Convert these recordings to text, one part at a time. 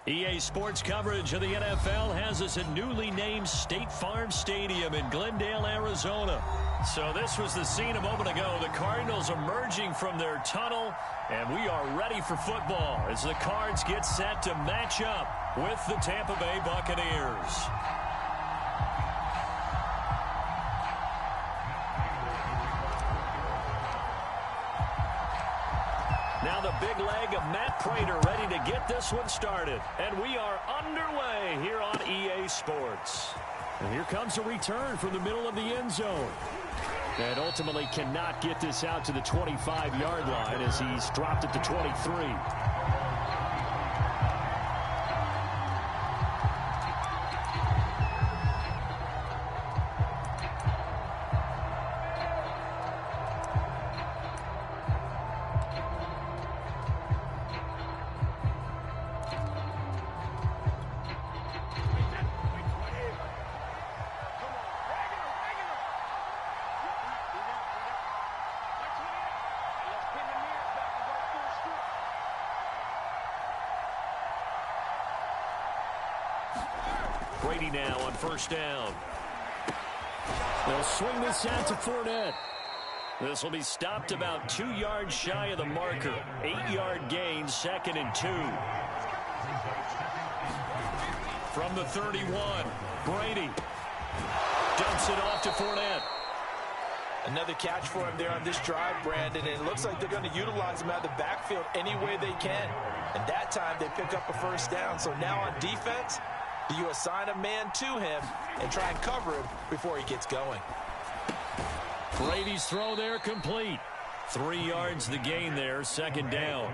EA Sports coverage of the NFL has us at newly named State Farm Stadium in Glendale, Arizona. So this was the scene a moment ago. The Cardinals emerging from their tunnel, and we are ready for football as the Cards get set to match up with the Tampa Bay Buccaneers. Now the big leg of Matt Prater ready to get this one started. And we are underway here on EA Sports. And here comes a return from the middle of the end zone. And ultimately cannot get this out to the 25-yard line as he's dropped it to 23. Brady now on first down. They'll swing this out to Fournette. This will be stopped about 2 yards shy of the marker. 8-yard gain, 2nd and 2. From the 31, Brady dumps it off to Fournette. Another catch for him there on this drive, Brandon, and it looks like they're going to utilize him out of the backfield any way they can. And that time they pick up a first down. So now on defense, you assign a man to him and try and cover him before he gets going. Brady's throw there complete. 3 yards the gain there, 2nd down.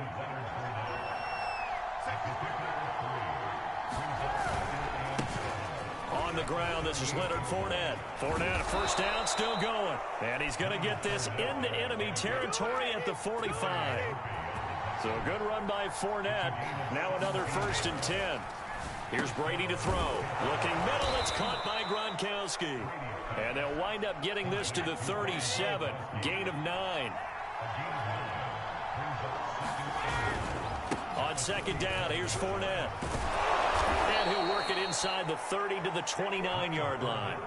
On the ground, this is Leonard Fournette. Fournette, first down, still going. And he's going to get this into enemy territory at the 45. So a good run by Fournette. Now another 1st and 10. Here's Brady to throw. Looking middle, it's caught by Gronkowski. And they'll wind up getting this to the 37. Gain of 9. On 2nd down, here's Fournette. And he'll work it inside the 30 to the 29-yard line.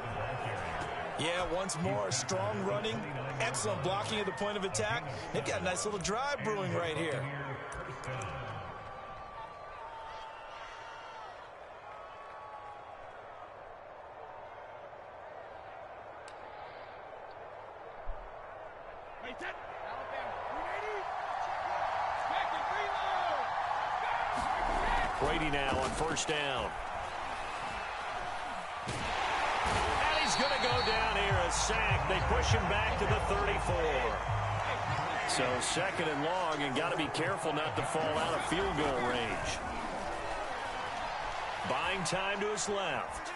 Yeah, once more, strong running, excellent blocking at the point of attack. They've got a nice little drive brewing right here. Brady now on first down. And he's going to go down here, a sack. They push him back to the 34. So 2nd and long, and got to be careful not to fall out of field goal range. Buying time to his left.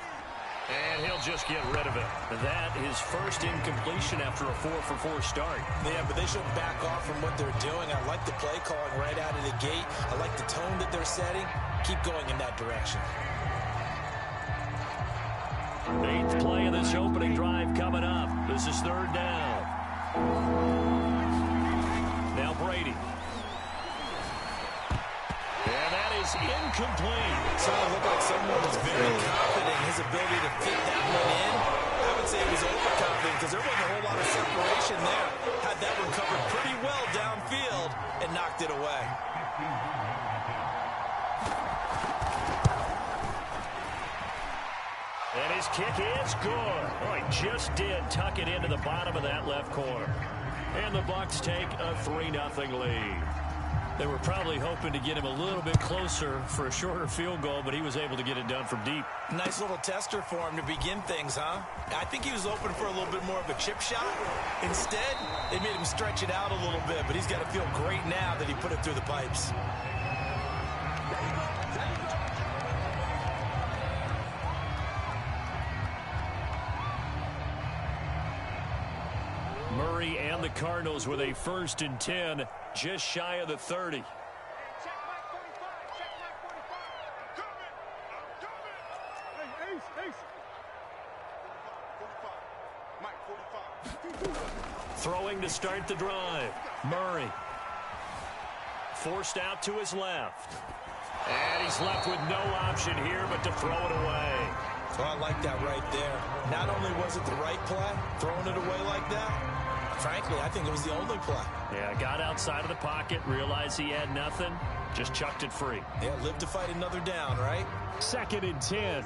And he'll just get rid of it. That is first incompletion after a 4-for-4 start. Yeah, but they shouldn't back off from what they're doing. I like the play calling right out of the gate. I like the tone that they're setting. Keep going in that direction. 8th play of this opening drive coming up. This is 3rd down. Now Brady. And that is incomplete. Starting to look like someone was very confident in his ability to fit that one in. I would say he was overconfident because there wasn't a whole lot of separation there. Had that one covered pretty well downfield and knocked it away. And his kick is good. Oh, he just did tuck it into the bottom of that left corner. And the Bucs take a 3-0 lead. They were probably hoping to get him a little bit closer for a shorter field goal, but he was able to get it done from deep. Nice little tester for him to begin things, huh? I think he was open for a little bit more of a chip shot. Instead, they made him stretch it out a little bit, but he's got to feel great now that he put it through the pipes. Murray and the Cardinals with a 1st and 10, just shy of the 30. Throwing to start the drive. Murray. Forced out to his left. And he's left with no option here but to throw it away. Well, I like that right there. Not only was it the right play, throwing it away like that, frankly, I think it was the only play. Yeah, got outside of the pocket, realized he had nothing, just chucked it free. Yeah, live to fight another down, right? 2nd and 10.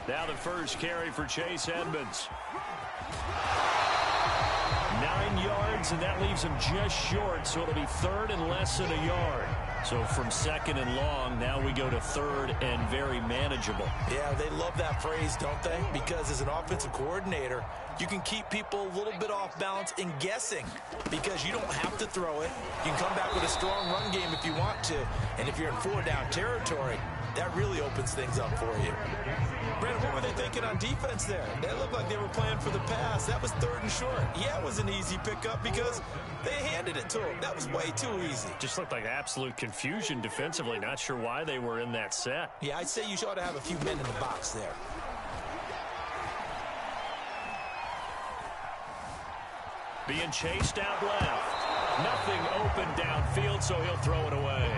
Now the first carry for Chase Edmonds. 9 yards, and that leaves him just short, so it'll be 3rd and less than a yard. So from 2nd and long, now we go to 3rd and very manageable. Yeah, they love that phrase, don't they? Because as an offensive coordinator, you can keep people a little bit off balance in guessing because you don't have to throw it. You can come back with a strong run game if you want to. And if you're in 4-down territory, that really opens things up for you. Brandon, what were they thinking on defense there? They looked like they were playing for the pass. That was 3rd and short. Yeah, it was an easy pickup because they handed it to him. That was way too easy. Just looked like absolute confusion defensively. Not sure why they were in that set. Yeah, I'd say you ought to have a few men in the box there. Being chased out left. Nothing open downfield, so he'll throw it away.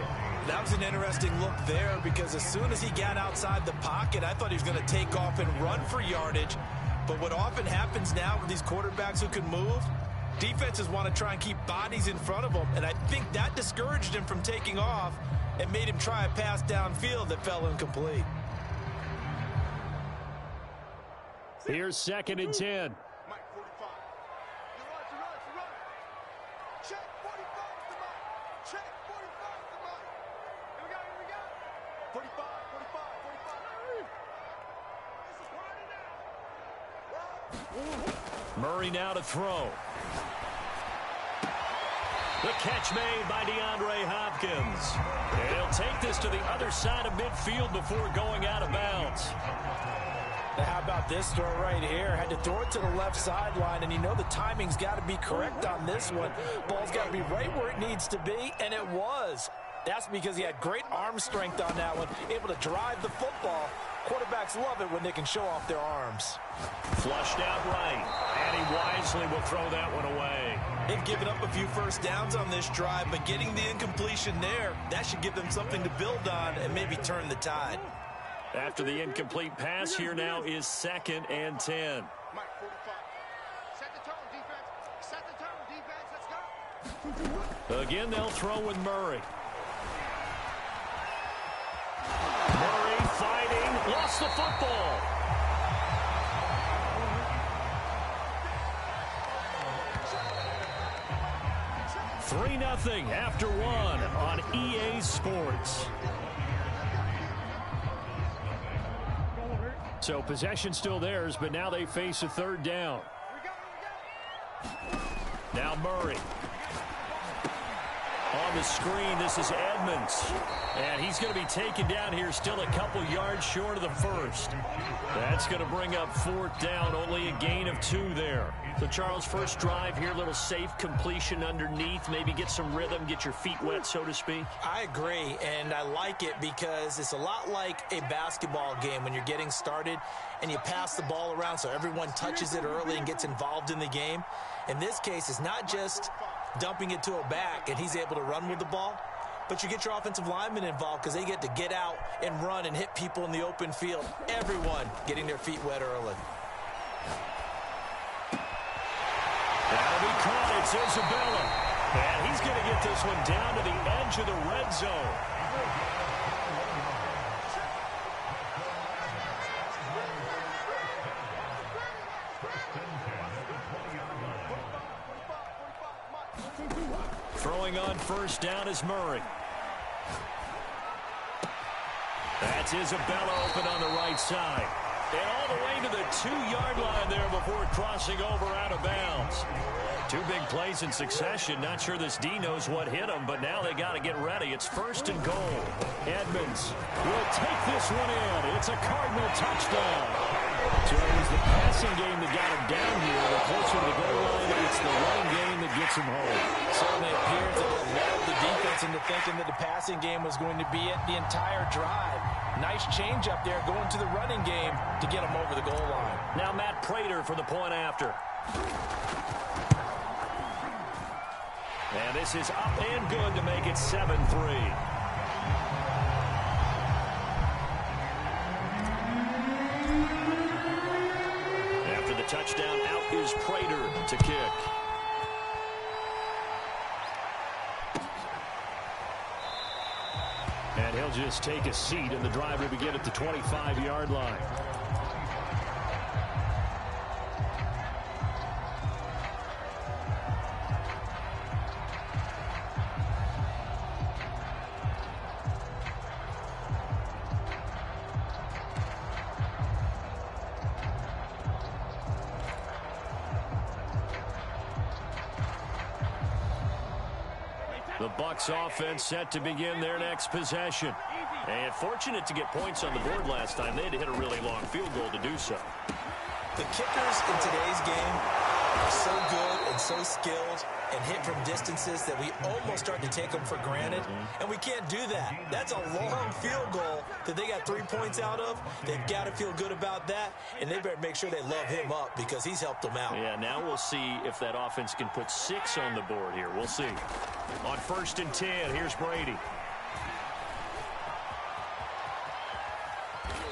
That was an interesting look there because as soon as he got outside the pocket, I thought he was going to take off and run for yardage. But what often happens now with these quarterbacks who can move, defenses want to try and keep bodies in front of them. And I think that discouraged him from taking off and made him try a pass downfield that fell incomplete. Here's 2nd and 10. Murray now to throw. The catch made by DeAndre Hopkins. And he'll take this to the other side of midfield before going out of bounds. Now how about this throw right here? Had to throw it to the left sideline, and you know the timing's got to be correct on this one. Ball's got to be right where it needs to be, and it was. That's because he had great arm strength on that one, able to drive the football. Quarterbacks love it when they can show off their arms. Flushed out right, and he wisely will throw that one away. They've given up a few first downs on this drive, but getting the incompletion there, that should give them something to build on and maybe turn the tide. After the incomplete pass, here now is 2nd and 10. Again, they'll throw with Murray. Murray fighting, lost the football. Three 3-0 after one on EA Sports. So possession still theirs, but now they face a 3rd down. Now Murray. On the screen, this is Edmonds. And he's going to be taken down here, still a couple yards short of the first. That's going to bring up 4th down, only a gain of 2 there. So, Charles, first drive here, little safe completion underneath, maybe get some rhythm, get your feet wet, so to speak. I agree, and I like it because it's a lot like a basketball game when you're getting started and you pass the ball around so everyone touches it early and gets involved in the game. In this case, it's not just dumping it to a back and he's able to run with the ball, but you get your offensive linemen involved because they get to get out and run and hit people in the open field. Everyone getting their feet wet early. That'll be caught. It's Isabella. And he's going to get this one down to the edge of the red zone. Throwing on first down is Murray. That's Isabella open on the right side. And all the way to the 2-yard line there before crossing over out of bounds. 2 big plays in succession. Not sure this D knows what hit him, but now they got to get ready. It's 1st and goal. Edmonds will take this one in. It's a Cardinal touchdown. So it was the passing game that got him down here. The closer to the goal line, it's the running game that gets him home. Certainly appears that they led the defense into thinking that the passing game was going to be it the entire drive. Nice change up there going to the running game to get him over the goal line. Now Matt Prater for the point after. And this is up and good to make it 7-3. After the touchdown, out is Prater to kick. And he'll just take a seat, and the drive will begin at the 25-yard line. The Bucs offense set to begin their next possession. And fortunate to get points on the board last time. They had to hit a really long field goal to do so. The kickers in today's game are so good and so skilled and hit from distances that we almost start to take them for granted. And we can't do that. That's a long field goal that they got 3 points out of. They've got to feel good about that, and they better make sure they love him up because he's helped them out. Yeah, now we'll see if that offense can put 6 on the board here. We'll see. On 1st and 10, here's Brady.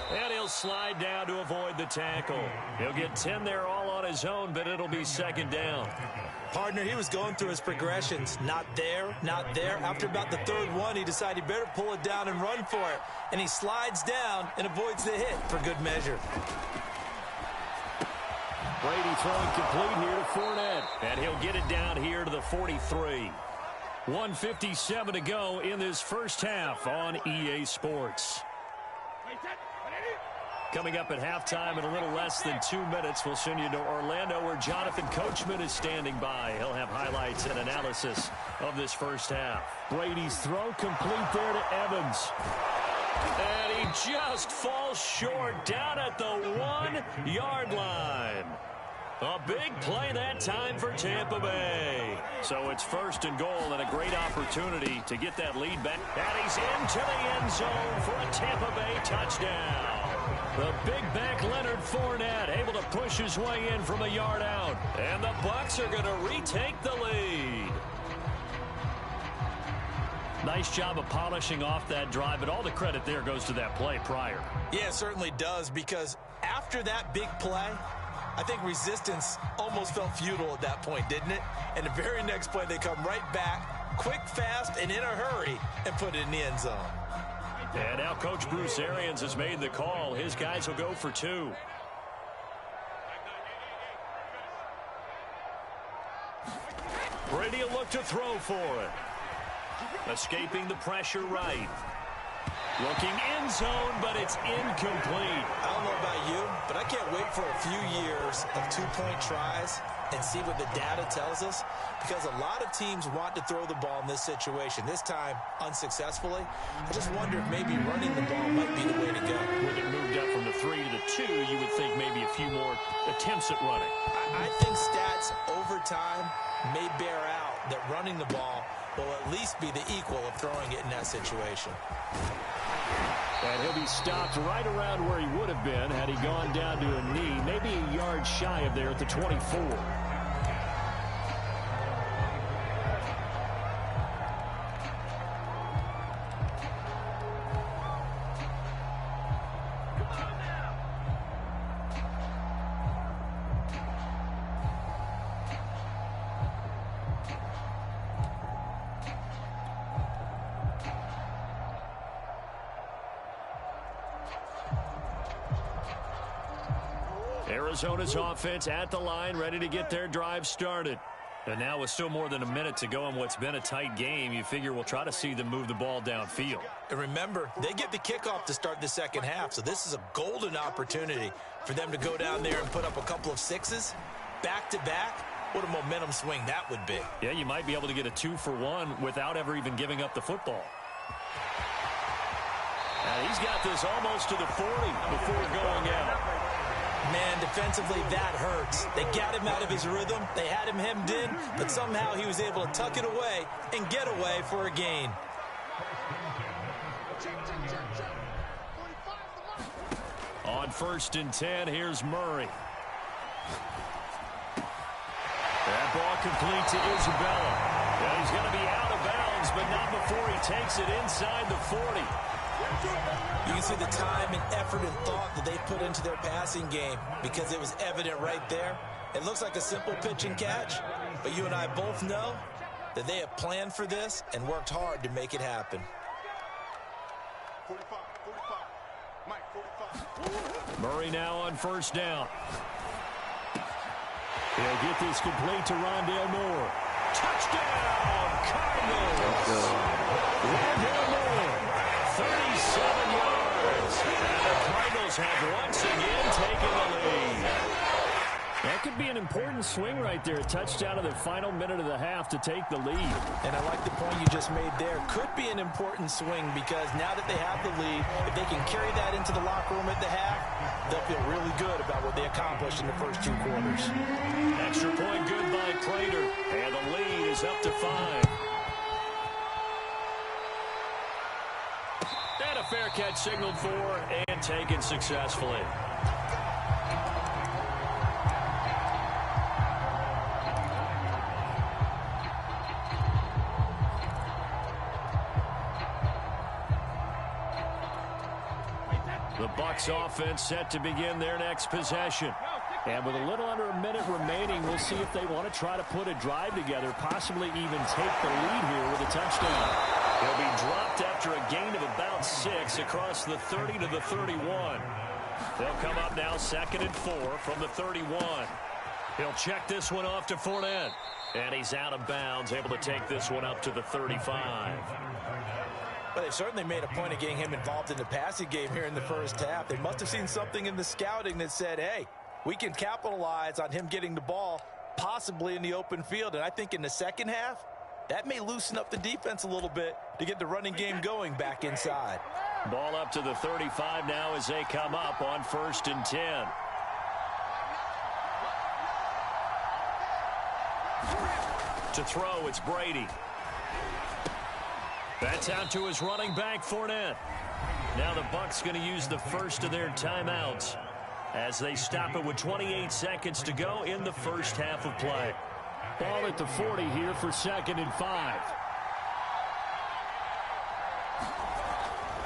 And he'll slide down to avoid the tackle. He'll get 10 there all on his own, but it'll be 2nd down. Partner, he was going through his progressions. Not there, not there. After about the 3rd one, he decided he better pull it down and run for it. And he slides down and avoids the hit for good measure. Brady throwing complete here to Fournette. And he'll get it down here to the 43. 1:57 to go in this first half on EA Sports. Coming up at halftime in a little less than 2 minutes, we'll send you to Orlando where Jonathan Coachman is standing by. He'll have highlights and analysis of this first half. Brady's throw complete there to Evans. And he just falls short down at the 1-yard line. A big play that time for Tampa Bay. So it's 1st and goal and a great opportunity to get that lead back. And he's into the end zone for a Tampa Bay touchdown. The big back Leonard Fournette able to push his way in from a yard out. And the Bucs are going to retake the lead. Nice job of polishing off that drive, but all the credit there goes to that play prior. Yeah, it certainly does, because after that big play, I think resistance almost felt futile at that point, didn't it? And the very next play, they come right back, quick, fast, and in a hurry, and put it in the end zone. And now Coach Bruce Arians has made the call. His guys will go for 2. Brady will look to throw for it. Escaping the pressure right. Looking end zone, but it's incomplete. I don't know about you, but I can't wait for a few years of 2-point tries and see what the data tells us, because a lot of teams want to throw the ball in this situation. This time, unsuccessfully. I just wonder if maybe running the ball might be the way to go. With it moved up from the 3 to the 2, you would think maybe a few more attempts at running. I think stats over time may bear out that running the ball will at least be the equal of throwing it in that situation. And he'll be stopped right around where he would have been had he gone down to a knee, maybe a yard shy of there at the 24. Arizona's offense at the line, ready to get their drive started. And now with still more than a minute to go in what's been a tight game, you figure we'll try to see them move the ball downfield. And remember, they get the kickoff to start the second half, so this is a golden opportunity for them to go down there and put up a couple of 6s back-to-back. What a momentum swing that would be. Yeah, you might be able to get a 2-for-1 without ever even giving up the football. And he's got this almost to the 40 before going out. Man, defensively, that hurts. They got him out of his rhythm. They had him hemmed in, but somehow he was able to tuck it away and get away for a gain. On 1st and 10, here's Murray. That ball complete to Isabella. Yeah, he's going to be out of bounds, but not before he takes it inside the 40. You can see the time and effort and thought that they put into their passing game because it was evident right there. It looks like a simple pitch and catch, but you and I both know that they have planned for this and worked hard to make it happen. 45. Mike, 45. Murray now on first down. He'll get this complete to Rondale Moore. Touchdown, Cardinals! Rondale Moore, 37 yards. And the Cardinals have once again taken the lead. That could be an important swing right there. A touchdown in the final minute of the half to take the lead. And I like the point you just made there. Could be an important swing because now that they have the lead, if they can carry that into the locker room at the half, they'll feel really good about what they accomplished in the first 2 quarters. Extra point good by Prater. And the lead is up to 5. And a fair catch signaled for and taken successfully. The Bucs offense set to begin their next possession. And with a little under a minute remaining, we'll see if they want to try to put a drive together, possibly even take the lead here with a touchdown. He'll be dropped after a gain of about 6 across the 30 to the 31. They'll come up now 2nd and 4 from the 31. He'll check this one off to Fournette. And he's out of bounds, able to take this one up to the 35. But they've certainly made a point of getting him involved in the passing game here in the first half. They must have seen something in the scouting that said, hey, we can capitalize on him getting the ball, possibly in the open field. And I think in the second half, that may loosen up the defense a little bit to get the running game going back inside. Ball up to the 35 now as they come up on 1st and 10. To throw, it's Brady. That's out to his running back, Fournette. Now the Bucs going to use the first of their timeouts as they stop it with 28 seconds to go in the first half of play. Ball at the 40 here for 2nd and 5.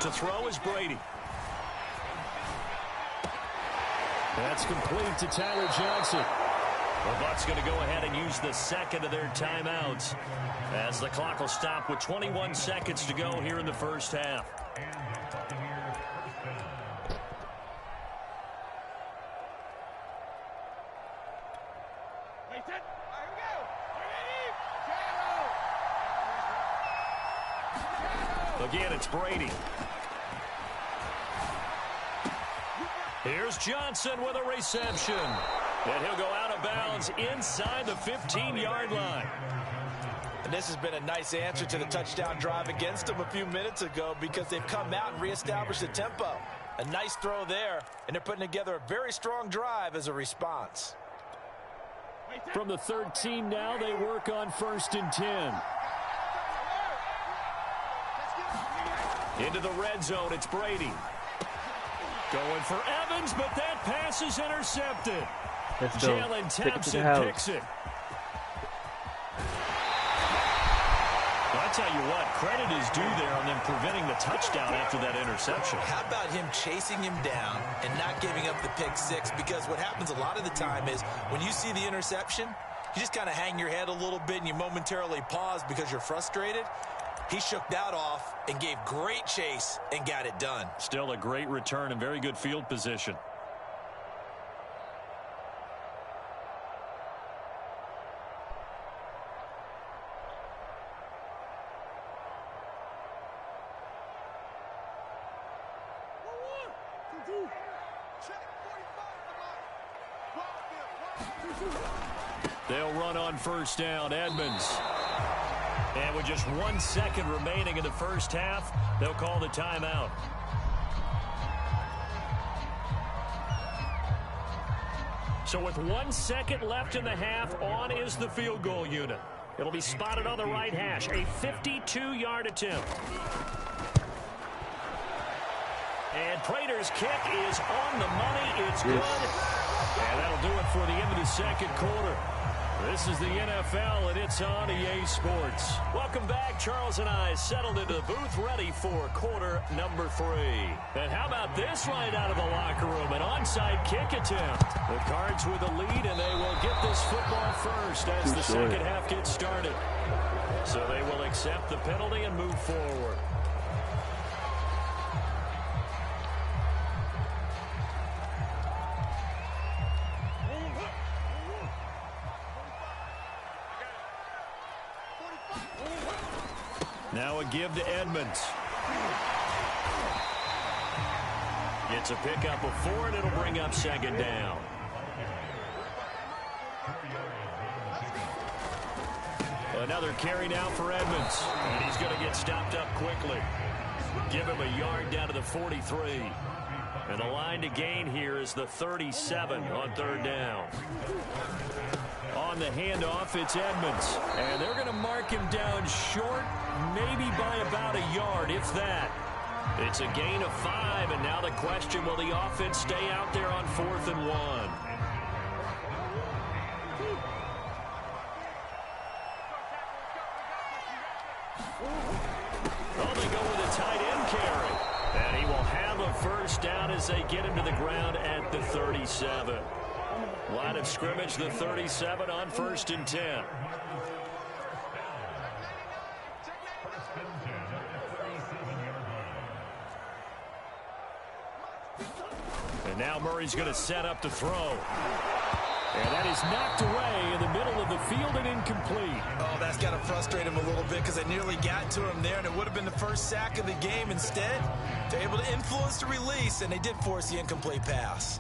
To throw is Brady. That's complete to Tyler Johnson. The Bucs going to go ahead and use the second of their timeouts as the clock will stop with 21 seconds to go here in the first half. Again, it's Brady. Here's Johnson with a reception. And he'll go out of bounds inside the 15-yard line. And this has been a nice answer to the touchdown drive against them a few minutes ago because they've come out and reestablished the tempo. A nice throw there, and they're putting together a very strong drive as a response. From the 13 now, they work on 1st and 10. Into the red zone, it's Brady. Going for Evans, but that pass is intercepted. Jalen Thompson picks it. I tell you what, credit is due there on them preventing the touchdown after that interception. How about him chasing him down and not giving up the pick 6? Because what happens a lot of the time is when you see the interception, you just kind of hang your head a little bit and you momentarily pause because you're frustrated. He shook that off and gave great chase and got it done. Still a great return and very good field position. They'll run on 1st down. Edmonds. And with just 1 second remaining in the first half, they'll call the timeout. So with 1 second left in the half, on is the field goal unit. It'll be spotted on the right hash. A 52-yard attempt. And Prater's kick is on the money. It's good. And that'll do it for the end of the second quarter. This is the NFL, and it's on EA Sports. Welcome back. Charles and I settled into the booth, ready for quarter number 3. And how about this right out of the locker room? An onside kick attempt. The Cards with the lead, and they will get this football first as the second half gets started. So they will accept the penalty and move forward. Now a give to Edmonds. Gets a pickup of 4, and it'll bring up second down. Another carry now for Edmonds. And he's going to get stopped up quickly. Give him a yard down to the 43. And the line to gain here is the 37 on third down. On the handoff, it's Edmonds. And they're going to mark him down short, maybe by about a yard, if that. It's a gain of 5, and now the question, will the offense stay out there on 4th and 1? Oh, they go with a tight end carry. And he will have a first down as they get him to the ground at the 37. Line of scrimmage, the 37 on 1st and 10. And now Murray's going to set up to throw. And that is knocked away in the middle of the field and incomplete. Oh, that's got to frustrate him a little bit because they nearly got to him there, and it would have been the first sack of the game. Instead, they're able to influence the release, and they did force the incomplete pass.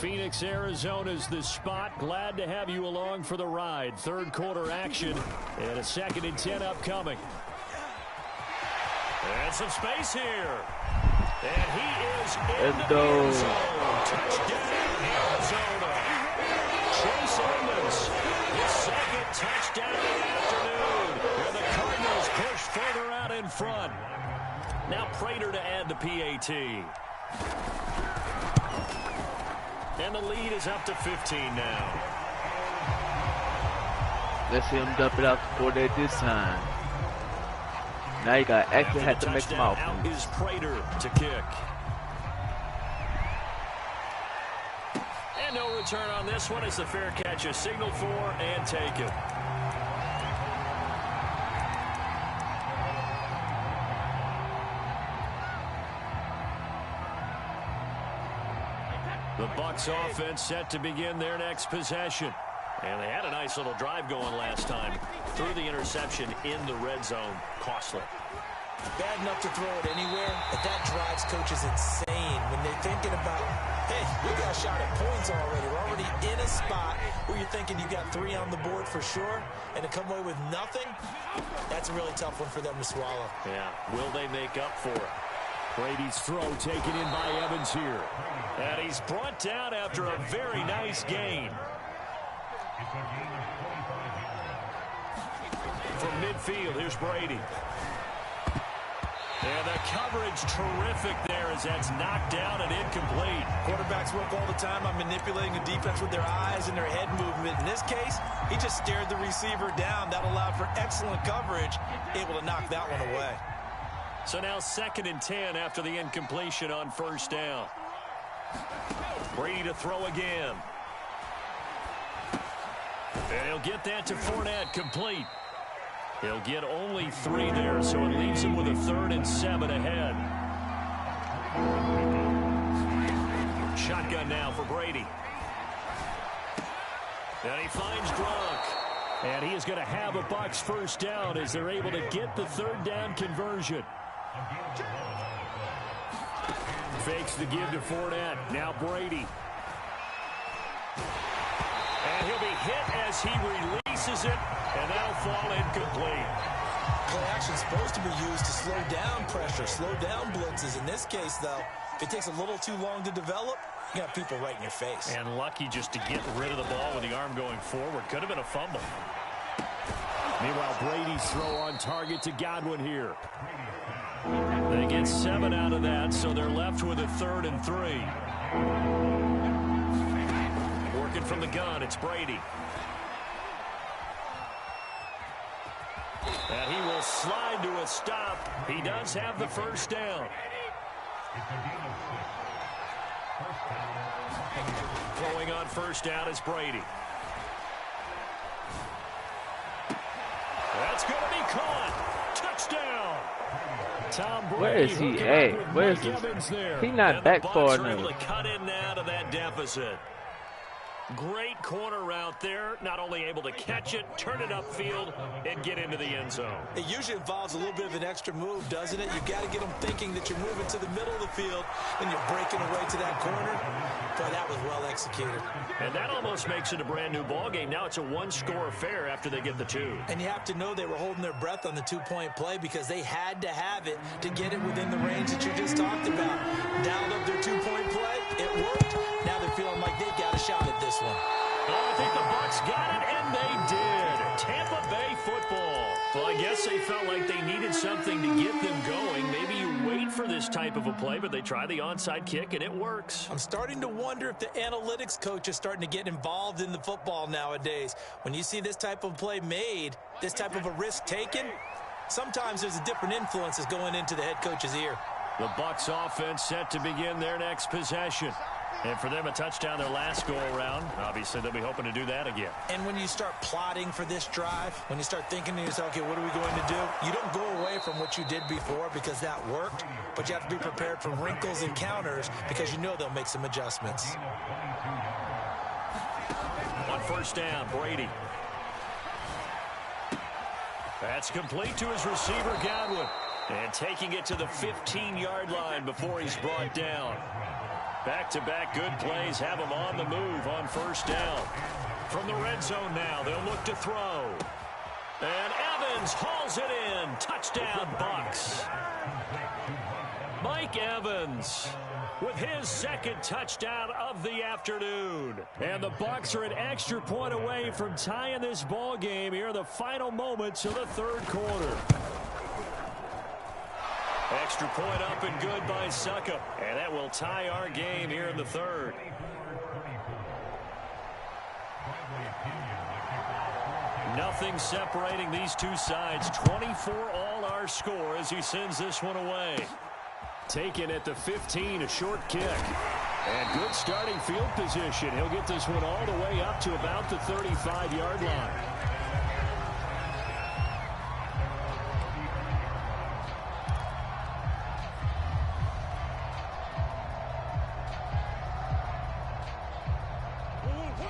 Phoenix, Arizona's the spot. Glad to have you along for the ride. Third quarter action and a 2nd and 10 upcoming. And some space here. And he is in the end zone. Touchdown, Arizona. Chase Edmonds, his 2nd touchdown of the afternoon. And the Cardinals push further out in front. Now Prater to add the PAT. And the lead is up to 15 now. Let's see him dump it out before they this time. Now you got actually had to make them out. Out is Prater to kick. And no return on this one as the fair catch is signaled for and taken. The Bucs offense set to begin their next possession. And they had a nice little drive going last time. Threw the interception in the red zone. Costly. Bad enough to throw it anywhere, but that drives coaches insane when they're thinking about, hey, we got a shot at points already. We're already in a spot where you're thinking you got 3 on the board for sure, and to come away with nothing, that's a really tough one for them to swallow. Yeah, will they make up for it? Brady's throw taken in by Evans here. And he's brought down after a very nice gain. From midfield, here's Brady. And the coverage terrific there as that's knocked down and incomplete. Quarterbacks work all the time on manipulating the defense with their eyes and their head movement. In this case, he just stared the receiver down. That allowed for excellent coverage, able to knock that one away. So now 2nd and 10 after the incompletion on 1st down. Brady to throw again. And he'll get that to Fournette, complete. He'll get only 3 there, so it leaves him with a 3rd and 7 ahead. Shotgun now for Brady. And he finds Gronk. And he is going to have a Bucs first down as they're able to get the 3rd down conversion. Fakes the give to Fournette. Now Brady. And he'll be hit as he releases it, and that'll fall incomplete. Play action is supposed to be used to slow down pressure, slow down blitzes. In this case, though, if it takes a little too long to develop, you got people right in your face. And lucky just to get rid of the ball with the arm going forward. Could have been a fumble. Meanwhile, Brady's throw on target to Godwin here. They get 7 out of that, so they're left with a 3rd and 3. Working from the gun, it's Brady. And he will slide to a stop. He does have the first down. Throwing on first down is Brady. That's going to be caught. Touchdown. Tom Brady. Where is he at? Where is he? He's not back far enough. Able to cut in out of that deficit. Great corner route there. Not only able to catch it, turn it upfield, and get into the end zone. It usually involves a little bit of an extra move, doesn't it? You've got to get them thinking that you're moving to the middle of the field and you're breaking away to that corner. Boy, that was well executed. And that almost makes it a brand new ball game. Now it's a 1-score affair after they get the 2. And you have to know they were holding their breath on the 2-point play because they had to have it to get it within the range that you just talked about. Dialed up their 2-point play. It worked. Now they're feeling like they've got a shot at this one. Oh, I think the Bucs got it, and they did. Tampa Bay football. Well, I guess they felt like they needed something to get them going. Maybe you wait for this type of a play, but they try the onside kick, and it works. I'm starting to wonder if the analytics coach is starting to get involved in the football nowadays. When you see this type of play made, this type of a risk taken, sometimes there's a different influence that's going into the head coach's ear. The Bucs offense set to begin their next possession. And for them, a touchdown their last go-around. Obviously, they'll be hoping to do that again. And when you start plotting for this drive, when you start thinking to yourself, okay, what are we going to do? You don't go away from what you did before because that worked, but you have to be prepared for wrinkles and counters because you know they'll make some adjustments. On first down, Brady. That's complete to his receiver, Godwin. And taking it to the 15-yard line before he's brought down. Back-to-back good plays have him on the move on first down. From the red zone now, they'll look to throw. And Evans hauls it in. Touchdown, Bucs. Mike Evans with his 2nd touchdown of the afternoon. And the Bucs are an extra point away from tying this ball game here in the final moments of the 3rd quarter. Extra point up and good by Suckup. And that will tie our game here in the 3rd. Nothing separating these two sides. 24 all our score as he sends this one away. Taken at the 15, a short kick. And good starting field position. He'll get this one all the way up to about the 35-yard line.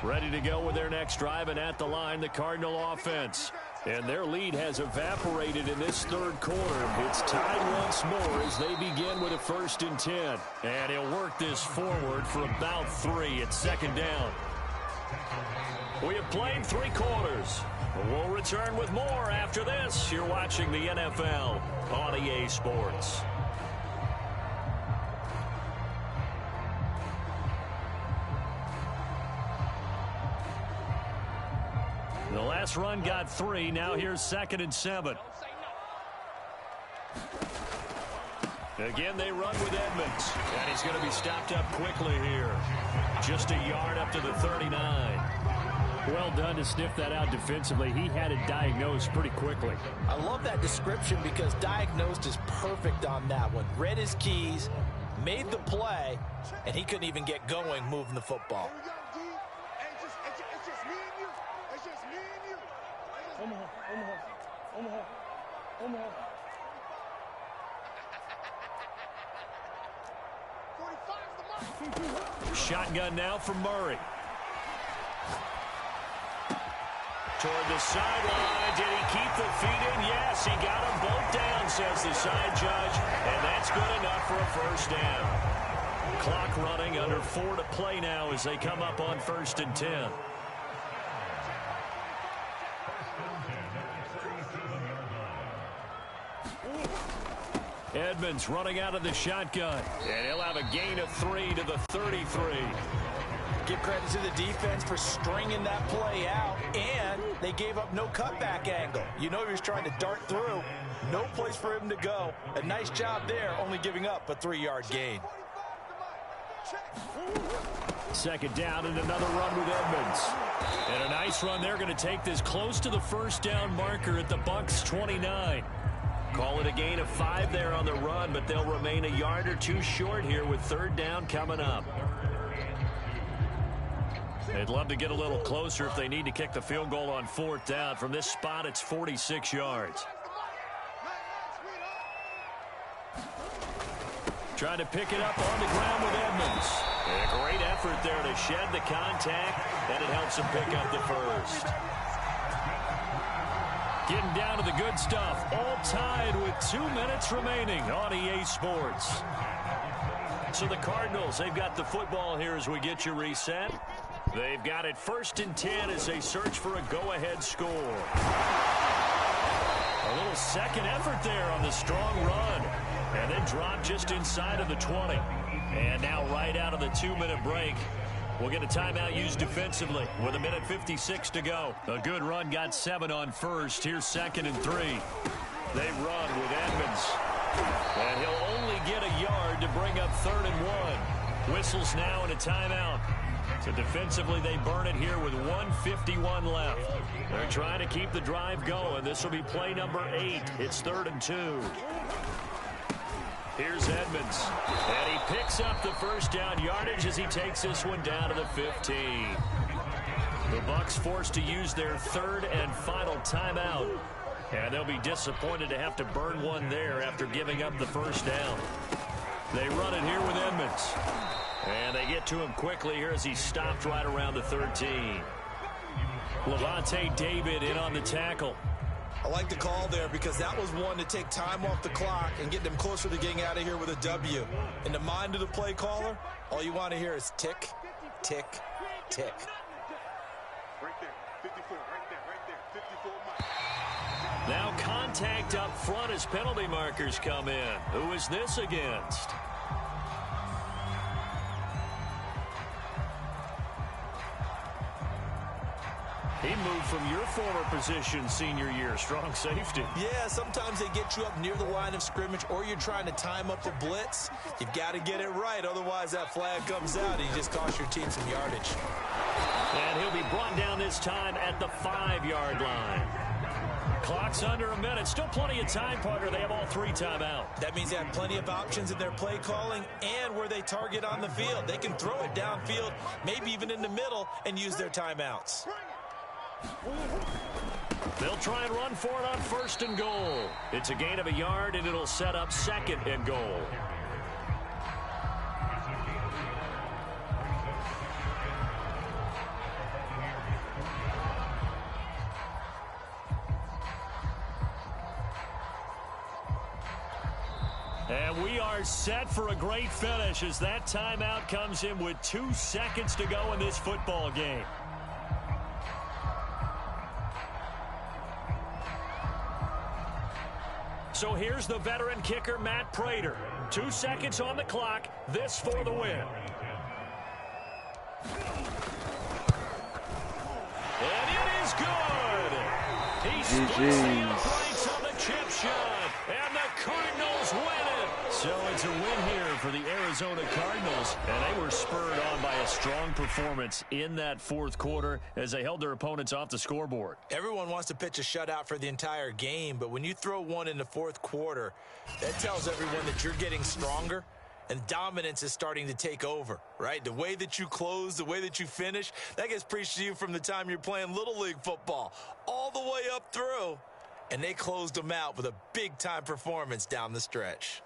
Ready to go with their next drive, and at the line, the Cardinal offense. And their lead has evaporated in this 3rd quarter. It's tied once more as they begin with a 1st and 10. And he'll work this forward for about 3. It's 2nd down. We have played 3 quarters. We'll return with more after this. You're watching the NFL on EA Sports. The last run got 3. Now here's 2nd and 7. Again, they run with Edmonds. And he's going to be stopped up quickly here. Just a yard up to the 39. Well done to sniff that out defensively. He had it diagnosed pretty quickly. I love that description because diagnosed is perfect on that one. Read his keys, made the play, and he couldn't even get going moving the football. Shotgun now from Murray. Toward the sideline. Did he keep the feet in? Yes, he got them both down, says the side judge. And that's good enough for a 1st down. Clock running, under 4 to play now as they come up on 1st and 10. Edmonds running out of the shotgun. And he'll have a gain of 3 to the 33. Give credit to the defense for stringing that play out, and they gave up no cutback angle. You know he was trying to dart through. No place for him to go. A nice job there, only giving up a 3-yard gain. Second down and another run with Edmonds. And a nice run. They're going to take this close to the first down marker at the Bucs 29. Call it a gain of 5 there on the run, but they'll remain a yard or two short here with third down coming up. They'd love to get a little closer if they need to kick the field goal on fourth down. From this spot, it's 46 yards. Trying to pick it up on the ground with Edmonds. And a great effort there to shed the contact, and it helps him pick up the first. Getting down to the good stuff. All tied with 2 minutes remaining on EA Sports. So the Cardinals, they've got the football here as we get you reset. They've got it 1st and 10 as they search for a go-ahead score. A little second effort there on the strong run. And then drop just inside of the 20. And now right out of the 2-minute break, we'll get a timeout used defensively with 1:56 to go. A good run got 7 on first. Here's 2nd and 3. They run with Edmonds. And he'll only get a yard to bring up 3rd and 1. Whistles now and a timeout. So defensively, they burn it here with 1:51 left. They're trying to keep the drive going. This will be play number 8. It's 3rd and 2. Here's Edmonds. And he picks up the first down yardage as he takes this one down to the 15. The Bucs forced to use their 3rd and final timeout. And they'll be disappointed to have to burn one there after giving up the first down. They run it here with Edmonds. And they get to him quickly here as he stopped right around the 13. Levante David in on the tackle. I like the call there because that was one to take time off the clock and get them closer to getting out of here with a W. In the mind of the play caller, all you want to hear is tick, tick, tick. Right there, 54, right there, 54. Now contact up front as penalty markers come in. Who is this against? He moved from your former position senior year, strong safety. Yeah, sometimes they get you up near the line of scrimmage or you're trying to time up the blitz. You've got to get it right, otherwise that flag comes out and you just cost your team some yardage. And he'll be brought down this time at the 5-yard line. Clock's under a minute. Still plenty of time, partner. They have all 3 timeouts. That means they have plenty of options in their play calling and where they target on the field. They can throw it downfield, maybe even in the middle, and use their timeouts. They'll try and run for it on 1st and goal. It's a gain of a yard, and it'll set up 2nd and goal. And we are set for a great finish as that timeout comes in with 2 seconds to go in this football game. So here's the veteran kicker, Matt Prater. 2 seconds on the clock. This for the win. And it is good. He splits the uprights on the chip shot. And the Cardinals win it. So it's a win here for the Arizona Cardinals. And they were spurred on by a strong performance in that 4th quarter as they held their opponents off the scoreboard. Everyone wants to pitch a shutout for the entire game, but when you throw one in the 4th quarter, that tells everyone that you're getting stronger and dominance is starting to take over, right? The way that you close, the way that you finish, that gets preached to you from the time you're playing Little League football all the way up through. And they closed them out with a big-time performance down the stretch.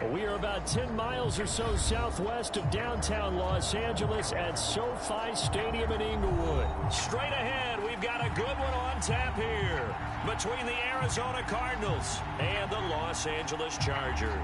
We are about 10 miles or so southwest of downtown Los Angeles at SoFi Stadium in Inglewood. Straight ahead, we've got a good one on tap here between the Arizona Cardinals and the Los Angeles Chargers.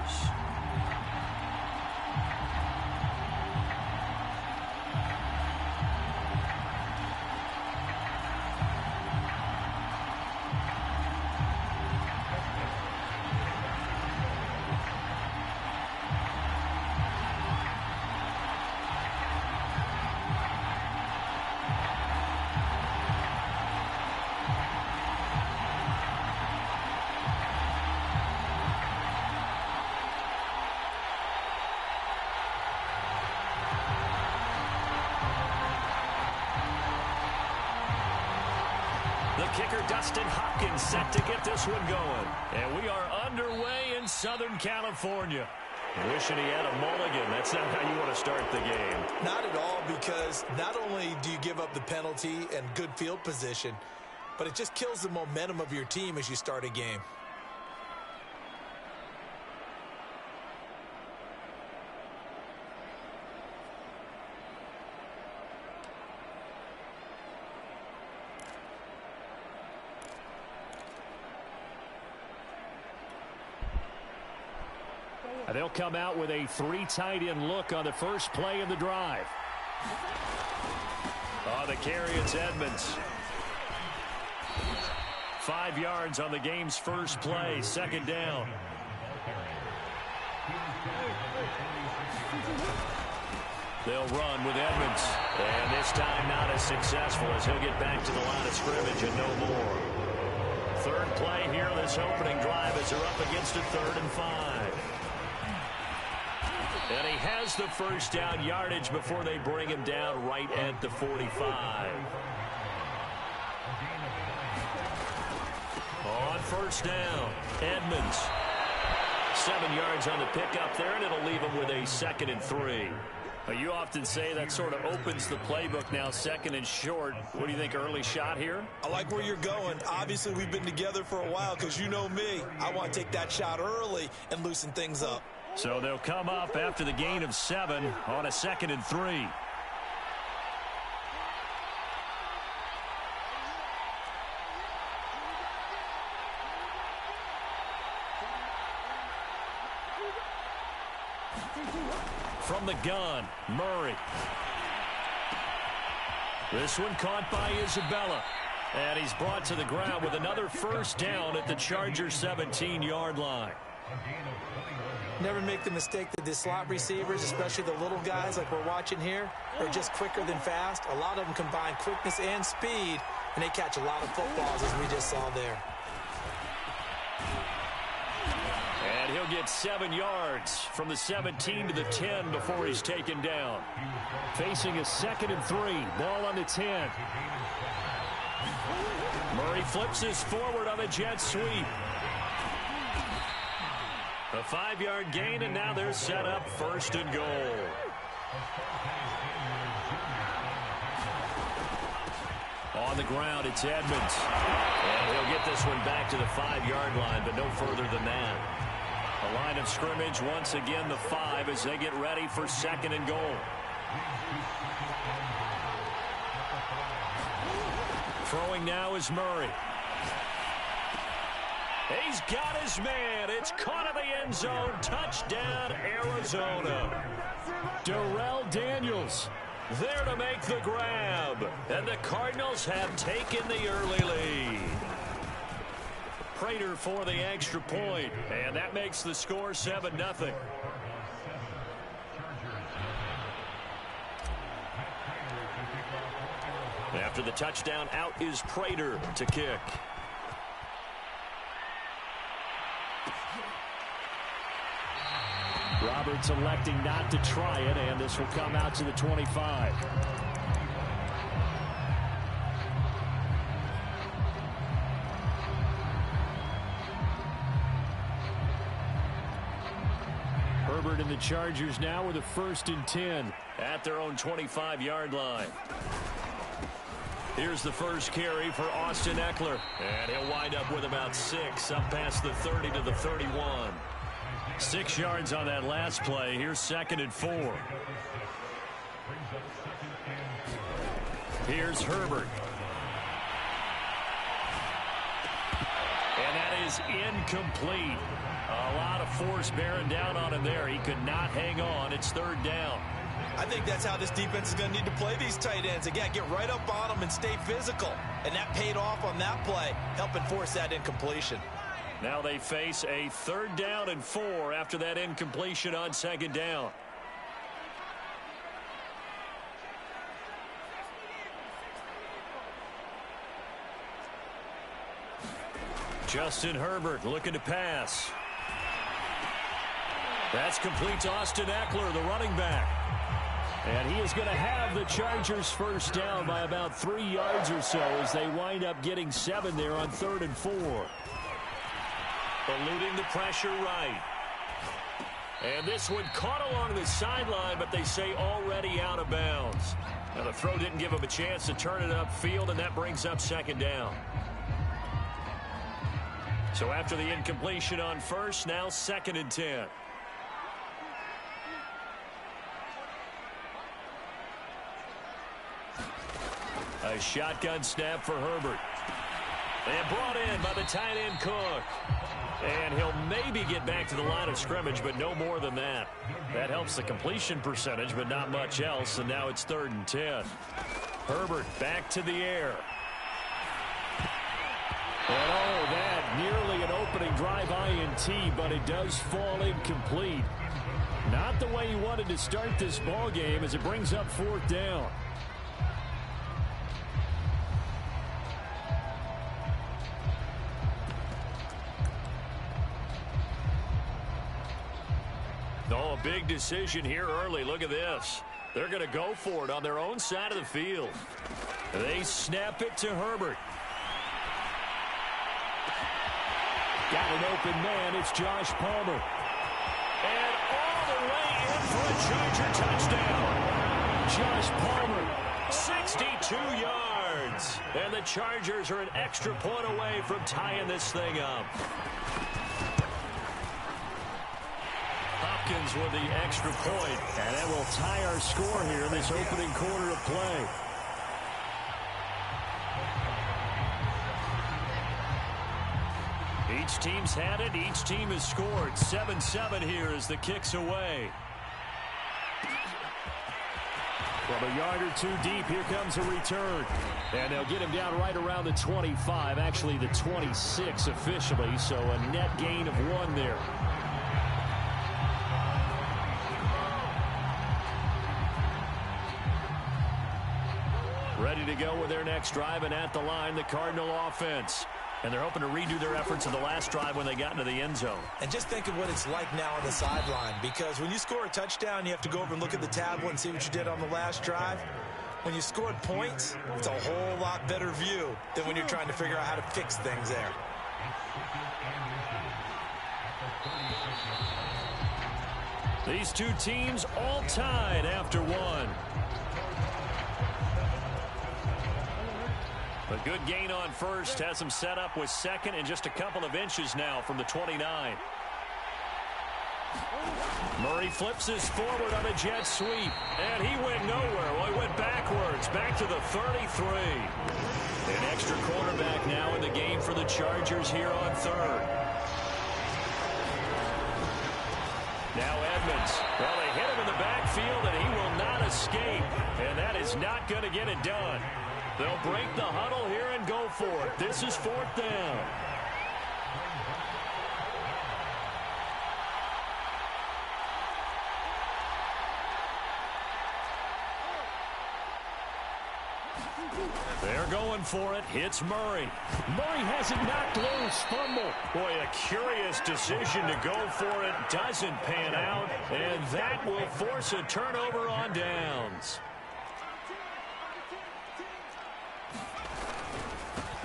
Kicker Dustin Hopkins set to get this one going. And we are underway in Southern California. Wishing he had a mulligan. That's not how you want to start the game. Not at all, because not only do you give up the penalty and good field position, but it just kills the momentum of your team as you start a game. They'll come out with a 3 tight end look on the first play of the drive. On the carry, it's Edmonds. 5 yards on the game's first play, second down. They'll run with Edmonds. And this time not as successful as he'll get back to the line of scrimmage and no more. Third play here, this opening drive as they're up against a 3rd and 5. And he has the first down yardage before they bring him down right at the 45. On first down, Edmonds. 7 yards on the pickup there, and it'll leave him with a 2nd and 3. You often say that sort of opens the playbook now, 2nd and short. What do you think, early shot here? I like where you're going. Obviously, we've been together for a while because you know me. I want to take that shot early and loosen things up. So they'll come up after the gain of 7 on a 2nd and 3. From the gun, Murray. This one caught by Isabella. And he's brought to the ground with another first down at the Chargers' 17-yard line. Never make the mistake that the slot receivers, especially the little guys like we're watching here, are just quicker than fast. A lot of them combine quickness and speed, and they catch a lot of footballs, as we just saw there. And he'll get 7 yards from the 17 to the 10 before he's taken down. Facing a 2nd and 3. Ball on the 10. Murray flips this forward on a jet sweep. A 5-yard gain, and now they're set up 1st and goal. On the ground, it's Edmonds. And he'll get this one back to the 5-yard line, but no further than that. A line of scrimmage, once again, the 5 as they get ready for 2nd and goal. Throwing now is Murray. He's got his man. It's caught in the end zone. Touchdown, Arizona. Darrell Daniels there to make the grab. And the Cardinals have taken the early lead. Prater for the extra point. And that makes the score 7-0. After the touchdown, out is Prater to kick. Roberts electing not to try it, and this will come out to the 25. Herbert and the Chargers now with a 1st and 10 at their own 25-yard line. Here's the first carry for Austin Eckler, and he'll wind up with about 6 up past the 30 to the 31. 6 yards on that last play. Here's 2nd and 4. Here's Herbert. And that is incomplete. A lot of force bearing down on him there. He could not hang on. It's 3rd down. I think that's how this defense is going to need to play these tight ends. Again, get right up on them and stay physical. And that paid off on that play, helping force that incompletion. Now they face a 3rd down and 4 after that incompletion on 2nd down. Justin Herbert looking to pass. That's complete to Austin Eckler, the running back. And he is going to have the Chargers first down by about 3 yards or so as they wind up getting 7 there on 3rd and 4. Eluding the pressure right. And this one caught along the sideline, but they say already out of bounds. Now the throw didn't give him a chance to turn it upfield, and that brings up 2nd down. So after the incompletion on 1st, now 2nd and 10. A shotgun snap for Herbert. And brought in by the tight end Cook. And he'll maybe get back to the line of scrimmage, but no more than that. That helps the completion percentage, but not much else. And now it's 3rd and 10. Herbert back to the air. And oh, that nearly an opening drive INT, but it does fall incomplete. Not the way he wanted to start this ball game as it brings up 4th down. Oh, a big decision here early. Look at this. They're going to go for it on their own side of the field. They snap it to Herbert. Got an open man. It's Josh Palmer. And all the way in for a Charger touchdown. Josh Palmer, 62 yards. And the Chargers are an extra point away from tying this thing up. Hopkins with the extra point, and that will tie our score here in this opening quarter of play. Each team's had it. Each team has scored. 7-7 here as the kick's away. From a yard or two deep, here comes a return. And they'll get him down right around the 25, actually the 26 officially, so a net gain of 1 there. Ready to go with their next drive, and at the line, the Cardinal offense. And they're hoping to redo their efforts of the last drive when they got into the end zone. And just think of what it's like now on the sideline, because when you score a touchdown, you have to go over and look at the tablet and see what you did on the last drive. When you scored points, it's a whole lot better view than when you're trying to figure out how to fix things there. These two teams all tied after 1. A good gain on 1st has him set up with 2nd and just a couple of inches now from the 29. Murray flips this forward on a jet sweep, and he went nowhere. Well, he went backwards, back to the 33. An extra quarterback now in the game for the Chargers here on 3rd. Now Edmonds. Well, they hit him in the backfield, and he will not escape, and that is not going to get it done. They'll break the huddle here and go for it. This is 4th down. They're going for it. It's Murray. Murray has it knocked loose. Fumble. Boy, a curious decision to go for it. Doesn't pan out. And that will force a turnover on downs.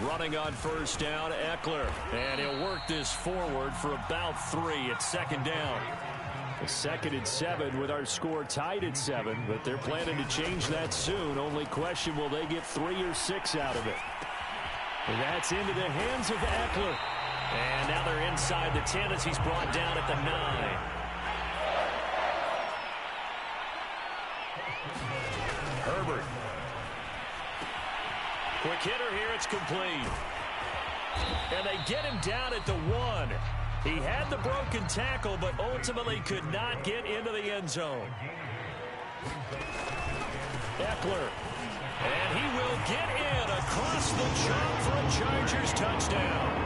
Running on 1st down, Eckler. And he'll work this forward for about 3 at 2nd down. A 2nd and 7 with our score tied at 7, but they're planning to change that soon. Only question, will they get 3 or 6 out of it? And that's into the hands of Eckler. And now they're inside the 10 as he's brought down at the 9. quick hitter here. It's complete. And they get him down at the 1. He had the broken tackle, but ultimately could not get into the end zone. Eckler. And he will get in across the chalk for a Chargers touchdown.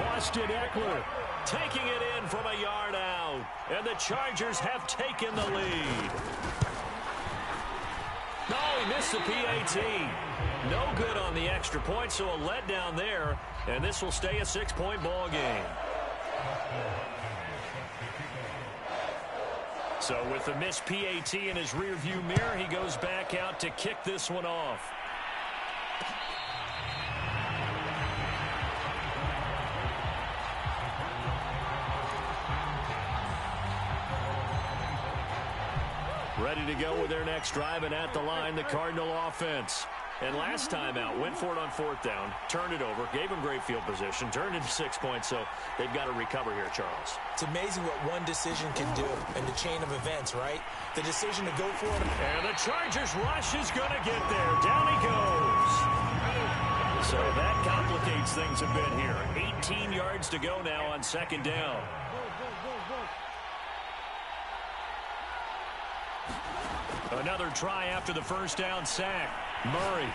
Austin Eckler taking it in from a yard out. And the Chargers have taken the lead. No, he missed the PAT. No good on the extra point, so a letdown there. And this will stay a 6-point ball game. So with the missed PAT in his rearview mirror, he goes back out to kick this one off. Ready to go with their next drive, and at the line, the Cardinal offense. And last time out, went for it on 4th down, turned it over, gave them great field position, turned into 6 points, so they've got to recover here, Charles. It's amazing what one decision can do in the chain of events, right? The decision to go for it. And the Chargers rush is going to get there. Down he goes. So that complicates things a bit here. 18 yards to go now on 2nd down. Another try after the 1st down sack. Murray.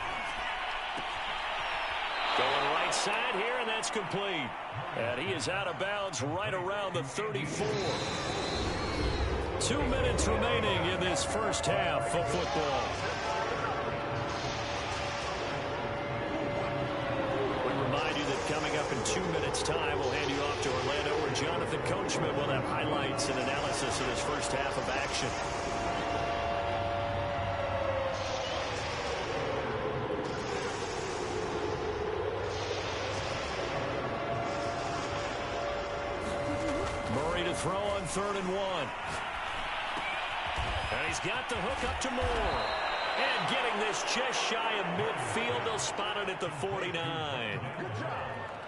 Going right side here, and that's complete. And he is out of bounds right around the 34. 2 minutes remaining in this first half of football. We remind you that coming up in 2 minutes' time, we'll hand you off to Orlando, where Jonathan Coachman will have highlights and analysis of this first half of action. Throw on 3rd and 1. And he's got the hook up to Moore. And getting this just shy of midfield, they'll spot it at the 49.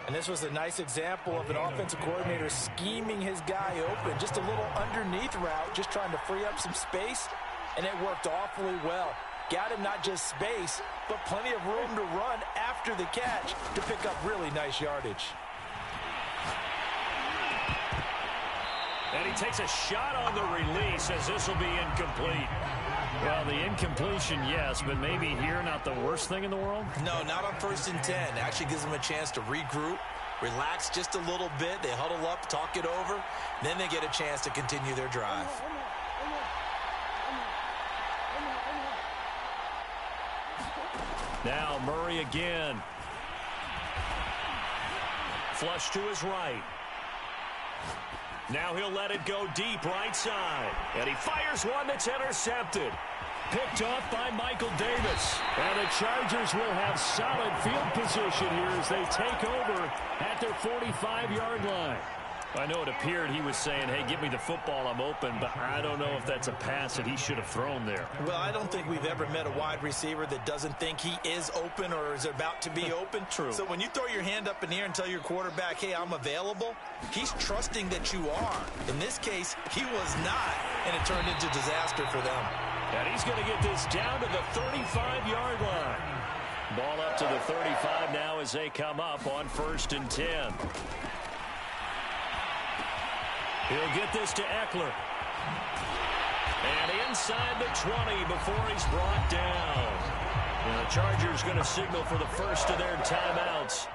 And this was a nice example of an offensive coordinator scheming his guy open. Just a little underneath route, just trying to free up some space. And it worked awfully well. Got him not just space, but plenty of room to run after the catch to pick up really nice yardage. And he takes a shot on the release as this will be incomplete. Well, the incompletion, yes, but maybe here not the worst thing in the world? No, not on 1st and 10. It actually gives them a chance to regroup, relax just a little bit. They huddle up, talk it over. Then they get a chance to continue their drive. Now Murray again. Flush to his right. Now he'll let it go deep right side. And he fires one that's intercepted. Picked off by Michael Davis. And the Chargers will have solid field position here as they take over at their 45-yard line. I know it appeared he was saying, hey, give me the football, I'm open, but I don't know if that's a pass that he should have thrown there. Well, I don't think we've ever met a wide receiver that doesn't think he is open or is about to be open. True. So when you throw your hand up in the air and tell your quarterback, hey, I'm available, he's trusting that you are. In this case, he was not, and it turned into disaster for them. And he's going to get this down to the 35-yard line. Ball up to the 35 now as they come up on 1st and 10. He'll get this to Eckler. And inside the 20 before he's brought down. And the Chargers going to signal for the first of their timeouts,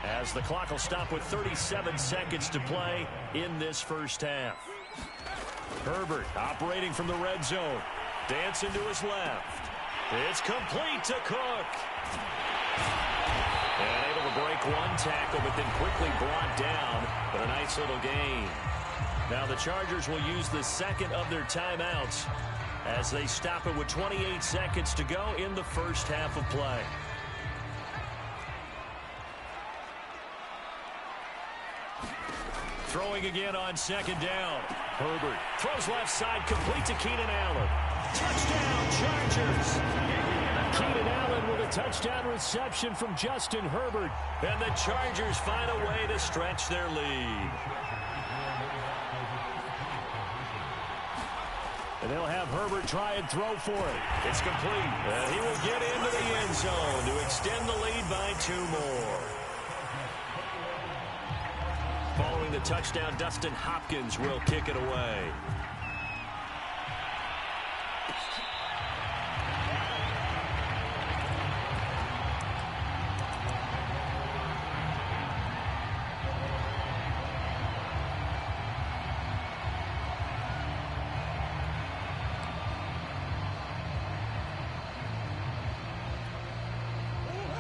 as the clock will stop with 37 seconds to play in this first half. Herbert operating from the red zone. Dancing to his left. It's complete to Cook. And able to break one tackle, but then quickly brought down. But a nice little gain. Now the Chargers will use the second of their timeouts as they stop it with 28 seconds to go in the first half of play. Throwing again on 2nd down. Herbert throws left side, complete to Keenan Allen. Touchdown, Chargers! Keenan Allen with a touchdown reception from Justin Herbert. And the Chargers find a way to stretch their lead. And they'll have Herbert try and throw for it. It's complete. And he will get into the end zone to extend the lead by 2 more. Following the touchdown, Dustin Hopkins will kick it away.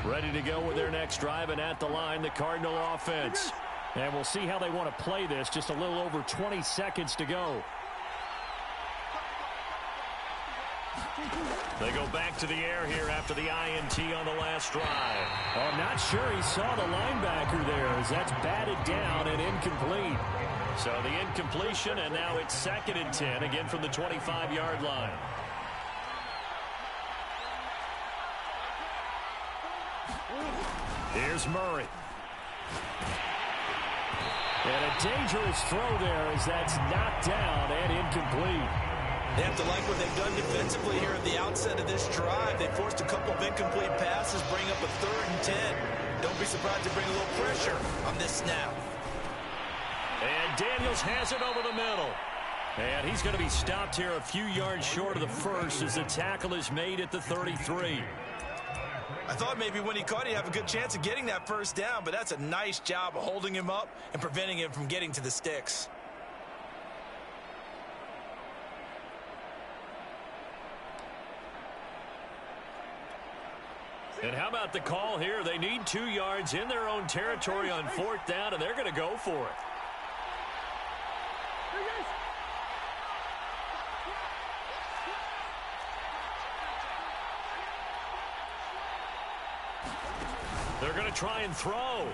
Ready to go with their next drive, and at the line, the Cardinal offense. And we'll see how they want to play this. Just a little over 20 seconds to go. They go back to the air here after the INT on the last drive. Oh, I'm not sure he saw the linebacker there, as that's batted down and incomplete. So the incompletion, and now it's 2nd and 10, again from the 25-yard line. Here's Murray. And a dangerous throw there as that's knocked down and incomplete. They have to like what they've done defensively here at the outset of this drive. They forced a couple of incomplete passes, bring up a 3rd and 10. Don't be surprised to bring a little pressure on this snap. And Daniels has it over the middle. And he's going to be stopped here a few yards short of the first as the tackle is made at the 33. I thought maybe when he caught, he'd have a good chance of getting that first down, but that's a nice job of holding him up and preventing him from getting to the sticks. And how about the call here? They need 2 yards in their own territory on 4th down, and they're going to go for it. They're going to try and throw.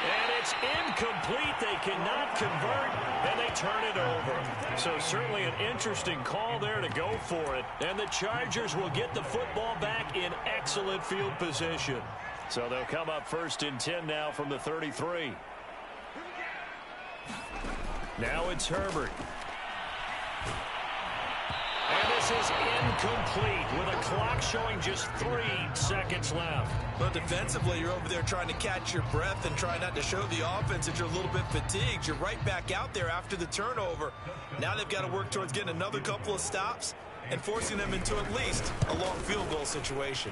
And it's incomplete. They cannot convert, and they turn it over. So certainly an interesting call there to go for it. And the Chargers will get the football back in excellent field position. So they'll come up 1st and 10 now from the 33. Now it's Herbert. And this is incomplete with a clock showing just 3 seconds left. But defensively, you're over there trying to catch your breath and try not to show the offense that you're a little bit fatigued. You're right back out there after the turnover. Now they've got to work towards getting another couple of stops and forcing them into at least a long field goal situation.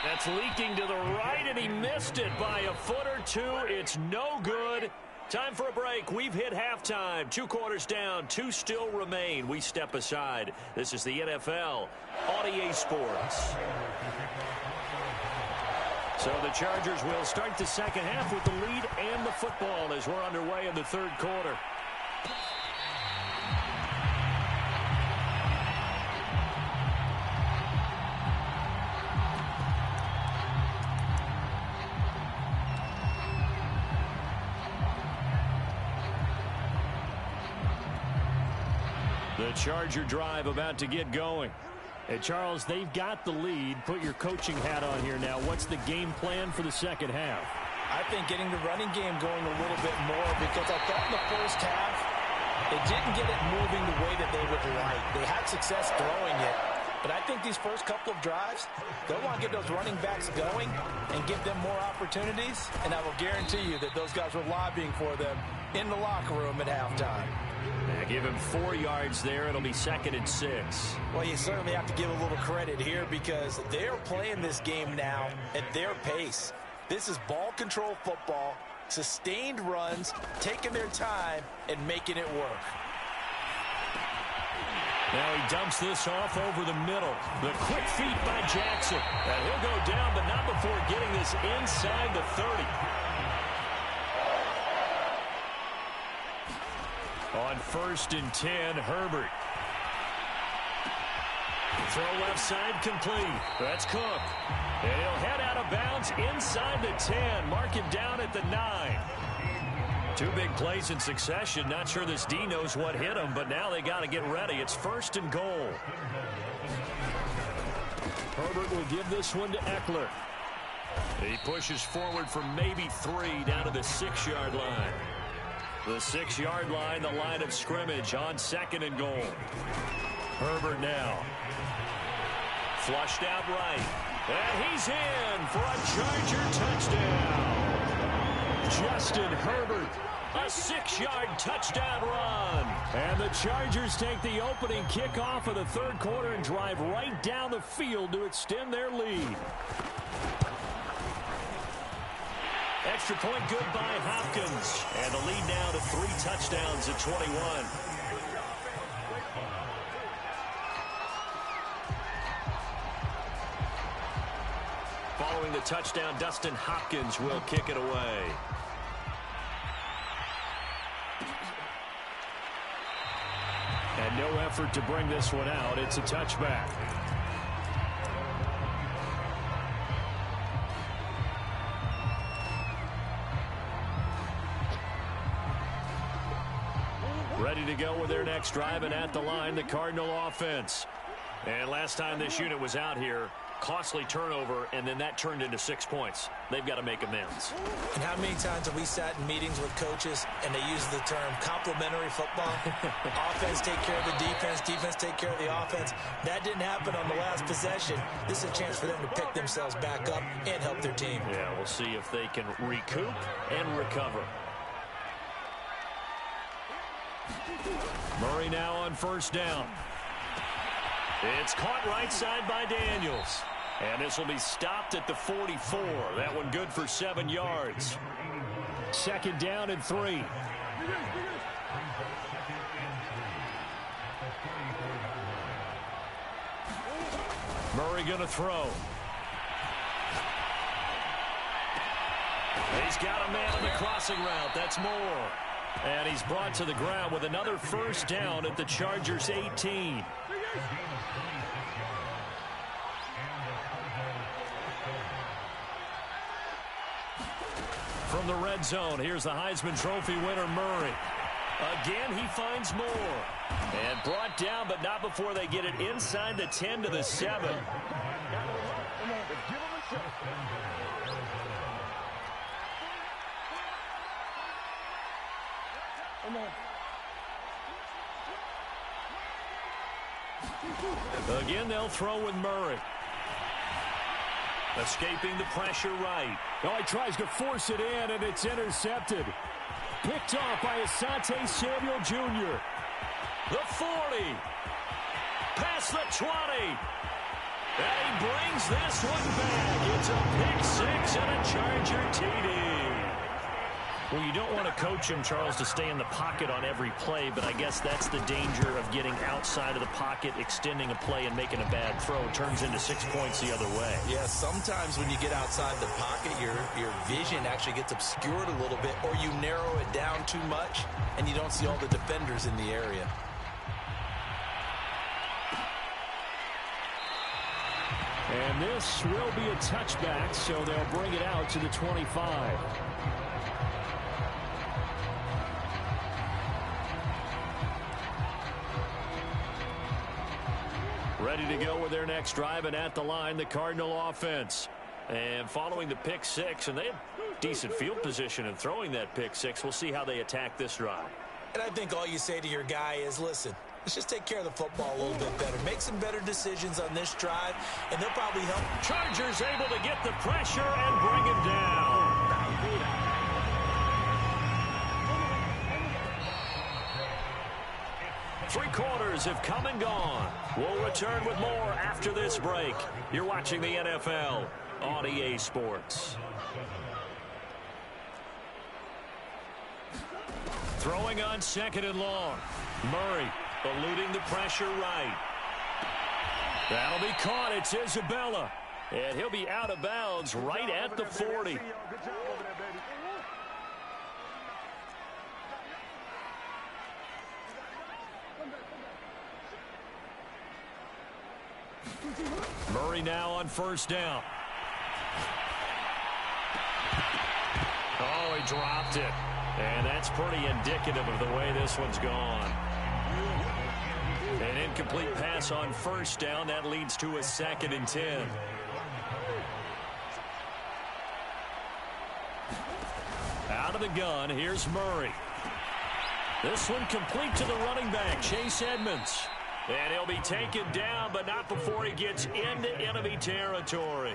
That's leaking to the right, and he missed it by a foot or 2. It's no good. Time for a break. We've hit halftime. 2 quarters down. 2 still remain. We step aside. This is the NFL on EA Sports. So the Chargers will start the second half with the lead and the football as we're underway in the 3rd quarter. The Charger drive about to get going. Hey, Charles, they've got the lead. Put your coaching hat on here now. What's the game plan for the second half? I think getting the running game going a little bit more, because I thought in the first half they didn't get it moving the way that they would like. They had success throwing it, but I think these first couple of drives, they'll want to get those running backs going and give them more opportunities, and I will guarantee you that those guys were lobbying for them in the locker room at halftime. Give him 4 yards there. It'll be 2nd and 6. Well, you certainly have to give a little credit here because they're playing this game now at their pace. This is ball control football, sustained runs, taking their time, and making it work. Now he dumps this off over the middle. The quick feet by Jackson. And he'll go down, but not before getting this inside the 30. On 1st and 10, Herbert. Throw left side complete. That's Cook. And he'll head out of bounds inside the 10. Mark him down at the 9. 2 big plays in succession. Not sure this D knows what hit him, but now they got to get ready. It's 1st and goal. Herbert will give this one to Eckler. He pushes forward for maybe 3 down to the 6-yard line. The 6-yard line, the line of scrimmage on 2nd and goal. Herbert now. Flushed out right. And he's in for a Charger touchdown. Justin Herbert, a 6-yard touchdown run. And the Chargers take the opening kickoff of the 3rd quarter and drive right down the field to extend their lead. Extra point good by Hopkins. And the lead now to 3 touchdowns at 21. Following the touchdown, Dustin Hopkins will kick it away. And no effort to bring this one out. It's a touchback. Ready to go with their next drive, and at the line, the Cardinal offense. And last time this unit was out here, costly turnover, and then that turned into 6 points. They've got to make amends. And how many times have we sat in meetings with coaches and they use the term complementary football? Offense take care of the defense, defense take care of the offense. That didn't happen on the last possession. This is a chance for them to pick themselves back up and help their team. Yeah, we'll see if they can recoup and recover. Murray now on 1st down. It's caught right side by Daniels. And this will be stopped at the 44. That one good for 7 yards. 2nd down and 3. Murray going to throw. He's got a man on the crossing route. That's Moore. And he's brought to the ground with another 1st down at the Chargers' 18. From the red zone, here's the Heisman Trophy winner, Murray. Again, he finds Moore. And brought down, but not before they get it inside the 10 to the 7. Again, they'll throw with Murray. Escaping the pressure right. Oh, he tries to force it in, and it's intercepted. Picked off by Asante Samuel Jr. The 40. Past the 20. And he brings this one back. It's a pick 6 and a Charger TD. Well, you don't want to coach him, Charles, to stay in the pocket on every play, but I guess that's the danger of getting outside of the pocket, extending a play, and making a bad throw. It turns into 6 points the other way. Yeah, sometimes when you get outside the pocket, your vision actually gets obscured a little bit, or you narrow it down too much, and you don't see all the defenders in the area. And this will be a touchback, so they'll bring it out to the 25. Ready to go with their next drive, and at the line, the Cardinal offense. And following the pick 6, and they have decent field position in throwing that pick 6. We'll see how they attack this drive. And I think all you say to your guy is, listen, let's just take care of the football a little bit better. Make some better decisions on this drive, and they'll probably help. Chargers able to get the pressure and bring him down. 3 quarters have come and gone. We'll return with more after this break. You're watching the NFL on EA Sports. Throwing on 2nd and long. Murray eluding the pressure right. That'll be caught. It's Isabella. And he'll be out of bounds right at the 40. Murray now on 1st down. Oh, he dropped it. And that's pretty indicative of the way this one's gone. An incomplete pass on 1st down. That leads to a 2nd and 10. Out of the gun, here's Murray. This one complete to the running back, Chase Edmonds. And he'll be taken down, but not before he gets into enemy territory.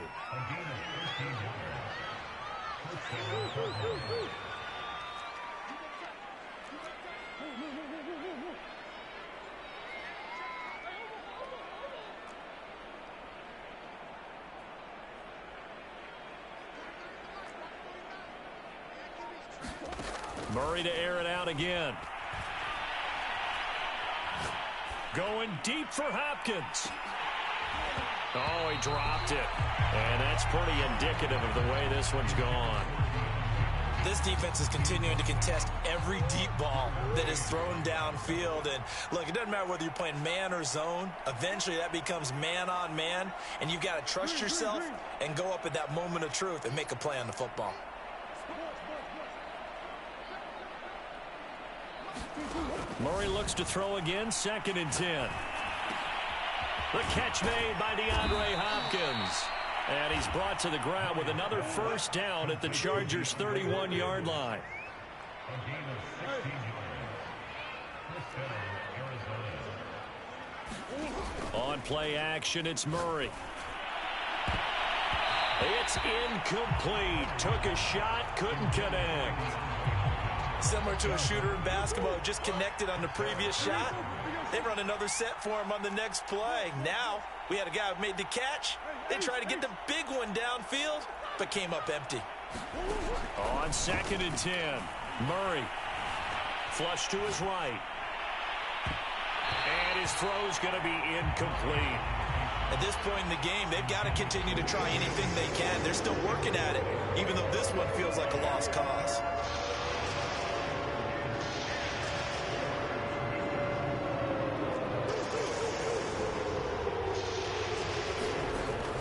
Murray to air it out again. Going deep for Hopkins. Oh, he dropped it. And that's pretty indicative of the way this one's gone. This defense is continuing to contest every deep ball that is thrown downfield. And look, it doesn't matter whether you're playing man or zone. Eventually that becomes man on man. And you've got to trust yourself and go up at that moment of truth and make a play on the football. Murray looks to throw again, 2nd and 10. The catch made by DeAndre Hopkins. And he's brought to the ground with another first down at the Chargers' 31-yard line. On play action, it's Murray. It's incomplete. Took a shot, couldn't connect. Similar to a shooter in basketball who just connected on the previous shot. They run another set for him on the next play. Now, we had a guy who made the catch. They tried to get the big one downfield, but came up empty. On 2nd and 10, Murray. Flush to his right. And his throw's going to be incomplete. At this point in the game, they've got to continue to try anything they can. They're still working at it, even though this one feels like a lost cause.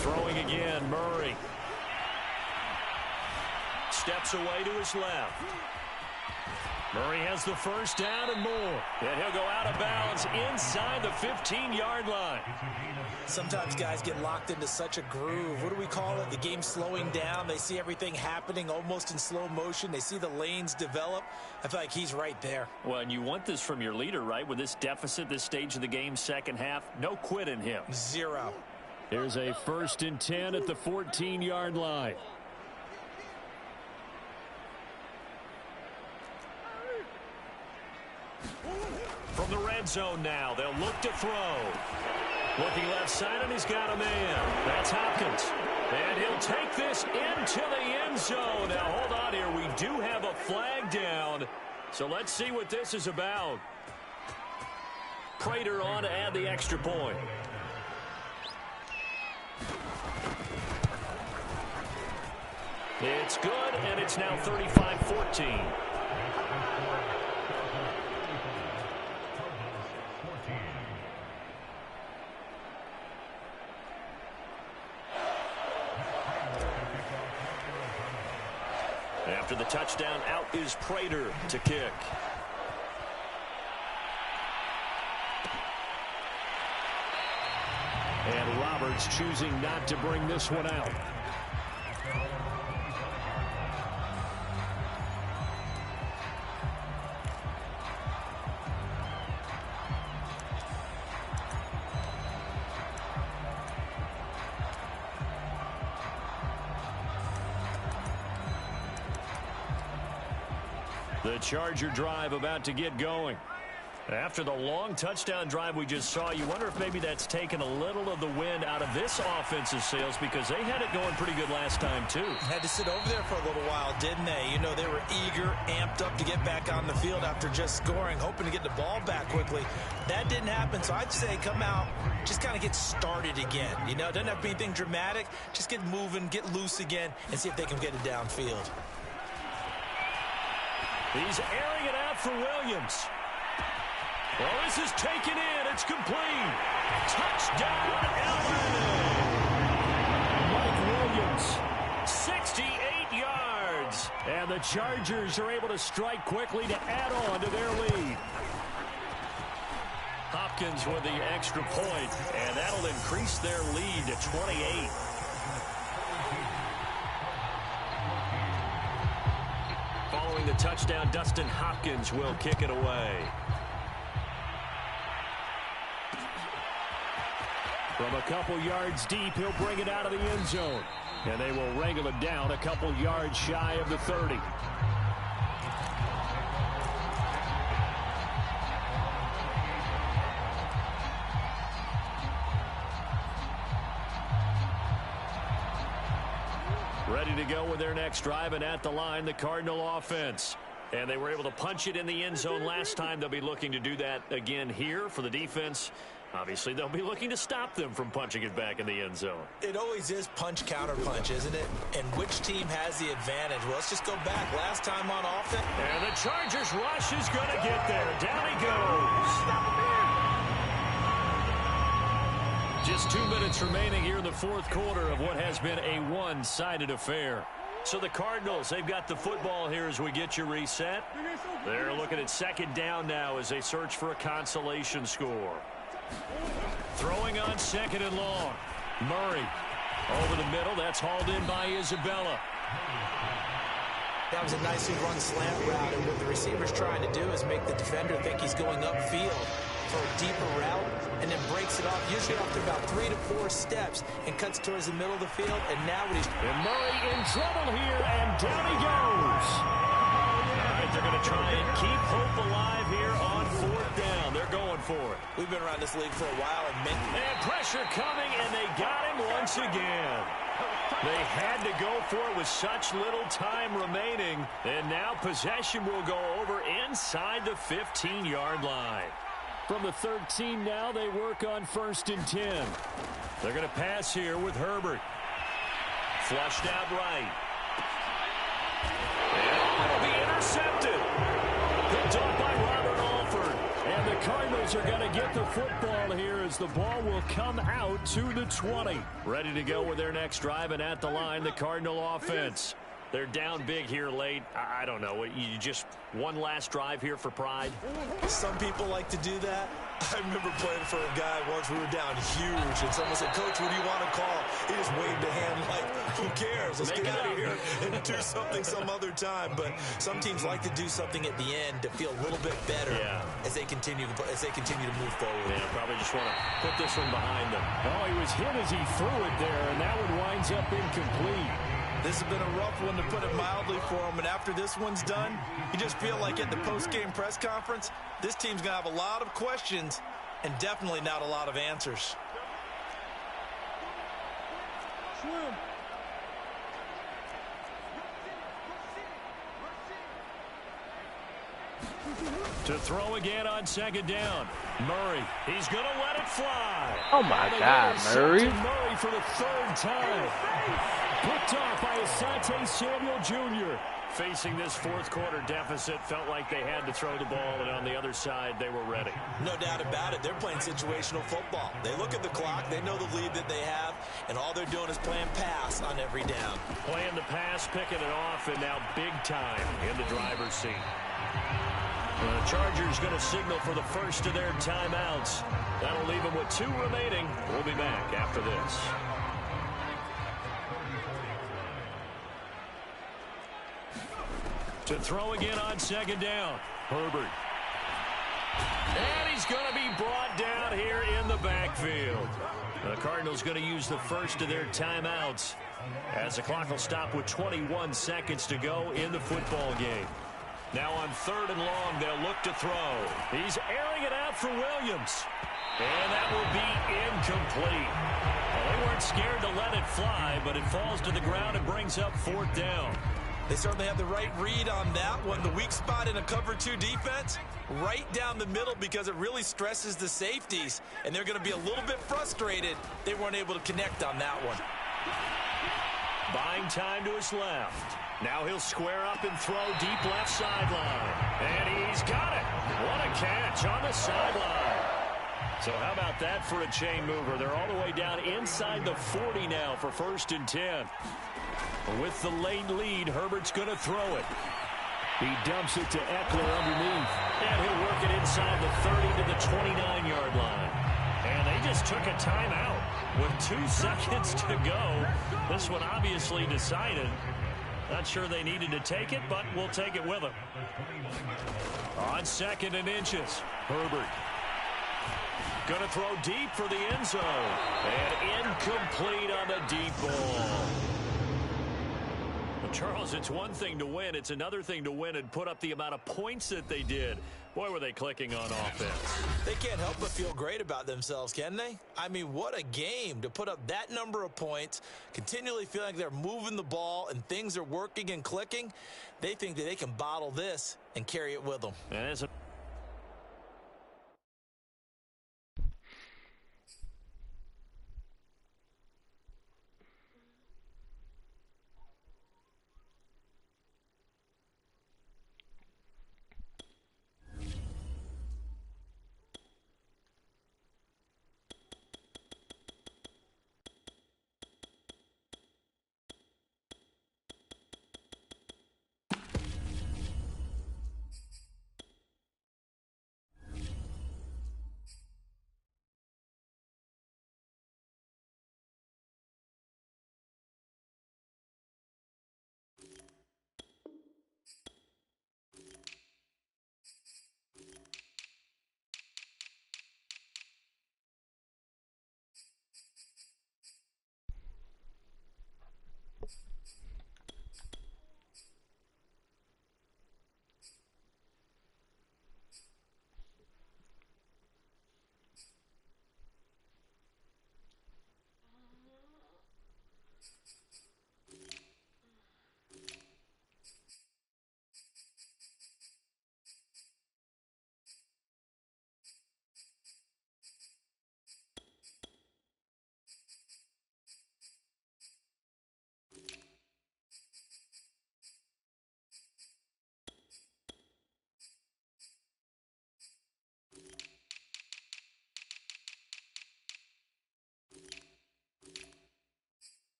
Throwing again, Murray. Steps away to his left. Murray has the first down and more. And he'll go out of bounds inside the 15-yard line. Sometimes guys get locked into such a groove. What do we call it? The game's slowing down. They see everything happening almost in slow motion. They see the lanes develop. I feel like he's right there. Well, and you want this from your leader, right? With this deficit, this stage of the game, second half, no quit in him. Zero. Here's a 1st and 10 at the 14-yard line. From the red zone now, they'll look to throw. Looking left side, and he's got a man. That's Hopkins. And he'll take this into the end zone. Now, hold on here. We do have a flag down. So let's see what this is about. Prater on to add the extra point. It's good, and it's now 35-14. After the touchdown, out is Prater to kick. And Roberts choosing not to bring this one out. The Charger drive about to get going. After the long touchdown drive we just saw, you wonder if maybe that's taken a little of the wind out of this offensive sails, because they had it going pretty good last time, too. Had to sit over there for a little while, didn't they? You know, they were eager, amped up to get back on the field after just scoring, hoping to get the ball back quickly. That didn't happen, so I'd say come out, just kind of get started again. You know, it doesn't have to be anything dramatic. Just get moving, get loose again, and see if they can get it downfield. He's airing it out for Williams. Well, this is taken in. It's complete. Touchdown, LA. Mike Williams, 68 yards. And the Chargers are able to strike quickly to add on to their lead. Hopkins with the extra point, and that'll increase their lead to 28. scoring the touchdown. Dustin Hopkins will kick it away. From a couple yards deep, he'll bring it out of the end zone. And they will wrangle it down a couple yards shy of the 30. Ready to go with their next drive, and at the line, the Cardinal offense. And they were able to punch it in the end zone last time. They'll be looking to do that again here for the defense. Obviously, they'll be looking to stop them from punching it back in the end zone. It always is punch-counter-punch, isn't it? And which team has the advantage? Well, let's just go back. Last time on offense. And the Chargers rush is going to get there. Down he goes. Just 2 minutes remaining here in the fourth quarter of what has been a one-sided affair. So the Cardinals, they've got the football here as we get you reset. They're looking at second down now as they search for a consolation score. Throwing on second and long. Murray over the middle. That's hauled in by Isabella. That was a nicely run slant route, and what the receiver's trying to do is make the defender think he's going upfield for a deeper route, and then breaks it off, usually after about 3 to 4 steps, and cuts towards the middle of the field. And now when he's... And Murray in trouble here, and down he goes. All right, they're going to try and keep hope alive here on fourth down. They're going for it. We've been around this league for a while, and pressure coming, and they got him once again. They had to go for it with such little time remaining, and now possession will go over inside the 15-yard line. From the 13 now, they work on 1st and 10. They're going to pass here with Herbert. Flushed out right. And it'll be intercepted. Picked off by Robert Alford. And the Cardinals are going to get the football here as the ball will come out to the 20. Ready to go with their next drive, and at the line, the Cardinal offense. They're down big here late. I don't know. You just one last drive here for pride? Some people like to do that. I remember playing for a guy once. We were down huge, and someone said, "Coach, what do you want to call?" He just waved a hand like, "Who cares? Let's get out of here and do something some other time." But some teams like to do something at the end to feel a little bit better as they continue to move forward. Yeah, probably just want to put this one behind them. Oh, he was hit as he threw it there, and that one winds up incomplete. This has been a rough one, to put it mildly, for him. And after this one's done, you just feel like at the post-game press conference, this team's going to have a lot of questions and definitely not a lot of answers. To throw again on second down. Murray, he's going to let it fly. Oh, my God, Murray. Murray for the 3rd time. Picked off by Asante Samuel Jr. Facing this fourth quarter deficit, felt like they had to throw the ball, and on the other side, they were ready. No doubt about it. They're playing situational football. They look at the clock, they know the lead that they have, and all they're doing is playing pass on every down. Playing the pass, picking it off, and now big time in the driver's seat. The Chargers going to signal for the first of their timeouts. That'll leave them with 2 remaining. We'll be back after this. To throw again on second down. Herbert. And he's going to be brought down here in the backfield. The Cardinals going to use the first of their timeouts as the clock will stop with 21 seconds to go in the football game. Now on 3rd and long, they'll look to throw. He's airing it out for Williams. And that will be incomplete. Well, they weren't scared to let it fly, but it falls to the ground and brings up 4th down. They certainly have the right read on that one. The weak spot in a cover 2 defense, right down the middle, because it really stresses the safeties. And they're going to be a little bit frustrated they weren't able to connect on that one. Buying time to his left. Now he'll square up and throw deep left sideline. And he's got it. What a catch on the sideline. So how about that for a chain mover? They're all the way down inside the 40 now for 1st and 10. With the late lead, Herbert's going to throw it. He dumps it to Eckler underneath. And he'll work it inside the 30 to the 29-yard line. And they just took a timeout with 2 seconds to go. This one obviously decided. Not sure they needed to take it, but we'll take it with them. On 2nd and inches, Herbert. Going to throw deep for the end zone. And incomplete on the deep ball. Well, Charles, it's one thing to win. It's another thing to win and put up the amount of points that they did. Boy, were they clicking on offense. They can't help but feel great about themselves, can they? I mean, what a game to put up that number of points, continually feeling like they're moving the ball and things are working and clicking. They think that they can bottle this and carry it with them. And as a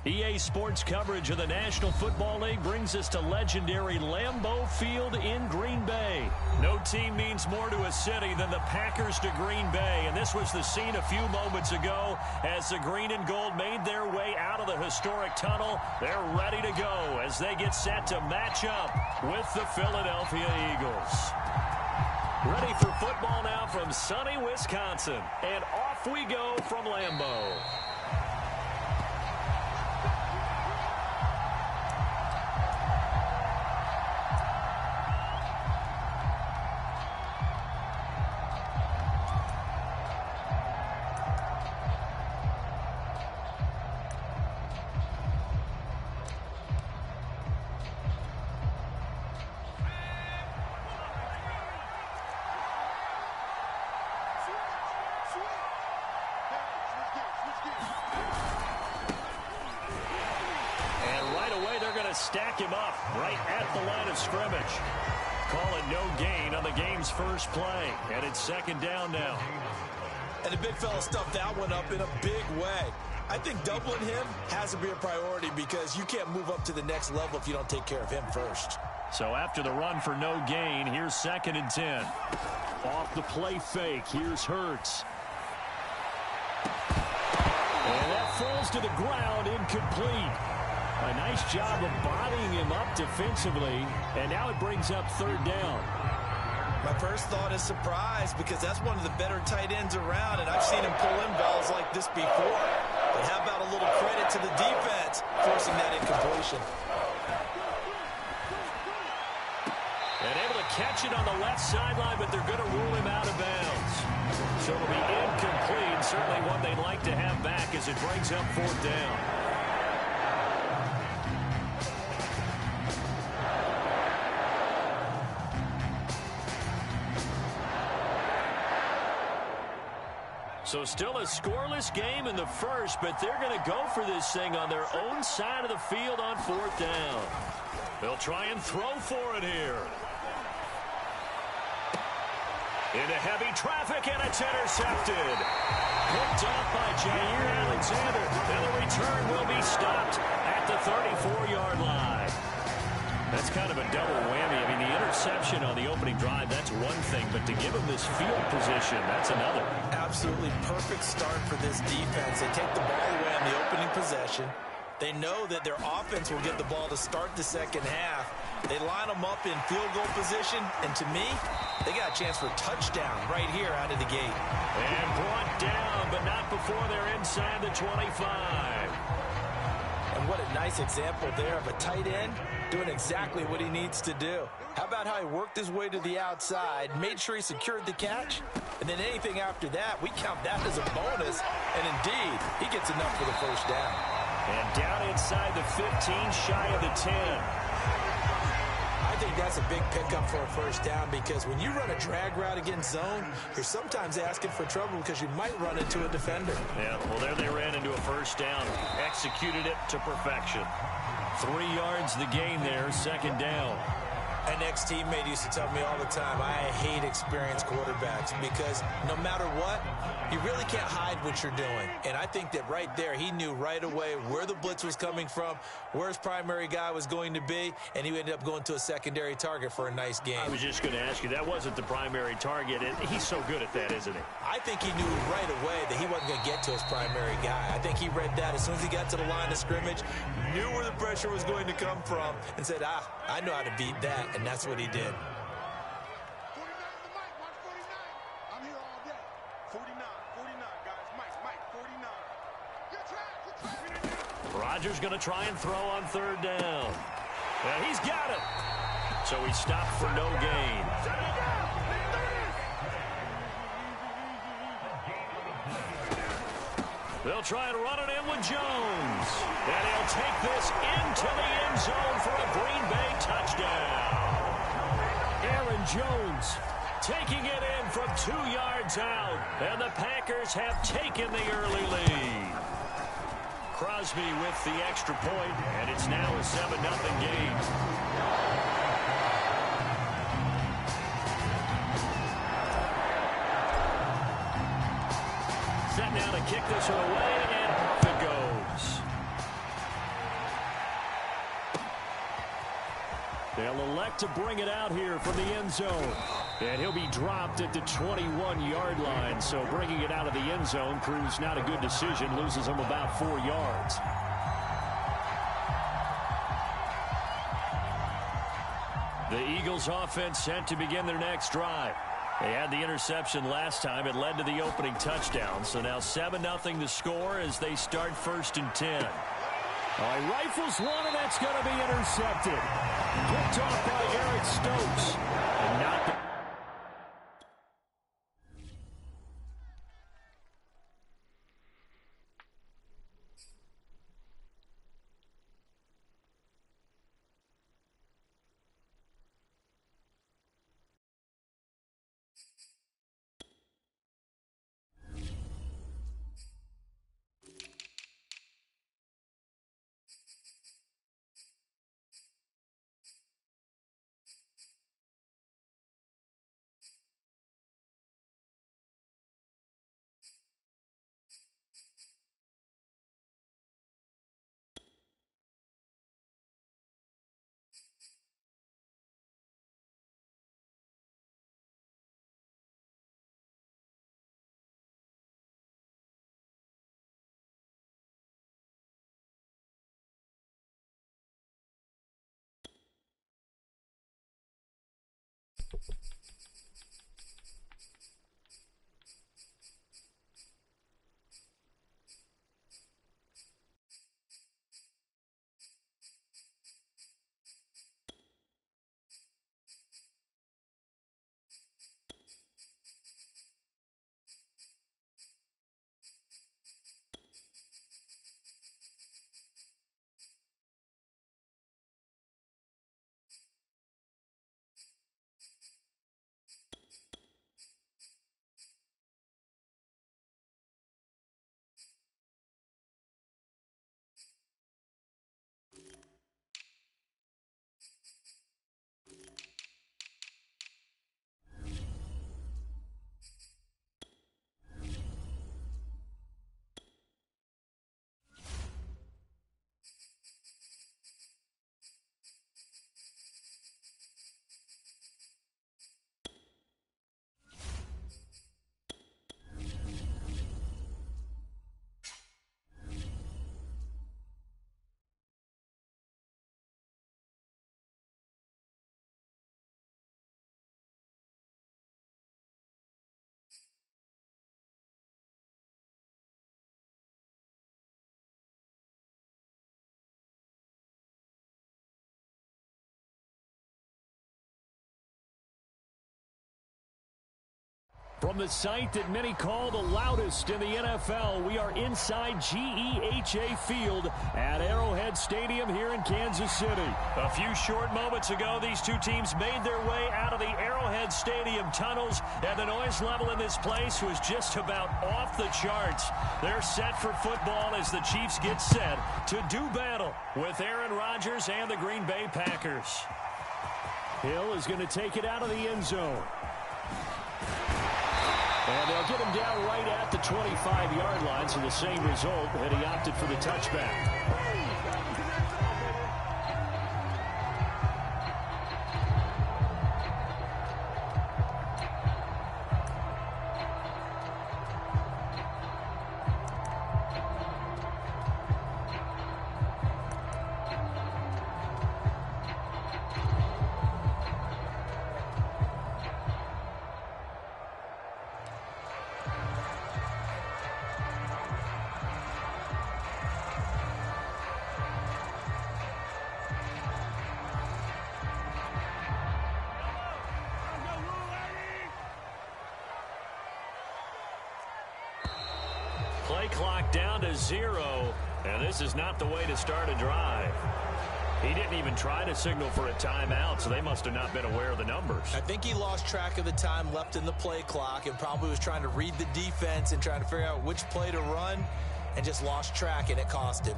EA Sports coverage of the National Football League brings us to legendary Lambeau Field in Green Bay. No team means more to a city than the Packers to Green Bay, and this was the scene a few moments ago as the green and gold made their way out of the historic tunnel. They're ready to go as they get set to match up with the Philadelphia Eagles. Ready for football now from sunny Wisconsin, and off we go from Lambeau. Stack him up right at the line of scrimmage. Call it no gain on the game's first play, and it's second down now. And the big fella stuffed that one up in a big way. I think doubling him has to be a priority because you can't move up to the next level if you don't take care of him first. So after the run for no gain, here's 2nd and 10. Off the play fake, here's Hurts. And that falls to the ground, incomplete. A nice job of bodying him up defensively, and now it brings up 3rd down. My first thought is surprise because that's one of the better tight ends around, and I've seen him pull in balls like this before. But how about a little credit to the defense forcing that incompletion? And able to catch it on the left sideline, but they're going to rule him out of bounds. So it'll be incomplete, certainly one they'd like to have back as it brings up 4th down. So still a scoreless game in the first, but they're going to go for this thing on their own side of the field on 4th down. They'll try and throw for it here. Into heavy traffic, and it's intercepted. Picked off by Jair Alexander, and the return will be stopped at the 34-yard line. That's kind of a double whammy. I mean, the interception on the opening drive, that's one thing, but to give him this field position, that's another. Absolutely perfect start for this defense. They take the ball away on the opening possession. They know that their offense will get the ball to start the second half. They line them up in field goal position, and to me, they got a chance for a touchdown right here out of the gate. And brought down, but not before they're inside the 25. And what a nice example there of a tight end doing exactly what he needs to do. How about how he worked his way to the outside, made sure he secured the catch, and then anything after that, we count that as a bonus, and indeed, he gets enough for the first down. And down inside the 15, shy of the 10. I think that's a big pickup for a first down because when you run a drag route against zone, you're sometimes asking for trouble because you might run into a defender. Yeah, well, there they ran into a first down. Executed it to perfection. 3 yards the gain there, 2nd down. An ex-teammate used to tell me all the time, I hate experienced quarterbacks because no matter what, you really can't hide what you're doing. And I think that right there, he knew right away where the blitz was coming from, where his primary guy was going to be, and he ended up going to a secondary target for a nice game. I was just going to ask you, that wasn't the primary target. He's so good at that, isn't he? I think he knew right away that he wasn't going to get to his primary guy. I think he read that as soon as he got to the line of scrimmage, knew where the pressure was going to come from, and said, I know how to beat that. And that's what he did. 49 the mic, watch 49. I'm here all day. 49, guys. Mike, 49. Good try. Rodgers going to try and throw on 3rd down. And he's got it. So he stopped for no gain. They'll try and run it in with Jones. And he'll take this into the end zone for a Green Bay touchdown. Aaron Jones taking it in from 2 yards out. And the Packers have taken the early lead. Crosby with the extra point, and it's now a 7-0 game. Set now to kick this one away, and off it goes. They'll elect to bring it out here from the end zone. And he'll be dropped at the 21-yard line. So bringing it out of the end zone proves not a good decision. Loses him about 4 yards. The Eagles offense set to begin their next drive. They had the interception last time. It led to the opening touchdown. So now 7-0 the score as they start 1st and 10. He rifles one, and that's going to be intercepted. Picked off by Eric Stokes. And not the From the site that many call the loudest in the NFL, we are inside GEHA Field at Arrowhead Stadium here in Kansas City. A few short moments ago, these two teams made their way out of the Arrowhead Stadium tunnels, and the noise level in this place was just about off the charts. They're set for football as the Chiefs get set to do battle with Aaron Rodgers and the Green Bay Packers. Hill is going to take it out of the end zone. And they'll get him down right at the 25-yard line, so the same result, and he opted for the touchback. Play clock down to 0, and this is not the way to start a drive. He didn't even try to signal for a timeout, so they must have not been aware of the numbers. I think he lost track of the time left in the play clock and probably was trying to read the defense and trying to figure out which play to run and just lost track, and it cost him.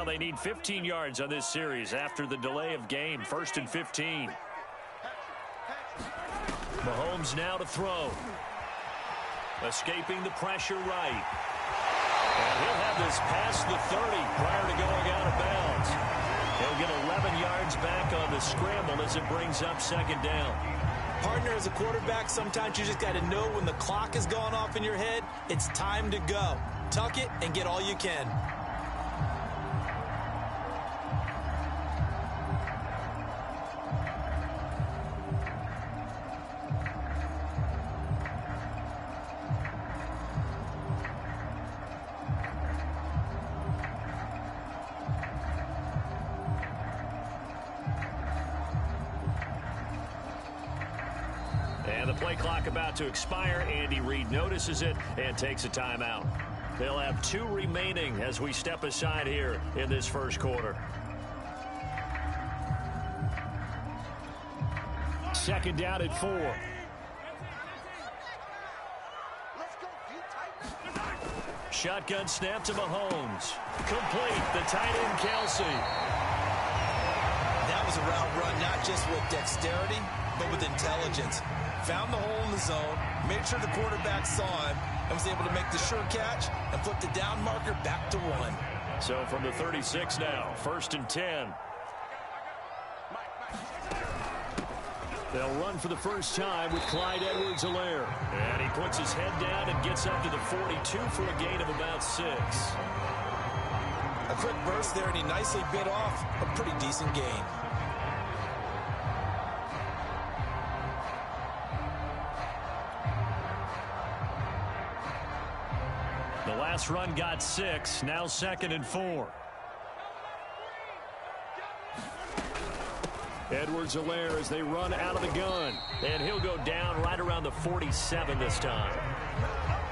Now they need 15 yards on this series after the delay of game. 1st and 15. Mahomes now to throw. Escaping the pressure right. And he'll have this past the 30 prior to going out of bounds. He'll get 11 yards back on the scramble as it brings up 2nd down. Partner, as a quarterback, sometimes you just got to know when the clock has gone off in your head, it's time to go. Tuck it and get all you can. And the play clock about to expire. Andy Reid notices it and takes a timeout. They'll have 2 remaining as we step aside here in this first quarter. 2nd down at 4. Shotgun snap to Mahomes. Complete. The tight end, Kelsey. That was a route run, not just with dexterity, but with intelligence. Found the hole in the zone, made sure the quarterback saw him, and was able to make the sure catch and flip the down marker back to 1. So from the 36 now, 1st and 10. They'll run for the first time with Clyde Edwards-Helaire. And he puts his head down and gets up to the 42 for a gain of about 6. A quick burst there, and he nicely bit off a pretty decent gain. The last run got 6. Now 2nd and 4. Edwards-Helaire as they run out of the gun. And he'll go down right around the 47 this time.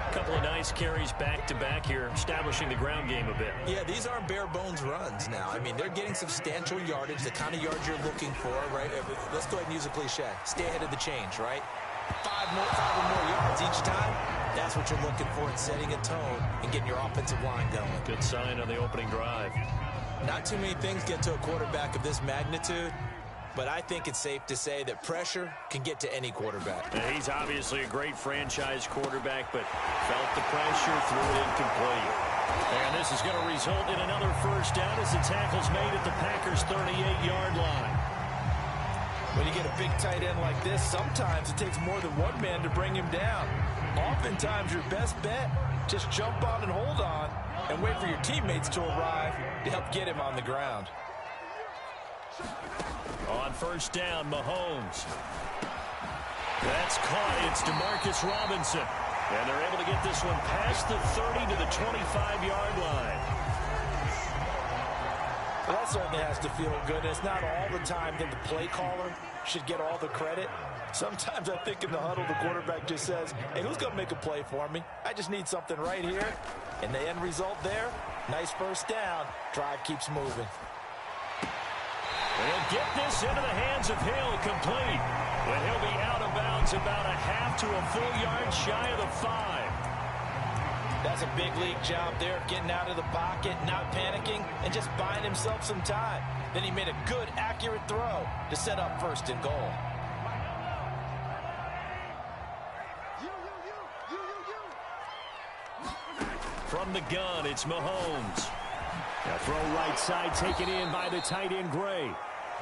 A couple of nice carries back-to-back here, establishing the ground game a bit. Yeah, these aren't bare-bones runs now. I mean, they're getting substantial yardage, the kind of yards you're looking for, right? Let's go ahead and use a cliche. Stay ahead of the change, right? 5 or more yards each time. That's what you're looking for in setting a tone and getting your offensive line going. Good sign on the opening drive. Not too many things get to a quarterback of this magnitude, but I think it's safe to say that pressure can get to any quarterback. And he's obviously a great franchise quarterback, but felt the pressure, threw it incomplete. And this is going to result in another first down as the tackle's made at the Packers' 38-yard line. When you get a big tight end like this, sometimes it takes more than one man to bring him down. Oftentimes, your best bet, just jump on and hold on and wait for your teammates to arrive to help get him on the ground. On first down, Mahomes. That's caught. It's DeMarcus Robinson. And they're able to get this one past the 30 to the 25-yard line. Well, that certainly has to feel good. It's not all the time that the play caller should get all the credit. Sometimes I think in the huddle, the quarterback just says, hey, who's going to make a play for me? I just need something right here. And the end result there, nice first down. Drive keeps moving. They'll get this into the hands of Hill, complete. And he'll be out of bounds about a half to a full yard shy of the 5. That's a big league job there, getting out of the pocket, not panicking, and just buying himself some time. Then he made a good, accurate throw to set up 1st and goal. From the gun, it's Mahomes. A throw right side taken in by the tight end, Gray.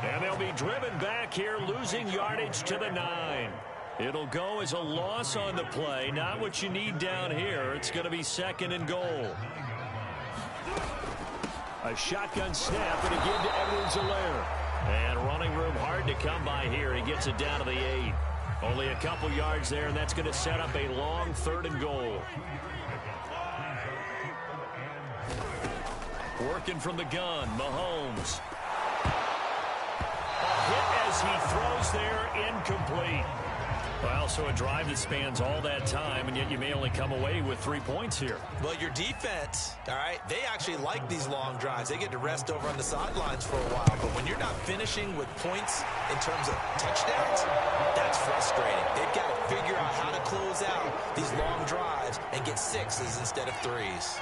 And they'll be driven back here, losing yardage to the 9. It'll go as a loss on the play. Not what you need down here. It's going to be 2nd and goal. A shotgun snap and again to Edwards-Helaire. And running room hard to come by here. He gets it down to the 8. Only a couple yards there, and that's going to set up a long 3rd and goal. Working from the gun, Mahomes. A hit as he throws there, incomplete. Well, so a drive that spans all that time, and yet you may only come away with 3 points here. Well, your defense, all right, they actually like these long drives. They get to rest over on the sidelines for a while. But when you're not finishing with points in terms of touchdowns, that's frustrating. They've got to figure out how to close out these long drives and get 6s instead of 3s.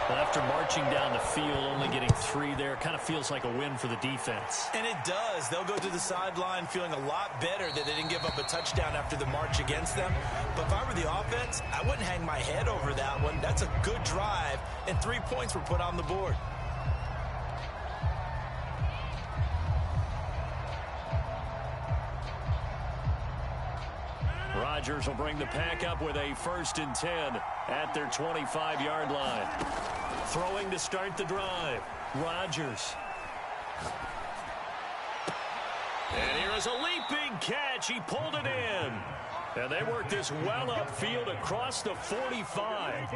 Well, after marching down the field, only getting 3 there, kind of feels like a win for the defense. And it does. They'll go to the sideline feeling a lot better that they didn't give up a touchdown after the march against them. But if I were the offense, I wouldn't hang my head over that one. That's a good drive, and 3 points were put on the board. Rodgers will bring the pack up with a 1st and 10 at their 25-yard line. Throwing to start the drive, Rodgers. And here is a leaping catch. He pulled it in. And they work this well upfield across the 45.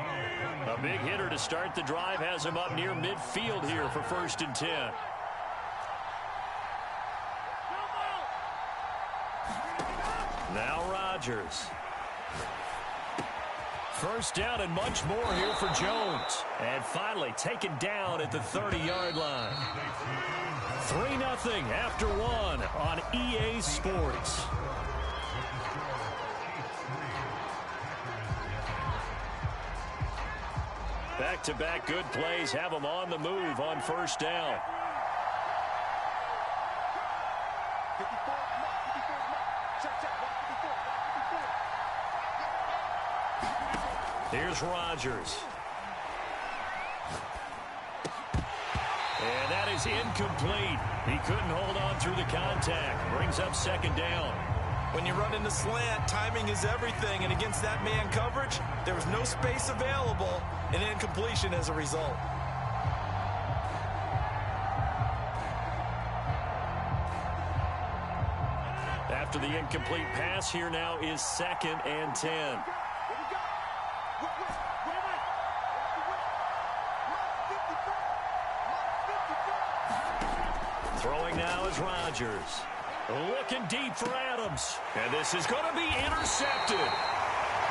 A big hitter to start the drive has him up near midfield here for 1st and 10. Now Rodgers. 1st down and much more here for Jones. And finally taken down at the 30-yard line. 3-0 after 1 on EA Sports. Back-to-back good plays have them on the move on 1st down. Here's Rodgers. And that is incomplete. He couldn't hold on through the contact. Brings up 2nd down. When you run in the slant, timing is everything. And against that man coverage, there was no space available, and incompletion as a result. After the incomplete pass, here now is 2nd and 10. Throwing now is Rodgers. Looking deep for Adams. And this is going to be intercepted.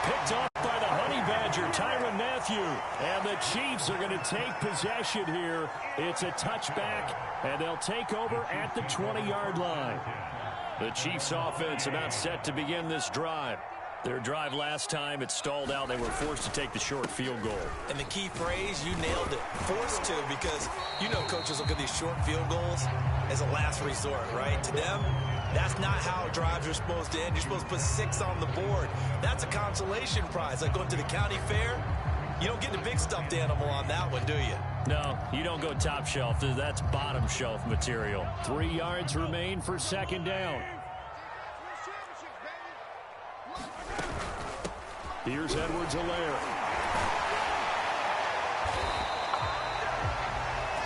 Picked off by the Honey Badger, Tyrann Mathieu. And the Chiefs are going to take possession here. It's a touchback, and they'll take over at the 20-yard line. The Chiefs offense about set to begin this drive. Their drive last time, it stalled out. They were forced to take the short field goal. And the key phrase, you nailed it, forced to, because you know coaches look at these short field goals as a last resort, right? To them, that's not how drives are supposed to end. You're supposed to put 6 on the board. That's a consolation prize. Like going to the county fair, you don't get the big stuffed animal on that one, do you? No, you don't go top shelf. That's bottom shelf material. 3 yards remain for 2nd down. Here's Edwards-Helaire.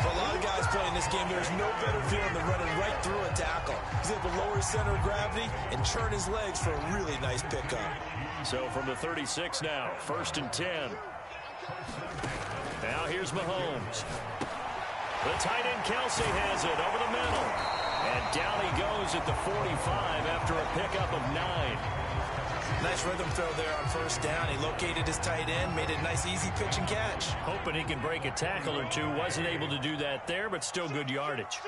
For a lot of guys playing this game, there's no better feeling than running right through a tackle. He's able to lower his center of gravity and churn his legs for a really nice pickup. So from the 36 now, 1st and 10. Now here's Mahomes. The tight end Kelsey has it over the middle. And down he goes at the 45 after a pickup of 9. Nice rhythm throw there on 1st down. He located his tight end, made it a nice easy pitch and catch. Hoping he can break a tackle or two. Wasn't able to do that there, but still good yardage.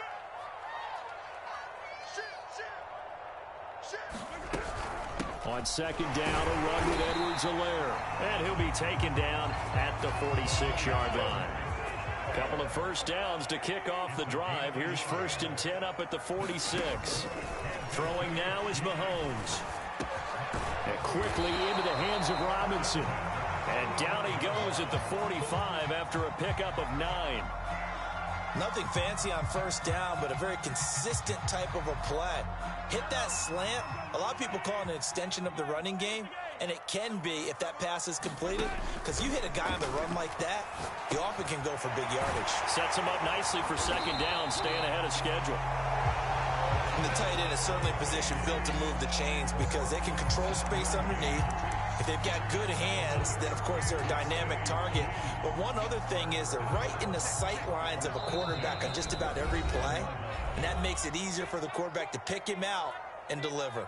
On 2nd down, a run with Edwards-Helaire. And he'll be taken down at the 46-yard line. Couple of 1st downs to kick off the drive. Here's 1st and 10 up at the 46. Throwing now is Mahomes. And quickly into the hands of Robinson. And down he goes at the 45 after a pickup of 9. Nothing fancy on 1st down, but a very consistent type of a play. Hit that slant. A lot of people call it an extension of the running game, and it can be if that pass is completed, because you hit a guy on the run like that, you often can go for big yardage. Sets him up nicely for 2nd down, staying ahead of schedule. And the tight end is certainly a position built to move the chains because they can control space underneath. If they've got good hands, then, of course, they're a dynamic target. But one other thing is they're right in the sight lines of a quarterback on just about every play, and that makes it easier for the quarterback to pick him out and deliver.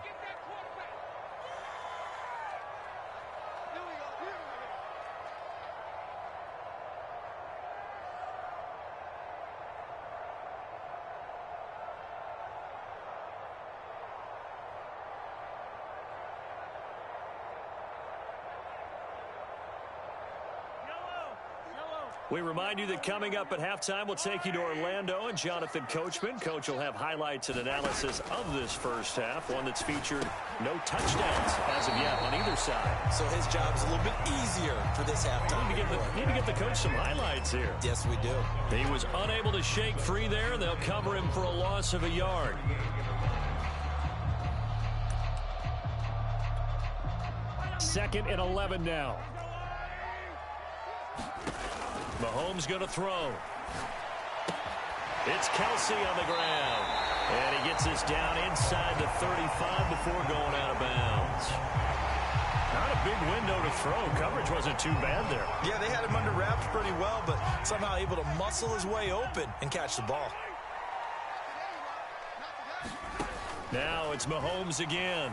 We remind you that coming up at halftime, we'll take you to Orlando and Jonathan Coachman. Coach will have highlights and analysis of this first half, one that's featured no touchdowns as of yet on either side. So his job's a little bit easier for this halftime. Need to get the coach some highlights here. Yes, we do. He was unable to shake free there. They'll cover him for a loss of a yard. Second and 11 now. Mahomes going to throw. It's Kelsey on the ground. And he gets this down inside the 35 before going out of bounds. Not a big window to throw. Coverage wasn't too bad there. Yeah, they had him under wraps pretty well, but somehow able to muscle his way open and catch the ball. Now it's Mahomes again.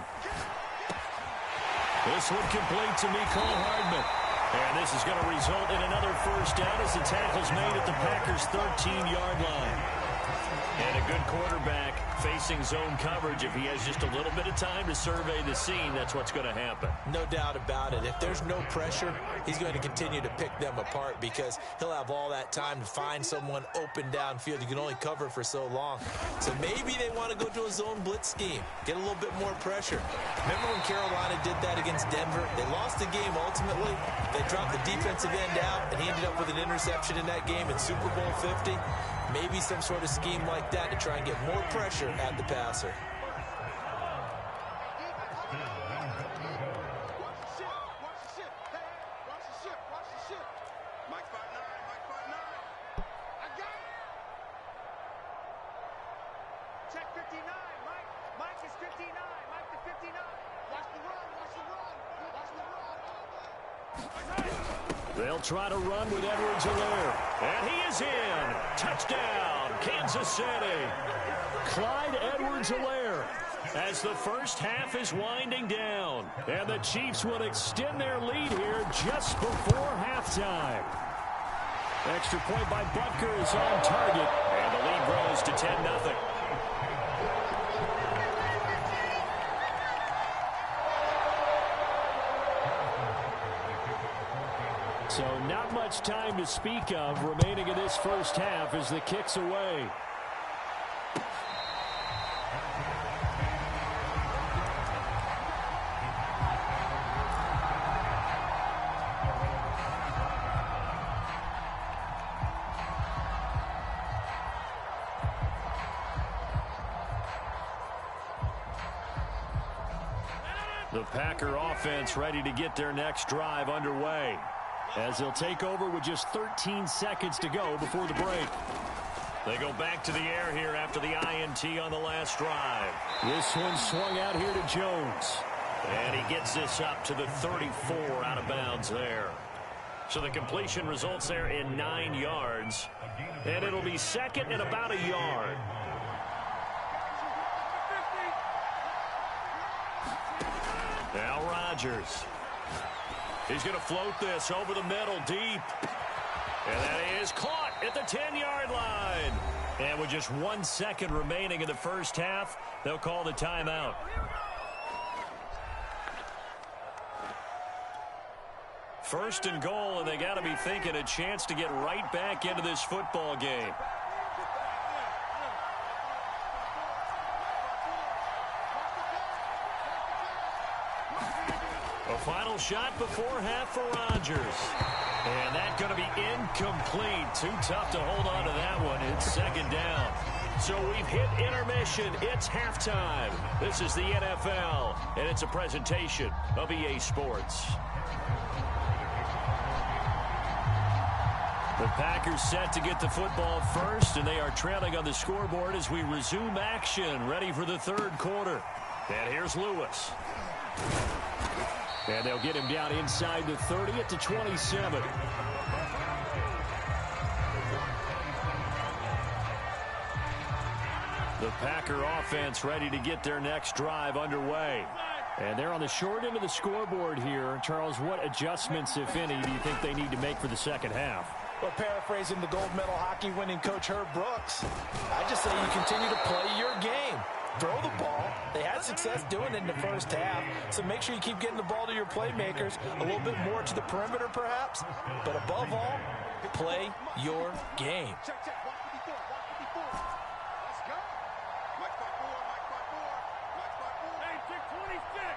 This one complete to Mecole Hardman. And this is going to result in another first down as the tackle's made at the Packers' 13-yard line. And a good quarterback facing zone coverage. If he has just a little bit of time to survey the scene, that's what's going to happen. No doubt about it. If there's no pressure, he's going to continue to pick them apart because he'll have all that time to find someone open downfield. You can only cover for so long. So maybe they want to go to a zone blitz scheme, get a little bit more pressure. Remember when Carolina did that against Denver? They lost the game ultimately. They dropped the defensive end out, and he ended up with an interception in that game in Super Bowl 50. Maybe some sort of scheme like that to try and get more pressure at the passer. Check 59. Mike is 59. Mike to 59. Watch the run. Watch the run. Watch the run. They'll try to run with Edwards-Helaire. And he is in. Touchdown, Kansas City. Clyde Edwards-Helaire as the first half is winding down. And the Chiefs will extend their lead here just before halftime. Extra point by Butker is on target. And the lead grows to 10-0. So not much time to speak of remaining in this first half as the kick's away. The Packer offense ready to get their next drive underway, as they'll take over with just 13 seconds to go before the break. They go back to the air here after the INT on the last drive. This one swung out here to Jones. And he gets this up to the 34 out of bounds there. So the completion results there in 9 yards. And it'll be second and about a yard. Now Rodgers. He's going to float this over the middle deep. And that is caught at the 10-yard line. And with just 1 second remaining in the first half, they'll call the timeout. First and goal, and they got to be thinking a chance to get right back into this football game. A final shot before half for Rodgers. And that's going to be incomplete. Too tough to hold on to that one. It's second down. So we've hit intermission. It's halftime. This is the NFL, and it's a presentation of EA Sports. The Packers set to get the football first, and they are trailing on the scoreboard as we resume action, ready for the third quarter. And here's Lewis. And they'll get him down inside the 30 at the 27. The Packer offense ready to get their next drive underway. And they're on the short end of the scoreboard here. Charles, what adjustments, if any, do you think they need to make for the second half? Well, paraphrasing the gold medal hockey winning coach Herb Brooks, I just say you continue to play your game. throw the ball. They had success doing it in the first half, so make sure you keep getting the ball to your playmakers, a little bit more to the perimeter perhaps, but above all, play your game. Check, check. Watch 54. Watch 54. Let's go. Mike spot 4. Mike spot 4. Mike spot 4. Hey, 626.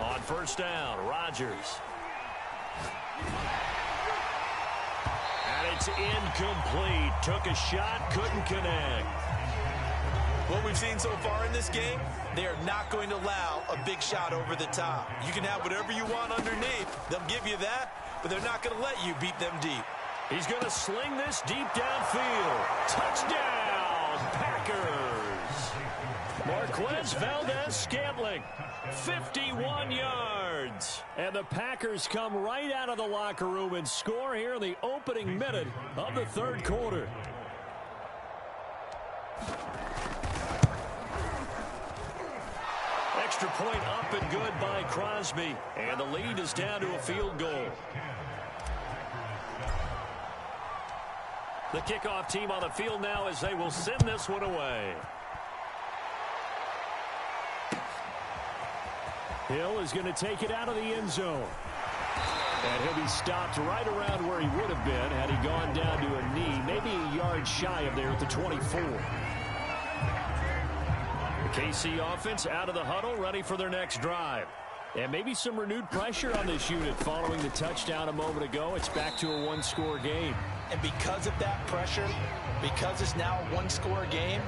On first down, Rodgers. And it's incomplete. Took a shot, couldn't connect. What we've seen so far in this game, they are not going to allow a big shot over the top. You can have whatever you want underneath. They'll give you that, but they're not going to let you beat them deep. He's going to sling this deep downfield. Touchdown, Packers. Marquez Valdez-Scantling, 51 yards. And the Packers come right out of the locker room and score here in the opening minute of the third quarter. Extra point up and good by Crosby. And the lead is down to a field goal. The kickoff team on the field now as they will send this one away. Hill is going to take it out of the end zone. And he'll be stopped right around where he would have been had he gone down to a knee, maybe a yard shy of there at the 24. The KC offense out of the huddle, ready for their next drive. And maybe some renewed pressure on this unit following the touchdown a moment ago. It's back to a one-score game. And because of that pressure, because it's now a one-score game,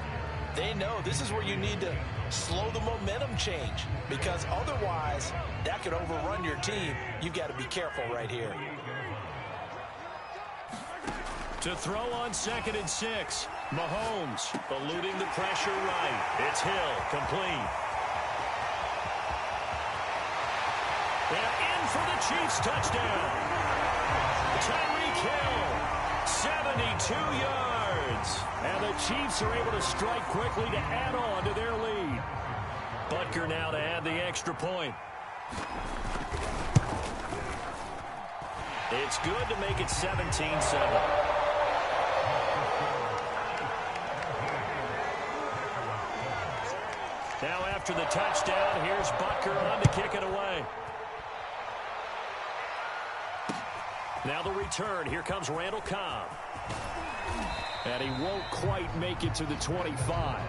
they know this is where you need to slow the momentum change, because otherwise that could overrun your team. You've got to be careful right here. To throw on 2nd and 6. Mahomes eluding the pressure right. It's Hill, complete. And in for the Chiefs touchdown. Tyreek Hill, 72 yards. And the Chiefs are able to strike quickly to add on to their lead. Butker now to add the extra point. It's good to make it 17-7. Now after the touchdown, here's Butker on to kick it away. Now the return. Here comes Randall Cobb. And he won't quite make it to the 25.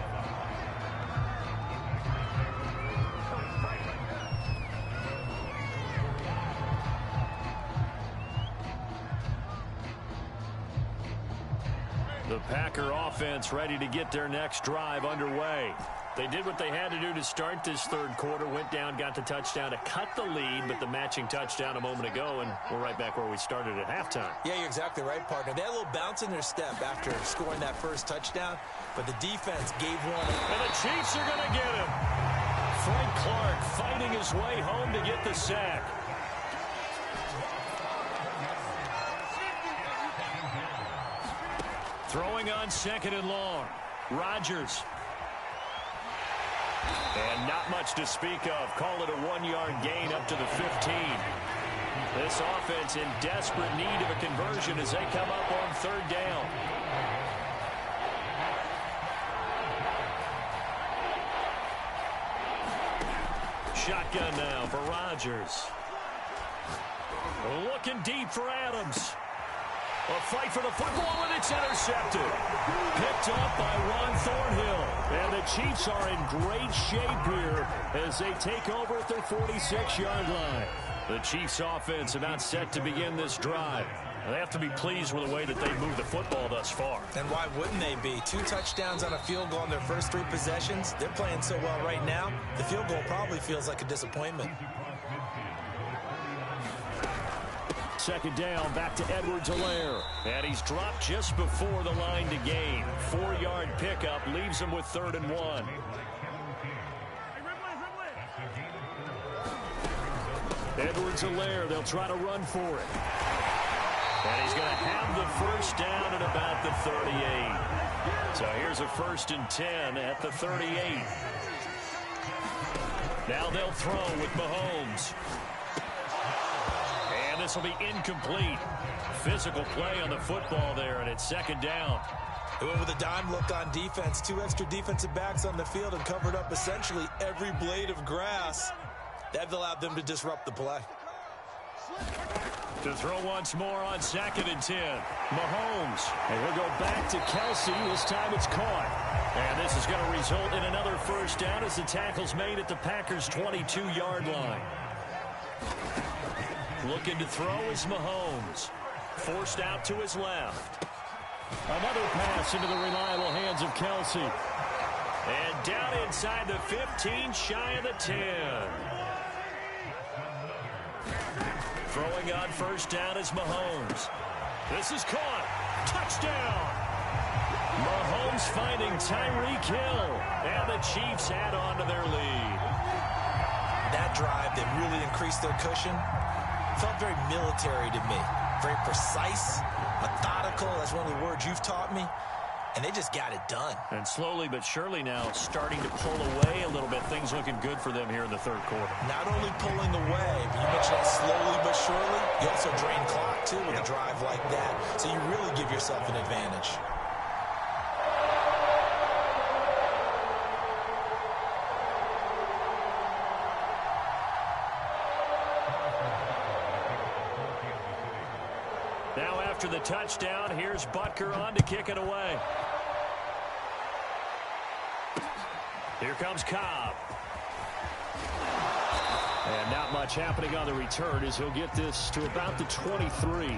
The Packer offense ready to get their next drive underway. They did what they had to do to start this third quarter, went down, got the touchdown to cut the lead, but the matching touchdown a moment ago, and we're right back where we started at halftime. Yeah, you're exactly right, partner. They had a little bounce in their step after scoring that first touchdown, but the defense gave one. And the Chiefs are going to get him. Frank Clark fighting his way home to get the sack. Throwing on 2nd and long. Rodgers. And not much to speak of. Call it a 1-yard gain up to the 15. This offense in desperate need of a conversion as they come up on 3rd down. Shotgun now for Rodgers. Looking deep for Adams. A fight for the football, and it's intercepted. Picked up by Juan Thornhill. And the Chiefs are in great shape here as they take over at their 46-yard line. The Chiefs offense about set to begin this drive. They have to be pleased with the way that they move the football thus far. And why wouldn't they be? 2 touchdowns on a field goal in their first 3 possessions. They're playing so well right now, the field goal probably feels like a disappointment. 2nd down, back to Edwards-Helaire. And he's dropped just before the line to gain. 4-yard pickup leaves him with 3rd and 1. Edwards-Helaire, they'll try to run for it. And he's going to have the first down at about the 38. So here's a 1st and 10 at the 38. Now they'll throw with Mahomes. And this will be incomplete. Physical play on the football there, and it's second down. They went with a dime look on defense. 2 extra defensive backs on the field and covered up essentially every blade of grass. That allowed them to disrupt the play. To throw once more on 2nd and 10. Mahomes. And he'll go back to Kelsey. This time it's caught. And this is going to result in another first down as the tackle's made at the Packers' 22-yard line. Looking to throw is Mahomes. Forced out to his left. Another pass into the reliable hands of Kelsey. And down inside the 15, shy of the 10. Throwing on first down is Mahomes. This is caught. Touchdown. Mahomes finding Tyreek Hill. And the Chiefs add on to their lead. That drive that really increased their cushion felt very military to me. Very precise, methodical. That's one of the words you've taught me. And they just got it done. And slowly but surely now starting to pull away a little bit. Things looking good for them here in the third quarter. Not only pulling away, but you mentioned that slowly but surely. You also drain clock, too, with a drive like that. So you really give yourself an advantage. Now after the touchdown, here's Butker on to kick it away. Here comes Cobb. And not much happening on the return as he'll get this to about the 23.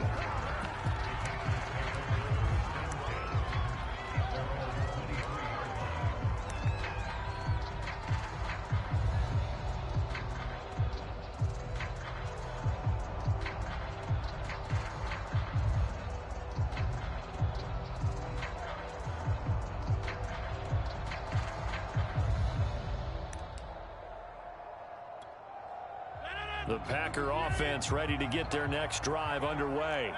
The Packer offense ready to get their next drive underway.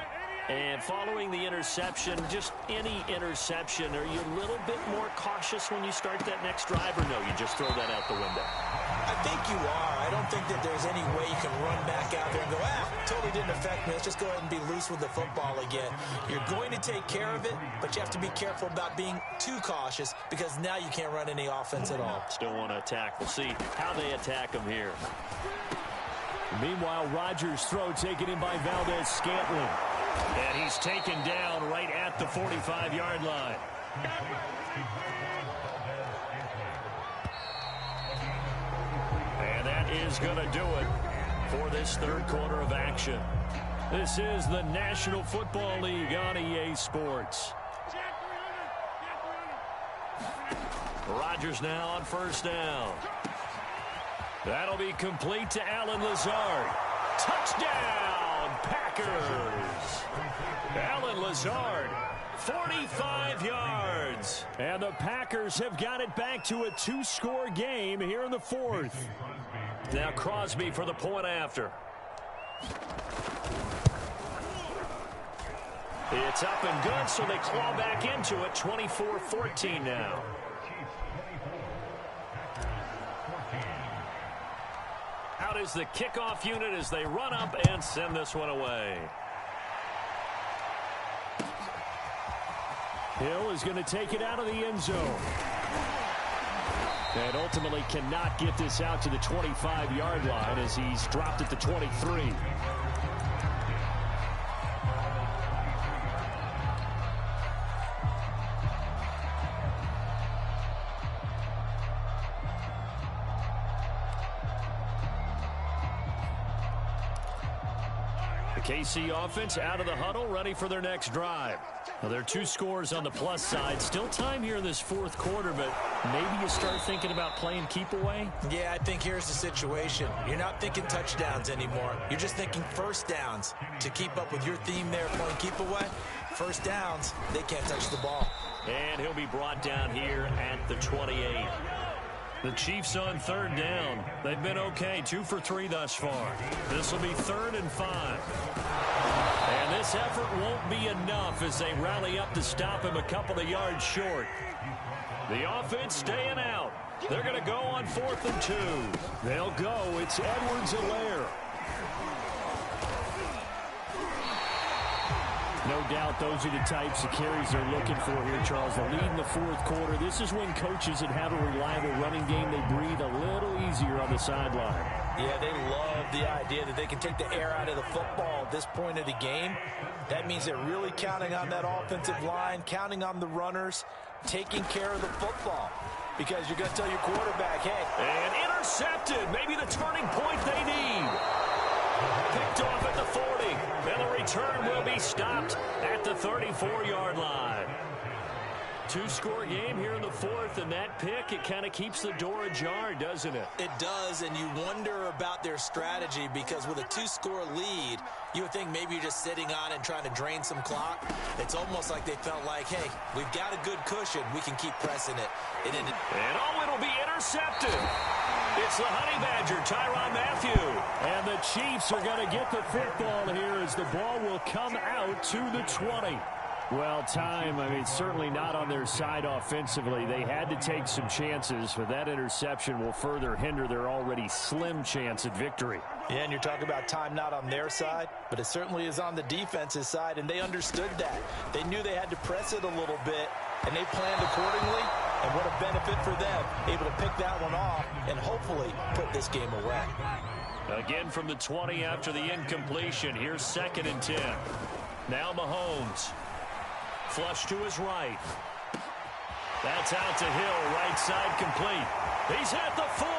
And following the interception, just any interception, are you a little bit more cautious when you start that next drive, or no, you just throw that out the window? I think you are. I don't think that there's any way you can run back out there and go, totally didn't affect me. Let's just go ahead and be loose with the football again. You're going to take care of it, but you have to be careful about being too cautious because now you can't run any offense at all. Still want to attack. We'll see how they attack them here. Meanwhile, Rodgers' throw taken in by Valdez-Scantling. And he's taken down right at the 45-yard line. And that is going to do it for this third quarter of action. This is the National Football League on EA Sports. Rodgers now on first down. That'll be complete to Allen Lazard. Touchdown, Packers. Allen Lazard, 45 yards. And the Packers have got it back to a 2-score game here in the fourth. Now Crosby for the point after. It's up and good, so they claw back into it. 24-14 now. Out is the kickoff unit as they run up and send this one away. Hill is going to take it out of the end zone. And ultimately cannot get this out to the 25-yard line as he's dropped at the 23. KC offense out of the huddle, ready for their next drive. Now, there are 2 scores on the plus side. Still time here in this fourth quarter, but maybe you start thinking about playing keep away? Yeah, I think here's the situation. You're not thinking touchdowns anymore. You're just thinking first downs. To keep up with your theme there, playing keep away, first downs, they can't touch the ball. And he'll be brought down here at the 28. The Chiefs on third down. They've been okay, 2 for 3 thus far. This will be 3rd and 5. And this effort won't be enough as they rally up to stop him a couple of yards short. The offense staying out. They're going to go on 4th and 2. They'll go. It's Edwards-Helaire. No doubt those are the types of carries they're looking for here, Charles. The lead in the fourth quarter. This is when coaches that have a reliable running game, they breathe a little easier on the sideline. Yeah, they love the idea that they can take the air out of the football at this point of the game. That means they're really counting on that offensive line, counting on the runners, taking care of the football. Because you're going to tell your quarterback, hey. And intercepted. Maybe the turning point they need. Picked off at the 40. And the return will be stopped at the 34-yard line. Two-score game here in the fourth, and that pick, it kind of keeps the door ajar, doesn't it? It does, and you wonder about their strategy because with a two-score lead, you would think maybe you're just sitting on it and trying to drain some clock. It's almost like they felt like, hey, we've got a good cushion. We can keep pressing it. And it'll be intercepted. It's the Honey Badger, Tyrann Mathieu. And the Chiefs are going to get the football here as the ball will come out to the 20. Well, certainly not on their side offensively. They had to take some chances, but that interception will further hinder their already slim chance at victory. Yeah, and you're talking about time not on their side, but it certainly is on the defense's side, and they understood that. They knew they had to press it a little bit, and they planned accordingly, and what a benefit for them, able to pick that one off and hopefully put this game away. Again from the 20 after the incompletion. Here's 2nd and 10. Now Mahomes. Flush to his right. That's out to Hill, right side complete. He's at the 40,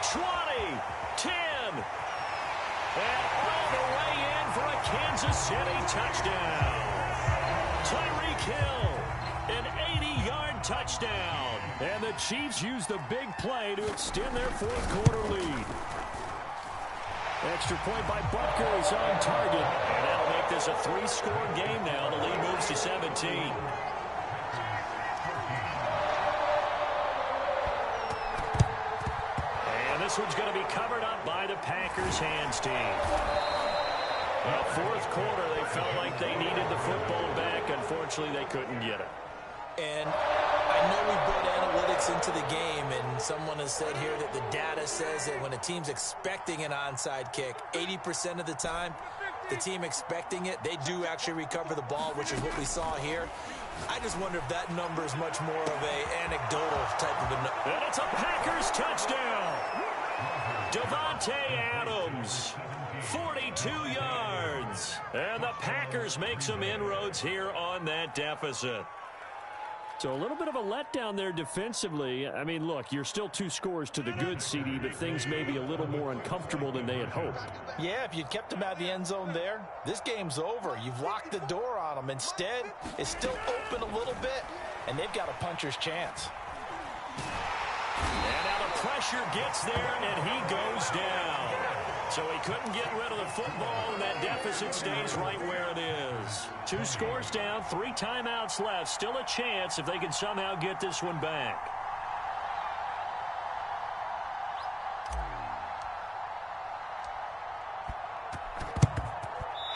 20, 10. And all the way in for a Kansas City touchdown. Tyreek Hill, an 80-yard touchdown. And the Chiefs use the big play to extend their fourth quarter lead. Extra point by Butker is on target. And that'll make this a 3-score game now. The lead moves to 17. And this one's going to be covered up by the Packers hands team. Well, fourth quarter, they felt like they needed the football back. Unfortunately, they couldn't get it. And I know we brought analytics into the game, and someone has said here that the data says that when a team's expecting an onside kick, 80% of the time, the team expecting it, they do actually recover the ball, which is what we saw here. I just wonder if that number is much more of an anecdotal type of a number. And it's a Packers touchdown. Devontae Adams, 42 yards. And the Packers make some inroads here on that deficit. So a little bit of a letdown there defensively. I mean, look, you're still 2 scores to the good, CD, but things may be a little more uncomfortable than they had hoped. Yeah, if you'd kept them out of the end zone there, this game's over. You've locked the door on them. Instead, it's still open a little bit, and they've got a puncher's chance. And now the pressure gets there, and he goes down. So he couldn't get rid of the football, and that deficit stays right where it is. 2 scores down, 3 timeouts left. Still a chance if they can somehow get this one back.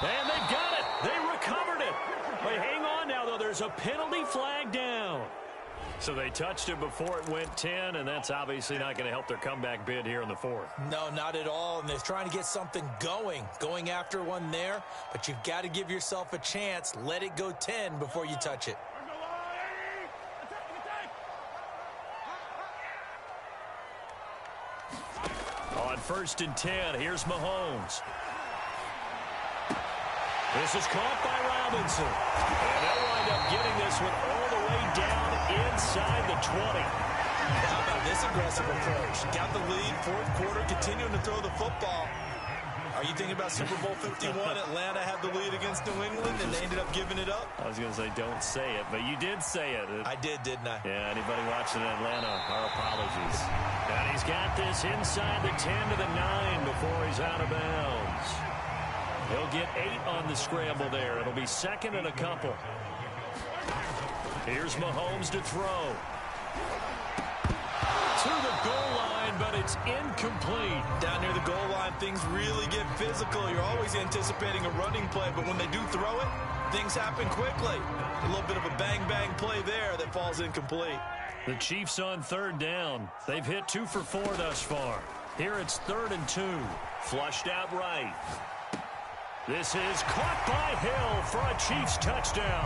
And they've got it. They recovered it. But hang on now, though. There's a penalty flag down. So they touched it before it went 10, and that's obviously not going to help their comeback bid here in the fourth. No, not at all, and they're trying to get something going after one there, but you've got to give yourself a chance. Let it go 10 before you touch it. On 1st and 10, here's Mahomes. This is caught by Robinson. And they'll wind up getting this one all the way down inside the 20. How about this aggressive approach? Got the lead, fourth quarter, continuing to throw the football. Are you thinking about Super Bowl 51? Atlanta had the lead against New England, and they ended up giving it up? I was going to say, don't say it, but you did say it. I did, didn't I? Yeah, anybody watching Atlanta, our apologies. And he's got this inside the 10 to the 9 before he's out of bounds. He'll get 8 on the scramble there. It'll be 2nd and a couple. Here's Mahomes to throw. To the goal line, but it's incomplete. Down near the goal line, things really get physical. You're always anticipating a running play, but when they do throw it, things happen quickly. A little bit of a bang-bang play there that falls incomplete. The Chiefs on 3rd down. They've hit 2 for 4 thus far. Here it's 3rd and 2. Flushed out right. This is caught by Hill for a Chiefs touchdown.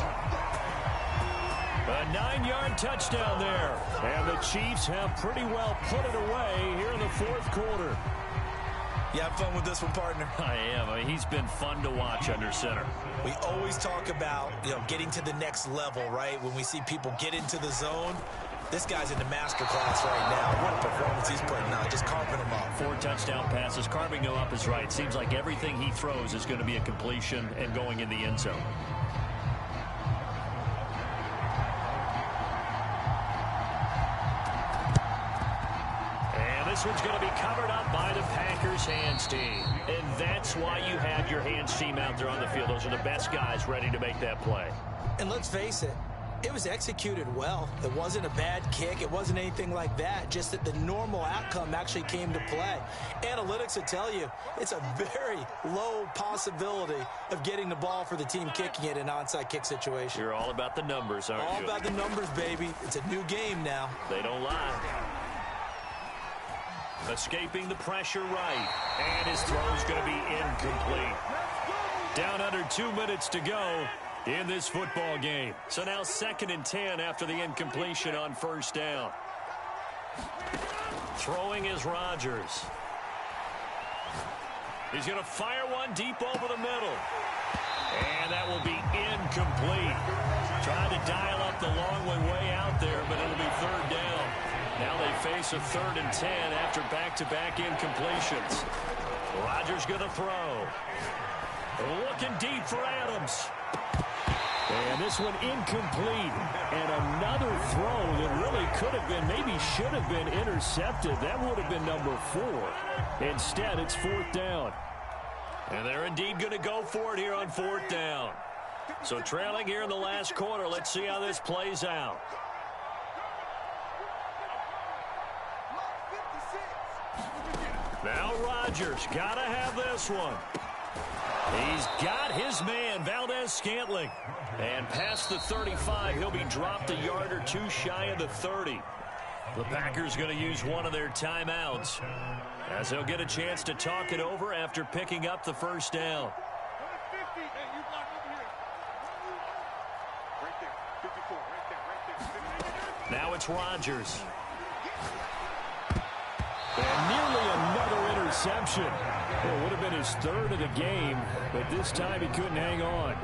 A 9-yard touchdown there. And the Chiefs have pretty well put it away here in the fourth quarter. You have fun with this one, partner? I am. I mean, he's been fun to watch under center. We always talk about, getting to the next level, right? When we see people get into the zone, this guy's in the master class right now. What a performance he's putting on, just carving them up. 4 touchdown passes. Carving them up is right. Seems like everything he throws is going to be a completion and going in the end zone. This one's going to be covered up by the Packers hands team. And that's why you have your hands team out there on the field. Those are the best guys ready to make that play. And let's face it, it was executed well. It wasn't a bad kick. It wasn't anything like that. Just that the normal outcome actually came to play. Analytics will tell you it's a very low possibility of getting the ball for the team kicking it in an onside kick situation. You're all about the numbers, aren't you? All about the numbers, baby. It's a new game now. They don't lie. Escaping the pressure right. And his throw's going to be incomplete. Down under 2 minutes to go in this football game. So now 2nd and 10 after the incompletion on first down. Throwing is Rodgers. He's going to fire one deep over the middle. And that will be incomplete. Trying to dial up the long way out there, but it'll be 3rd down. Now they face a 3rd and 10 after back-to-back incompletions. Rodgers going to throw. Looking deep for Adams. And this one incomplete. And another throw that really could have been, maybe should have been intercepted. That would have been number 4. Instead, it's 4th down. And they're indeed going to go for it here on 4th down. So trailing here in the last quarter. Let's see how this plays out. Now Rodgers got to have this one. He's got his man, Valdez-Scantling. And past the 35, he'll be dropped a yard or 2 shy of the 30. The Packers going to use one of their timeouts as they'll get a chance to talk it over after picking up the first down. Now it's Rodgers. And nearly another interception. Well, it would have been his 3rd of the game, but this time he couldn't hang on.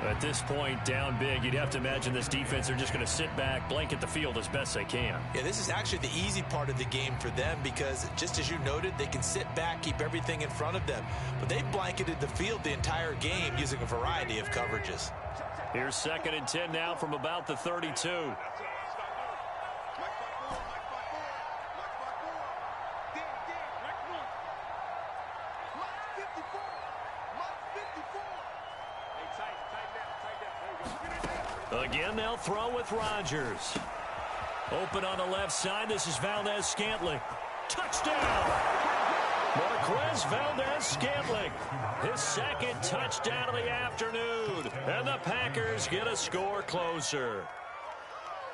At this point, down big, you'd have to imagine this defense are just going to sit back, blanket the field as best they can. Yeah, this is actually the easy part of the game for them because, just as you noted, they can sit back, keep everything in front of them. But they've blanketed the field the entire game using a variety of coverages. Here's 2nd and 10 now from about the 32. Again, they'll throw with Rodgers. Open on the left side. This is Valdez-Scantling. Touchdown! Marquez Valdez-Scantling. His 2nd touchdown of the afternoon. And the Packers get a score closer.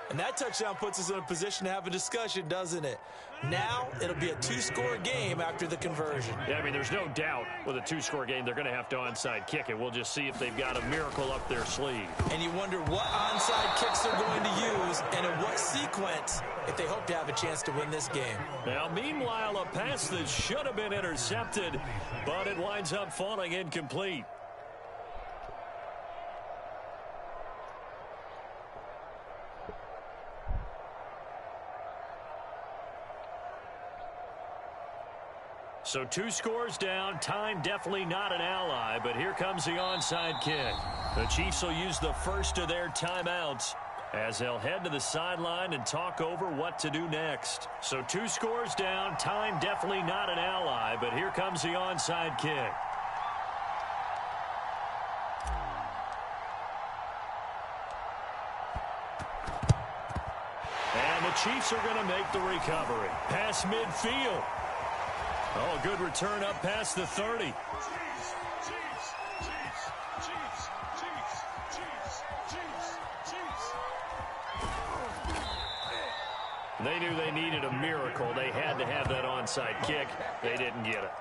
And that touchdown puts us in a position to have a discussion, doesn't it? Now, it'll be a 2-score game after the conversion. Yeah, I mean, there's no doubt with a 2-score game, they're going to have to onside kick it. We'll just see if they've got a miracle up their sleeve. And you wonder what onside kicks they're going to use and in what sequence if they hope to have a chance to win this game. Now, meanwhile, a pass that should have been intercepted, but it winds up falling incomplete. So 2 scores down. Time definitely not an ally, but here comes the onside kick. The Chiefs will use the first of their timeouts as they'll head to the sideline and talk over what to do next. So 2 scores down. Time definitely not an ally, but here comes the onside kick. And the Chiefs are going to make the recovery. Past midfield. Oh, a good return up past the 30. They knew they needed a miracle. They had to have that onside kick. They didn't get it.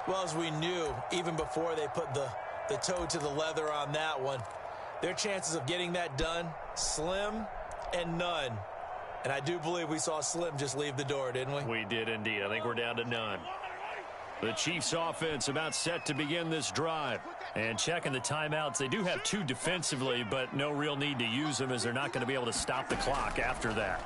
Well, as we knew, even before they put the toe to the leather on that one, their chances of getting that done, slim and none. And I do believe we saw Slim just leave the door, didn't we? We did indeed. I think we're down to none. The Chiefs offense about set to begin this drive. And checking the timeouts, they do have 2 defensively, but no real need to use them as they're not going to be able to stop the clock after that.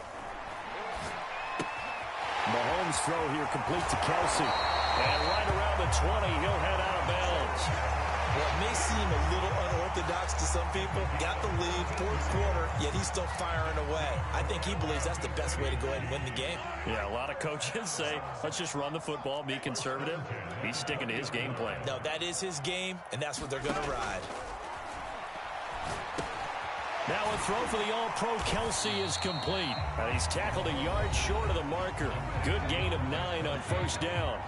Mahomes' throw here complete to Kelsey. And right around the 20, he'll head out of bounds. What may seem a little unorthodox to some people, got the lead, 4th quarter, yet he's still firing away. I think he believes that's the best way to go ahead and win the game. Yeah, a lot of coaches say, let's just run the football, be conservative. He's sticking to his game plan. No, that is his game, and that's what they're going to ride. Now a throw for the All-Pro Kelsey is complete. And he's tackled a yard short of the marker. Good gain of 9 on 1st down.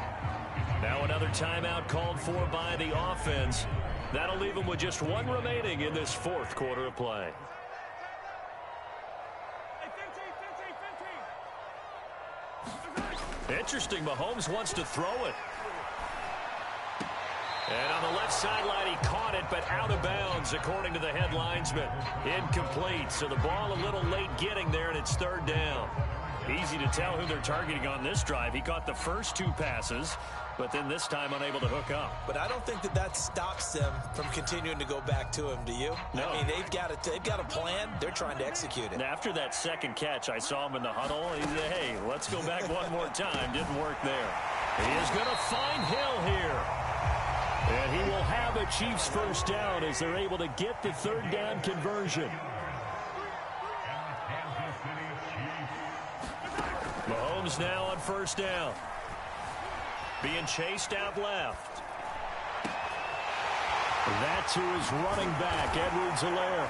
Now another timeout called for by the offense. That'll leave them with just 1 remaining in this 4th quarter of play. Interesting, Mahomes wants to throw it. And on the left sideline, he caught it, but out of bounds, according to the head linesman. Incomplete, so the ball a little late getting there, and it's 3rd down. Easy to tell who they're targeting on this drive. He caught the first 2 passes, but then this time unable to hook up. But I don't think that stops them from continuing to go back to him, do you? No. I mean, they've got a plan. They're trying to execute it. And after that second catch, I saw him in the huddle. He said, hey, let's go back one more time. Didn't work there. He is going to find Hill here. And he will have a Chiefs 1st down as they're able to get the 3rd down conversion. Mahomes now on 1st down. Being chased out left. That to his running back, Edwards-Helaire.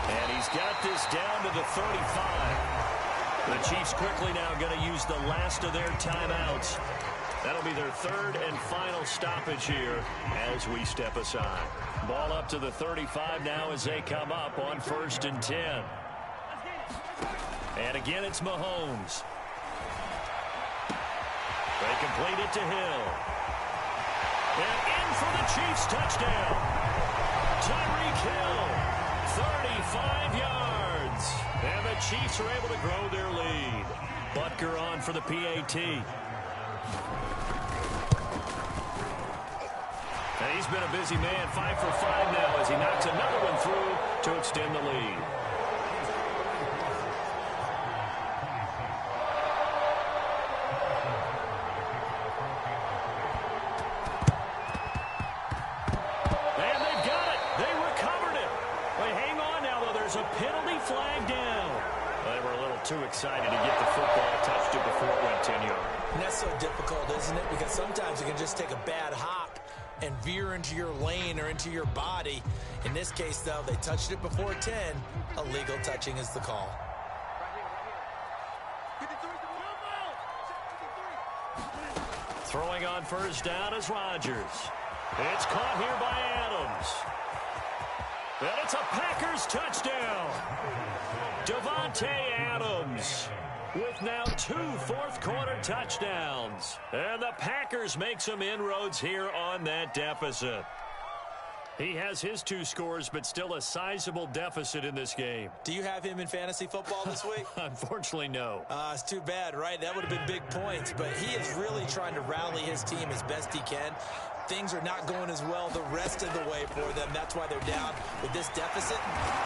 And he's got this down to the 35. The Chiefs quickly now going to use the last of their timeouts. That'll be their 3rd and final stoppage here as we step aside. Ball up to the 35 now as they come up on 1st and 10. And again, it's Mahomes. They complete it to Hill. And in for the Chiefs touchdown. Tyreek Hill, 35 yards. And the Chiefs are able to grow their lead. Butker on for the PAT. And he's been a busy man, 5 for 5 now as he knocks another one through to extend the lead. And they've got it. They recovered it. Wait, hang on now, though. There's a penalty flag down. They were a little too excited to get the football touched it before it went 10 yards. And that's so difficult, isn't it? Because sometimes you can just take a bad hop and veer into your lane or into your body. In this case, though, they touched it before 10. Illegal touching is the call. Throwing on 1st down is Rodgers. It's caught here by Adams. And it's a Packers touchdown. Davante Adams with now 2 fourth-quarter touchdowns. And the Packers make some inroads here on that deficit. He has his 2 scores, but still a sizable deficit in this game. Do you have him in fantasy football this week? Unfortunately, no. It's too bad, right? That would have been big points, but he is really trying to rally his team as best he can. Things are not going as well the rest of the way for them. That's why they're down with this deficit.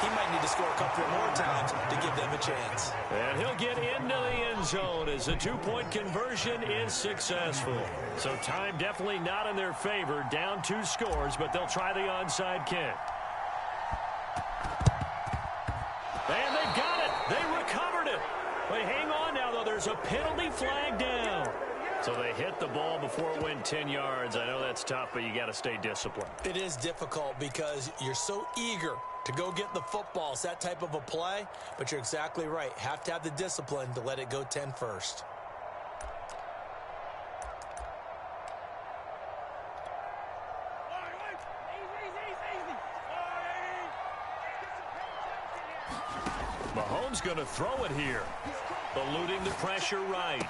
He might need to score a couple more times to give them a chance. And he'll get into the end zone as the 2-point conversion is successful. So time definitely not in their favor. Down 2 scores, but they'll try the onside kick. And they've got it. They recovered it. Wait, hang on now, though. There's a penalty flag down. So they hit the ball before it went 10 yards. I know that's tough, but you got to stay disciplined. It is difficult because you're so eager to go get the football. It's that type of a play, but you're exactly right. Have to have the discipline to let it go 10 first. Mahomes going to throw it here. Eluding the pressure right.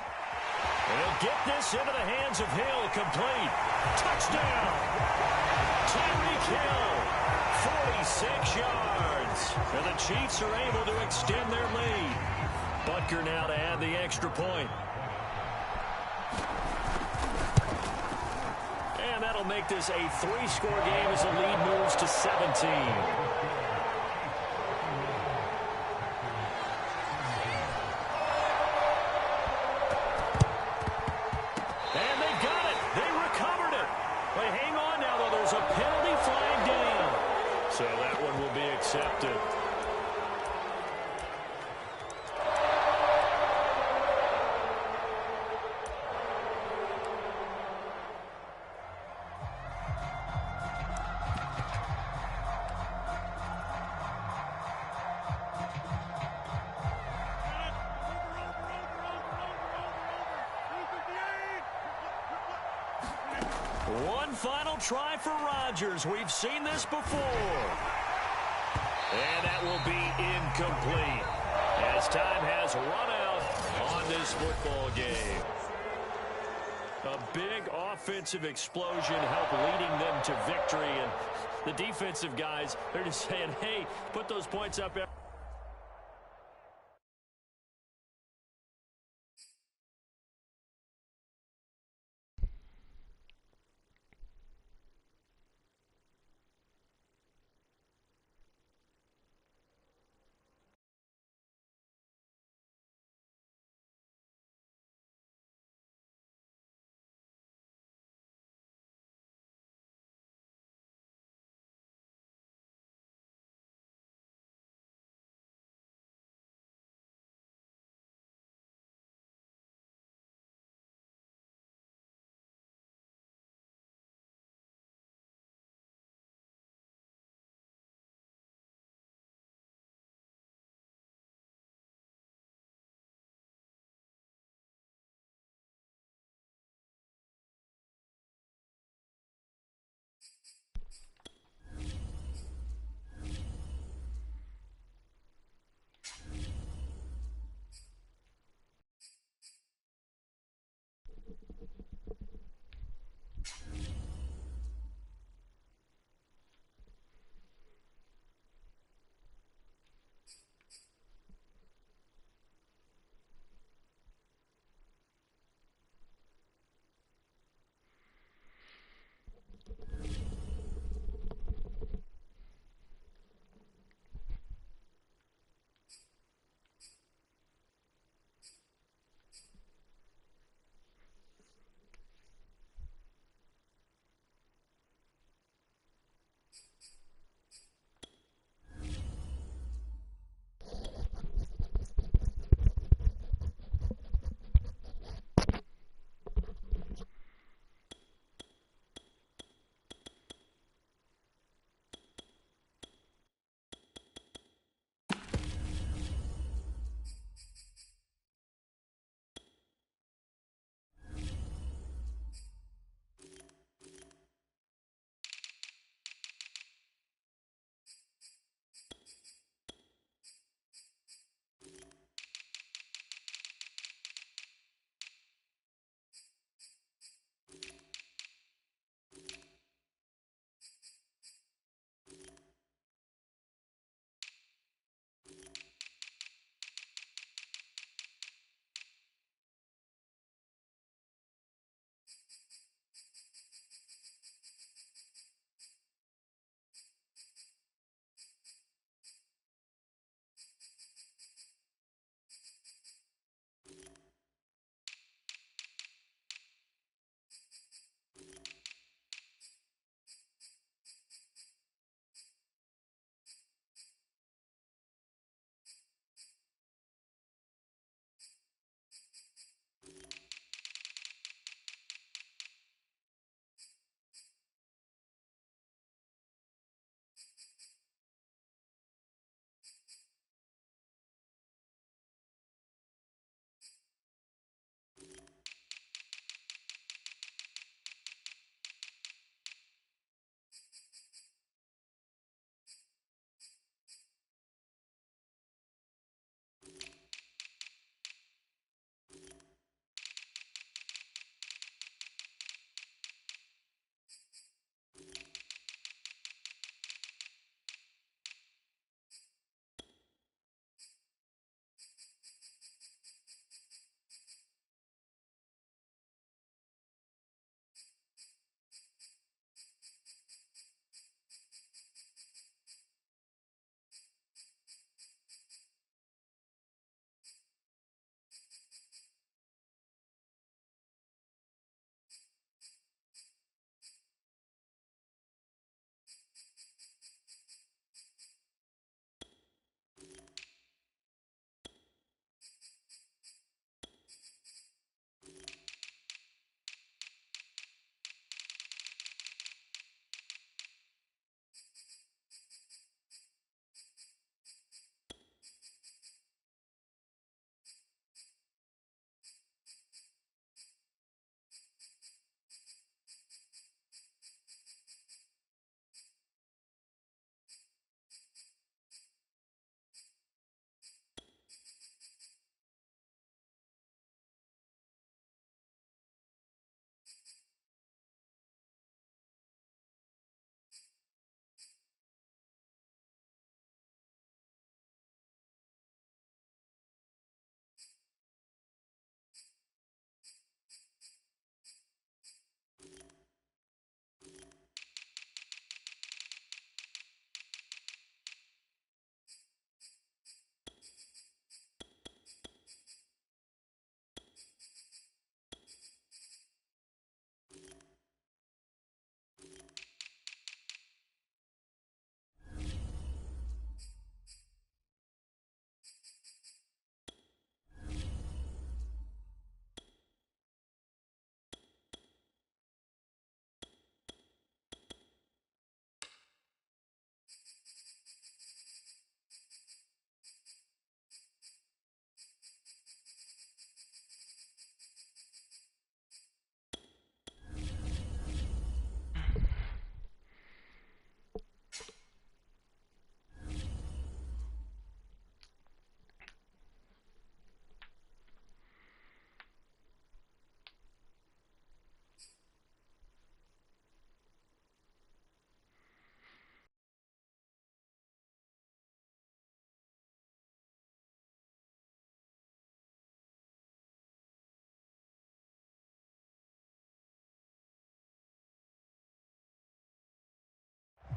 And he'll get this into the hands of Hill, complete. Touchdown! Tyreek Hill, 46 yards. And the Chiefs are able to extend their lead. Butker now to add the extra point. And that'll make this a 3-score game as the lead moves to 17. So that one will be accepted. One final try for Rodgers. We've seen this before. And that will be incomplete as time has run out on this football game. A big offensive explosion helped leading them to victory. And the defensive guys, they're just saying, hey, put those points up.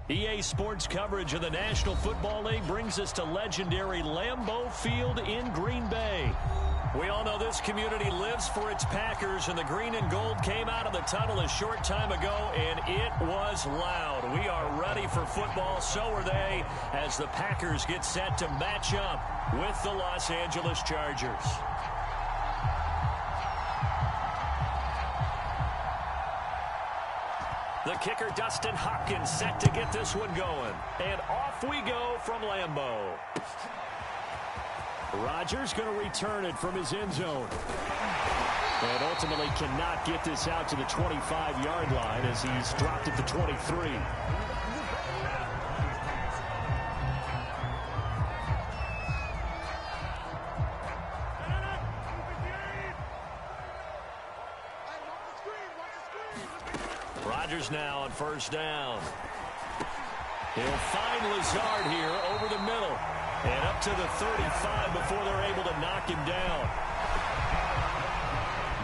EA Sports coverage of the National Football League brings us to legendary Lambeau Field in Green Bay. We all know this community lives for its Packers, and the green and gold came out of the tunnel a short time ago, and it was loud. We are ready for football, so are they, as the Packers get set to match up with the Los Angeles Chargers. The kicker, Dustin Hopkins, set to get this one going. And off we go from Lambeau. Rodgers going to return it from his end zone. And ultimately cannot get this out to the 25-yard line as he's dropped at the 23. Rodgers now on first down. He'll find Lazard here over the middle. And up to the 35 before they're able to knock him down.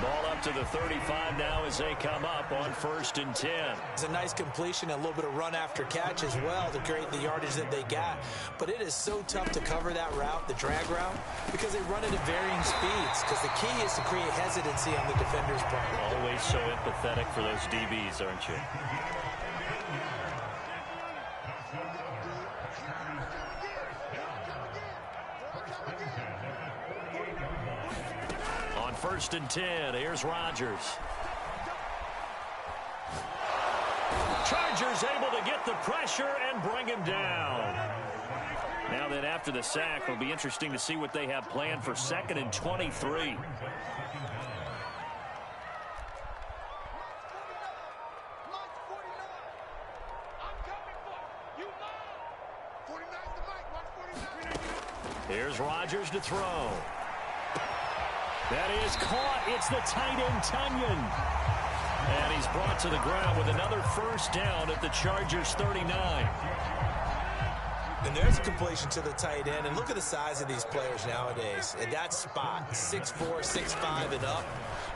Ball up to the 35 now as they come up on 1st and 10. It's a nice completion, a little bit of run after catch as well to create the yardage that they got. But it is so tough to cover that route, the drag route, because they run it at varying speeds. Because the key is to create hesitancy on the defender's part. Always so empathetic for those DBs, aren't you? On 1st and 10, here's Rodgers. Chargers able to get the pressure and bring him down. Now that after the sack, it'll be interesting to see what they have planned for 2nd and 23. Here's Rodgers to throw. That is caught. It's the tight end, Tunyon. And he's brought to the ground with another first down at the Chargers' 39. And there's a completion to the tight end. And look at the size of these players nowadays. At that spot, 6'4", 6'5", and up.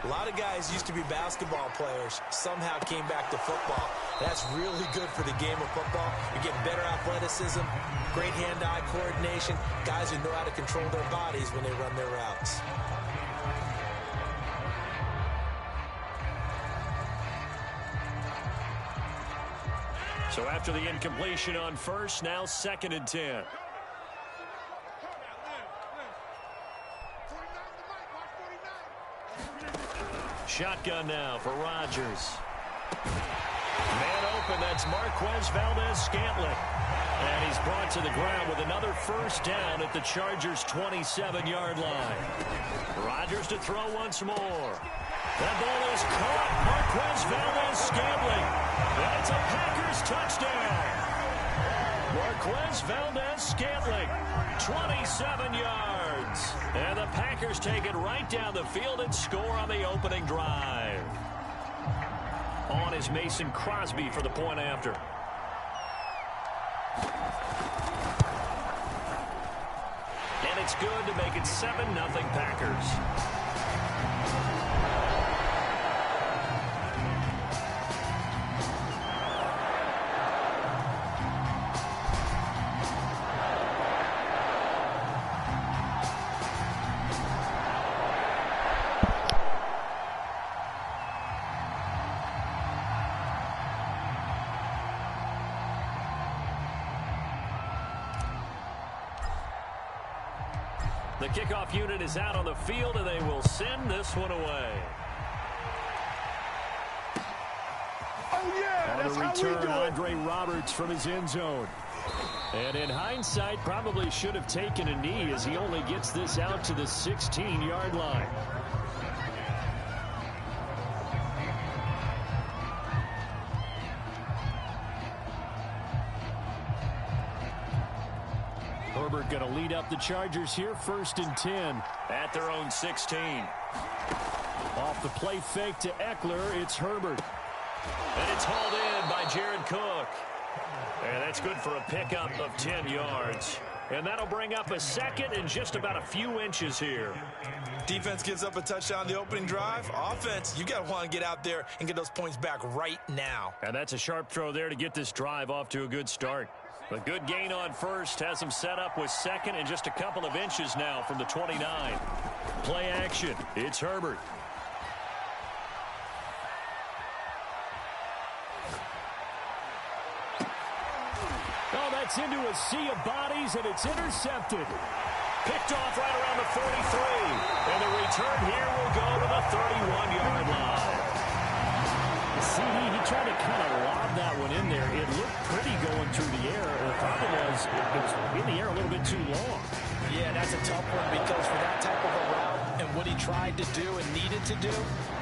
A lot of guys used to be basketball players, somehow came back to football. That's really good for the game of football. You're getting better athleticism, great hand-eye coordination, guys who know how to control their bodies when they run their routes. So after the incompletion on first, now 2nd and 10. Shotgun now for Rodgers. Man open, that's Marquez Valdez-Scantling. And he's brought to the ground with another first down at the Chargers' 27-yard line. Rodgers to throw once more. That ball is caught. Marquez Valdez-Scantling. And it's a Packers touchdown. Marquez Valdez-Scantling, 27 yards. And the Packers take it right down the field and score on the opening drive. On is Mason Crosby for the point after. And it's good to make it 7-0 Packers. The kickoff unit is out on the field, and they will send this one away. Oh, yeah, on that's the how we return, do it. Andre Roberts from his end zone. And in hindsight, probably should have taken a knee as he only gets this out to the 16-yard line. Herbert going to lead up the Chargers here, 1st and 10 at their own 16. Off the play fake to Eckler, it's Herbert. And it's hauled in by Jared Cook. And that's good for a pickup of 10 yards. And that'll bring up a second and just about a few inches here. Defense gives up a touchdown the opening drive. Offense, you got to want to get out there and get those points back right now. And that's a sharp throw there to get this drive off to a good start. A good gain on first has them set up with second and just a couple of inches now from the 29. Play action. It's Herbert. Oh, that's into a sea of bodies, and it's intercepted. Picked off right around the 43. And the return here will go to the 31-yard line. See, he tried to kind of lob that one in there. It looked pretty going through the air. The problem was it was in the air a little bit too long. Yeah, that's a tough one because for that type of a route and what he tried to do and needed to do,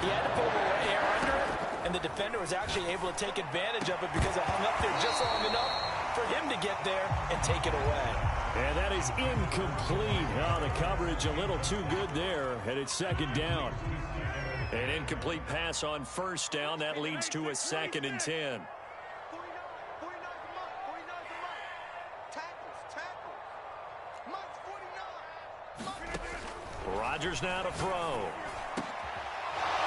he had to put a little air under it, and the defender was actually able to take advantage of it because it hung up there just long enough for him to get there and take it away. And that is incomplete. Oh, the coverage a little too good there, and it's second down. An incomplete pass on first down. That leads to a 2nd and 10. Rodgers now to throw.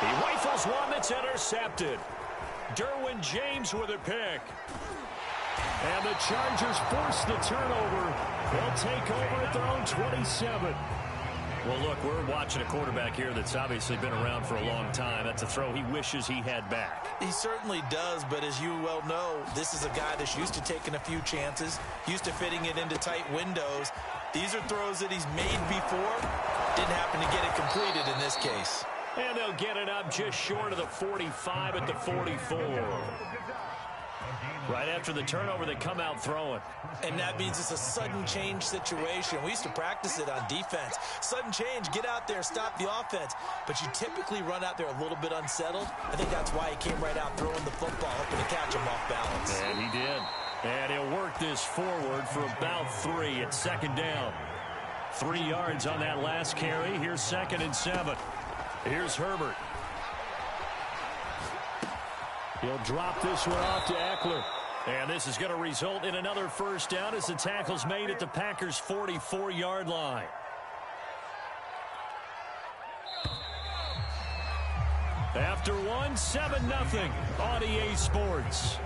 He rifles one that's intercepted. Derwin James with a pick. And the Chargers force the turnover. They'll take over at their own 27. Well, look, we're watching a quarterback here that's obviously been around for a long time. That's a throw he wishes he had back. He certainly does, but as you well know, this is a guy that's used to taking a few chances, used to fitting it into tight windows. These are throws that he's made before. Didn't happen to get it completed in this case. And they'll get it up just short of the 45 at the 44. Right after the turnover, they come out throwing. And that means it's a sudden change situation. We used to practice it on defense. Sudden change, get out there, stop the offense. But you typically run out there a little bit unsettled. I think that's why he came right out throwing the football, hoping to catch him off balance. And he did. And he'll work this forward for about 3 at second down. 3 yards on that last carry. Here's 2nd and 7. Here's Herbert. He'll drop this one off to Eckler. And this is going to result in another first down as the tackle's made at the Packers' 44-yard line. After one, 7-0 on EA Sports.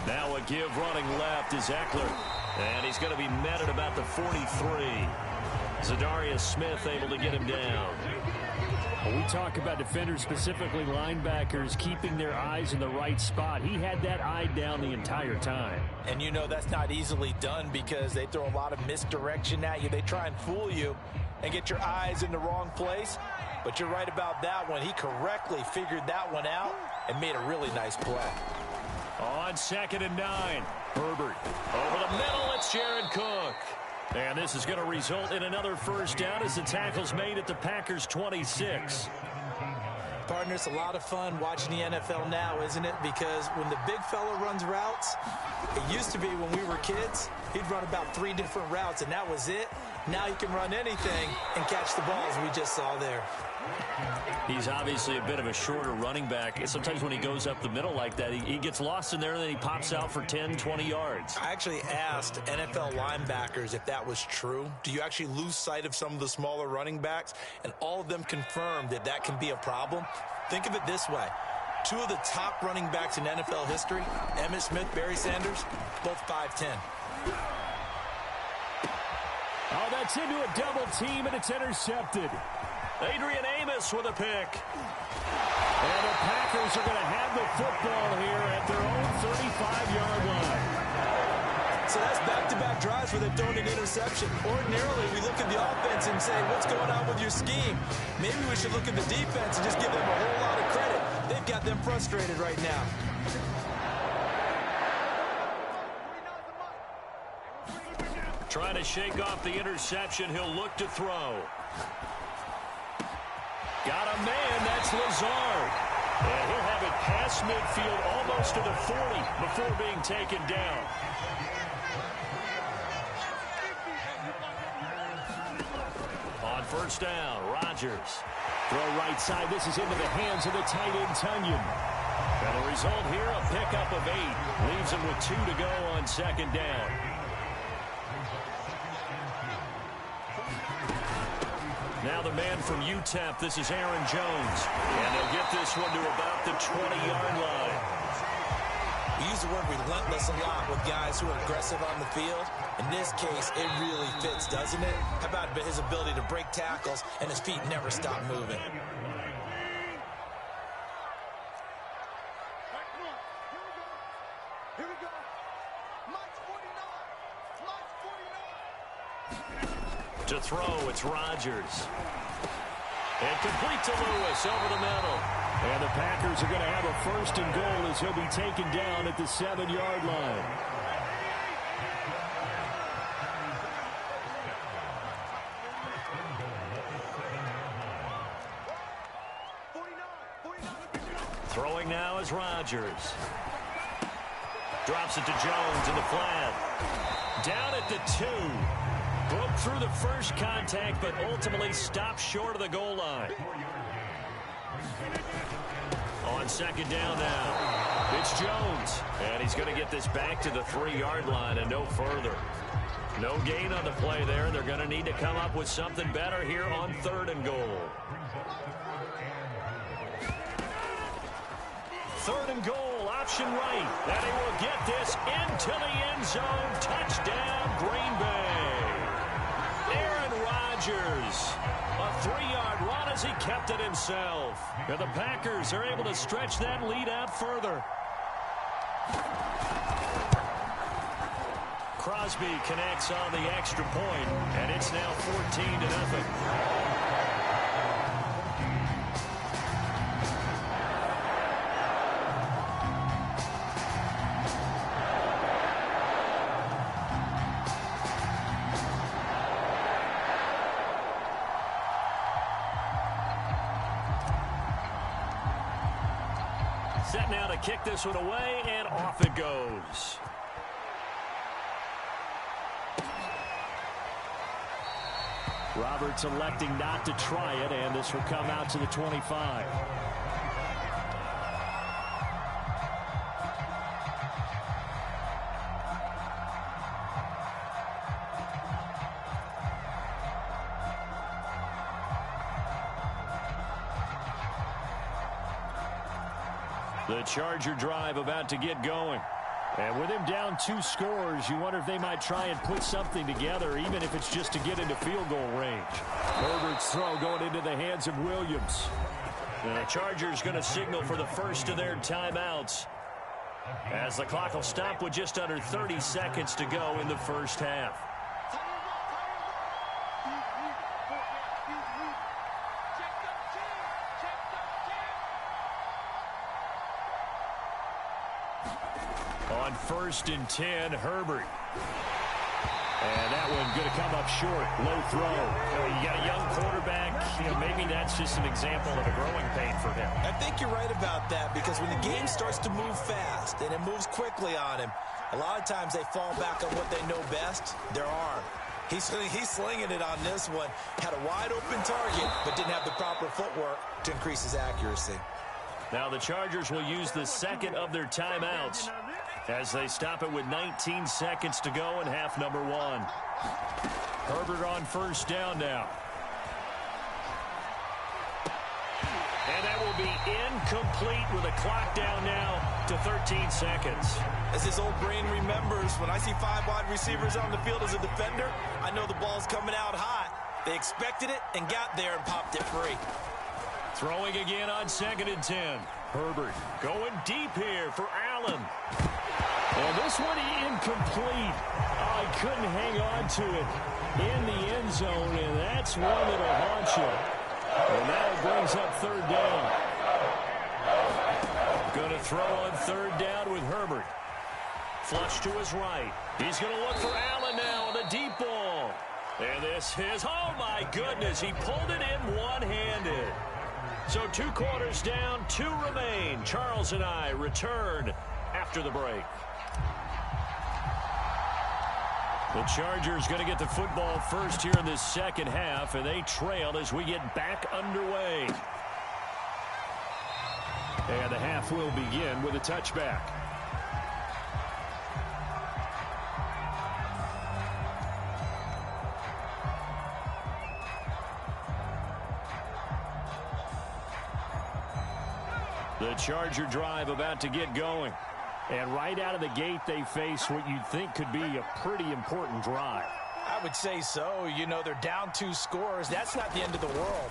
Now a give running left is Eckler. And he's going to be met at about the 43. Zadarius Smith able to get him down. When we talk about defenders, specifically linebackers, keeping their eyes in the right spot. He had that eye down the entire time. And you know that's not easily done because they throw a lot of misdirection at you. They try and fool you and get your eyes in the wrong place. But you're right about that one. He correctly figured that one out and made a really nice play. On 2nd and 9, Herbert. Over the middle, it's Jared Cook. And this is going to result in another first down as the tackle's made at the Packers' 26. Partner, it's a lot of fun watching the NFL now, isn't it? Because when the big fella runs routes, it used to be when we were kids, he'd run about 3 different routes, and that was it. Now he can run anything and catch the ball, as we just saw there. He's obviously a bit of a shorter running back. Sometimes when he goes up the middle like that, he gets lost in there, and then he pops out for 10, 20 yards. I actually asked NFL linebackers if that was true. Do you actually lose sight of some of the smaller running backs? And all of them confirmed that that can be a problem. Think of it this way. 2 of the top running backs in NFL history, Emmitt Smith, Barry Sanders, both 5'10". Oh, that's into a double team, and it's intercepted. Adrian Amos with a pick. And the Packers are going to have the football here at their own 35-yard line. So that's back-to-back drives where they've thrown an interception. Ordinarily, we look at the offense and say, what's going on with your scheme? Maybe we should look at the defense and just give them a whole lot of credit. They've got them frustrated right now. Trying to shake off the interception. He'll look to throw. Got a man. That's Lazard. And he'll have it past midfield almost to the 40 before being taken down. On first down. Rodgers. Throw right side. This is into the hands of the tight end, Tunyon. And the result here, a pickup of 8. Leaves him with 2 to go on second down. Now the man from UTEP, this is Aaron Jones. And they'll get this one to about the 20-yard line. We use the word relentless a lot with guys who are aggressive on the field. In this case, it really fits, doesn't it? How about his ability to break tackles and his feet never stop moving? Here we go. Mike 49. Mike 49. To throw, it's Rodgers. And complete to Lewis over the middle. And the Packers are going to have a first and goal as he'll be taken down at the 7-yard line. Throwing now is Rodgers. Drops it to Jones in the flat. Down at the 2. Broke through the first contact, but ultimately stopped short of the goal line. On second down now, it's Jones. And he's going to get this back to the 3-yard line and no further. No gain on the play there. They're going to need to come up with something better here on 3rd and goal. 3rd and goal, option right. And he will get this into the end zone. Touchdown, Green Bay. Aaron Rodgers. A 3-yard run as he kept it himself. And the Packers are able to stretch that lead out further. Crosby connects on the extra point, and it's now 14-0. Set now to kick this one away, and off it goes. Roberts electing not to try it, and this will come out to the 25. The Charger drive about to get going. And with him down 2 scores, you wonder if they might try and put something together, even if it's just to get into field goal range. Herbert's throw going into the hands of Williams. The Chargers going to signal for the first of their timeouts, as the clock will stop with just under 30 seconds to go in the first half. On 1st and 10, Herbert. And that one going to come up short. Low throw. You got a young quarterback. Maybe that's just an example of a growing pain for him. I think you're right about that, because when the game starts to move fast and it moves quickly on him, a lot of times they fall back on what they know best, their arm. He's slinging it on this one. Had a wide open target, but didn't have the proper footwork to increase his accuracy. Now the Chargers will use the second of their timeouts as they stop it with 19 seconds to go in half number 1. Herbert on first down now. And that will be incomplete with a clock down now to 13 seconds. As his old brain remembers, when I see 5 wide receivers on the field as a defender, I know the ball's coming out hot. They expected it and got there and popped it free. Throwing again on 2nd and 10. Herbert going deep here for Allen. And this one incomplete. Oh, he couldn't hang on to it in the end zone, and that's one that'll haunt you. And now it brings up 3rd down. Going to throw on 3rd down with Herbert. Flush to his right. He's going to look for Allen now on the deep ball. And this is, oh my goodness, he pulled it in one-handed. So 2 quarters down, 2 remain. Charles and I return after the break. The Chargers going to get the football first here in this second half, and they trail as we get back underway. And the half will begin with a touchback. The Charger drive about to get going. And right out of the gate, they face what you'd think could be a pretty important drive. I would say so. You know, they're down 2 scores. That's not the end of the world.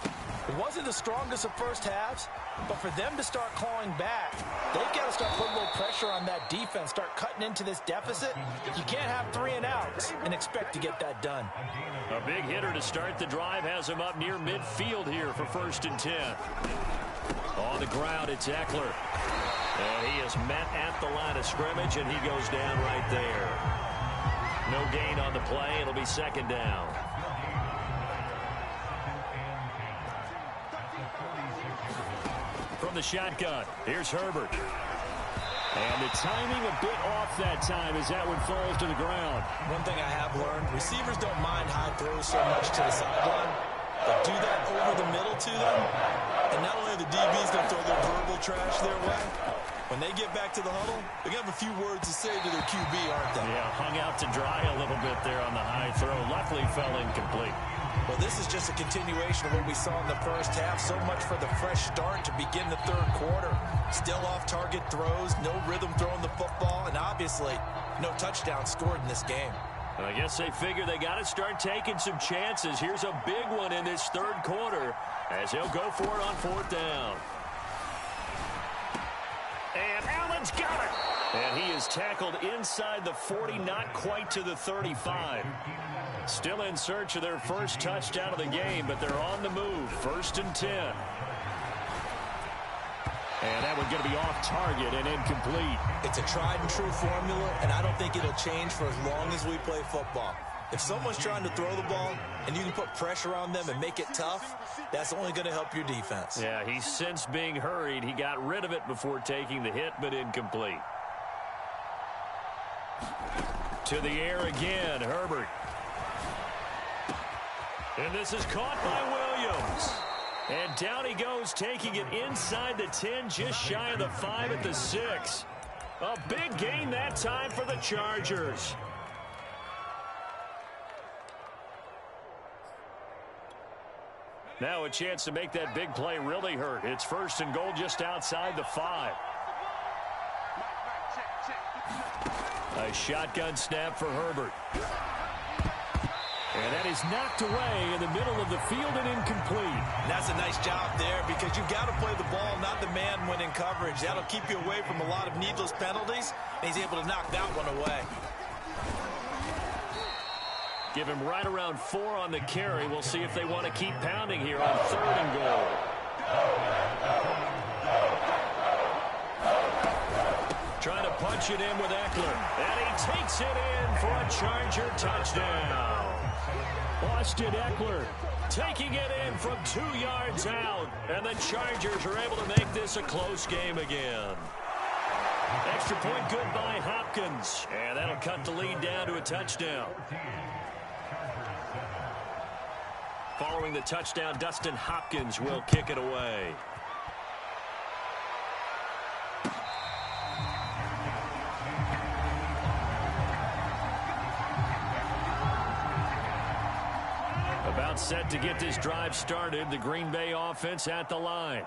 It wasn't the strongest of first halves, but for them to start clawing back, they've got to start putting a little pressure on that defense, start cutting into this deficit. You can't have 3 and outs and expect to get that done. A big hitter to start the drive has him up near midfield here for 1st and 10. On the ground, it's Eckler. And he is met at the line of scrimmage, and he goes down right there. No gain on the play. It'll be 2nd down. From the shotgun, here's Herbert. And the timing a bit off that time as that one falls to the ground. One thing I have learned, receivers don't mind high throws so much to the sideline, but do that over the middle to them, and not only are the DBs going to throw their verbal trash their way, when they get back to the huddle, they're going to have a few words to say to their QB, aren't they? Yeah, hung out to dry a little bit there on the high throw. Luckily fell incomplete. Well, this is just a continuation of what we saw in the first half. So much for the fresh start to begin the 3rd quarter. Still off-target throws, no rhythm throwing the football, and obviously no touchdown scored in this game. I guess they figure they got to start taking some chances. Here's a big one in this 3rd quarter as he'll go for it on 4th down. And Allen's got it. And he is tackled inside the 40, not quite to the 35. Still in search of their first touchdown of the game, but they're on the move. 1st and 10. And that one's going to be off target and incomplete. It's a tried-and-true formula, and I don't think it'll change for as long as we play football. If someone's trying to throw the ball and you can put pressure on them and make it tough, that's only going to help your defense. Yeah, he's since being hurried. He got rid of it before taking the hit, but incomplete. To the air again, Herbert. And this is caught by Williams. And down he goes, taking it inside the 10, just shy of the 5 at the 6. A big gain that time for the Chargers. Now a chance to make that big play really hurt. It's 1st and goal just outside the 5. A shotgun snap for Herbert. And that is knocked away in the middle of the field and incomplete. That's a nice job there because you've got to play the ball, not the man when in coverage. That'll keep you away from a lot of needless penalties. And he's able to knock that one away. Give him right around 4 on the carry. We'll see if they want to keep pounding here on 3rd and goal. Trying to punch it in with Eckler. And he takes it in for a Charger touchdown. Austin Eckler taking it in from 2 yards out. And the Chargers are able to make this a close game again. Extra point good by Hopkins. And that'll cut the lead down to a touchdown. Following the touchdown, Dustin Hopkins will kick it away. About set to get this drive started. The Green Bay offense at the line.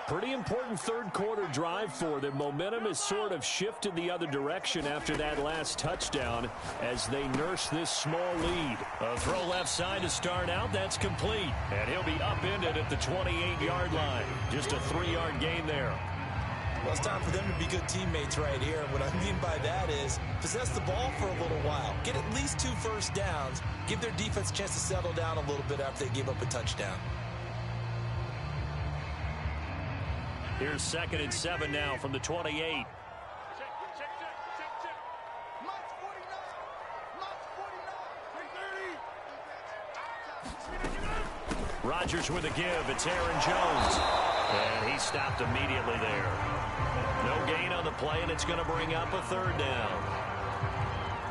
Pretty important 3rd quarter drive for them. Momentum has sort of shifted the other direction after that last touchdown as they nurse this small lead. A throw left side to start out. That's complete. And he'll be upended at the 28-yard line. Just a 3-yard gain there. Well, it's time for them to be good teammates right here. What I mean by that is possess the ball for a little while. Get at least 2 first downs. Give their defense a chance to settle down a little bit after they give up a touchdown. Here's 2nd and 7 now from the 28. Rodgers with a give. It's Aaron Jones. And he stopped immediately there. No gain on the play, and it's going to bring up a 3rd down.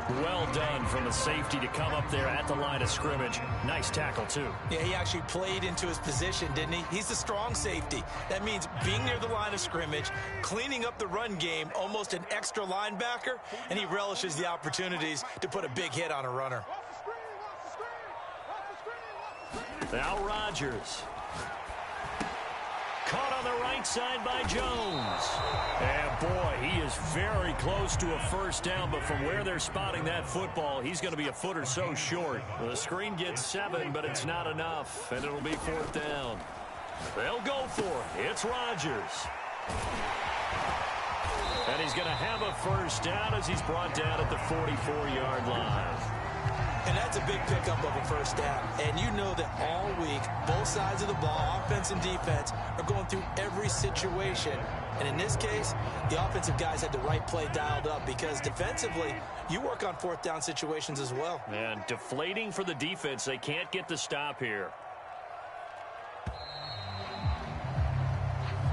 Well done from a safety to come up there at the line of scrimmage. Nice tackle, too. Yeah, he actually played into his position, didn't he? He's the strong safety. That means being near the line of scrimmage, cleaning up the run game, almost an extra linebacker, and he relishes the opportunities to put a big hit on a runner. Now Rodgers. Caught on the right side by Jones. And boy, he is very close to a first down, but from where they're spotting that football, he's going to be a foot or so short. The screen gets 7, but it's not enough, and it'll be 4th down. They'll go for it. It's Rodgers. And he's going to have a first down as he's brought down at the 44-yard line. And that's a big pickup of a first down. And you know that all week, both sides of the ball, offense and defense, are going through every situation. And in this case, the offensive guys had the right play dialed up because defensively, you work on 4th down situations as well. And deflating for the defense. They can't get the stop here.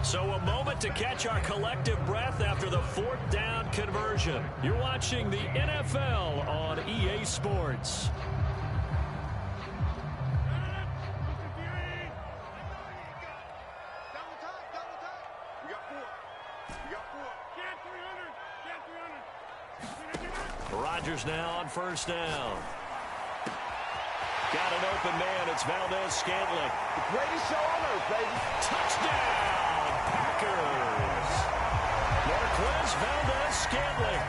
So a moment to catch our collective breath after the 4th down conversion. You're watching the NFL on EA Sports. Rodgers now on first down. Got an open man. It's Valdez-Scantling. The greatest show on earth, baby. Touchdown! Packers. Marquez Valdez-Scantling,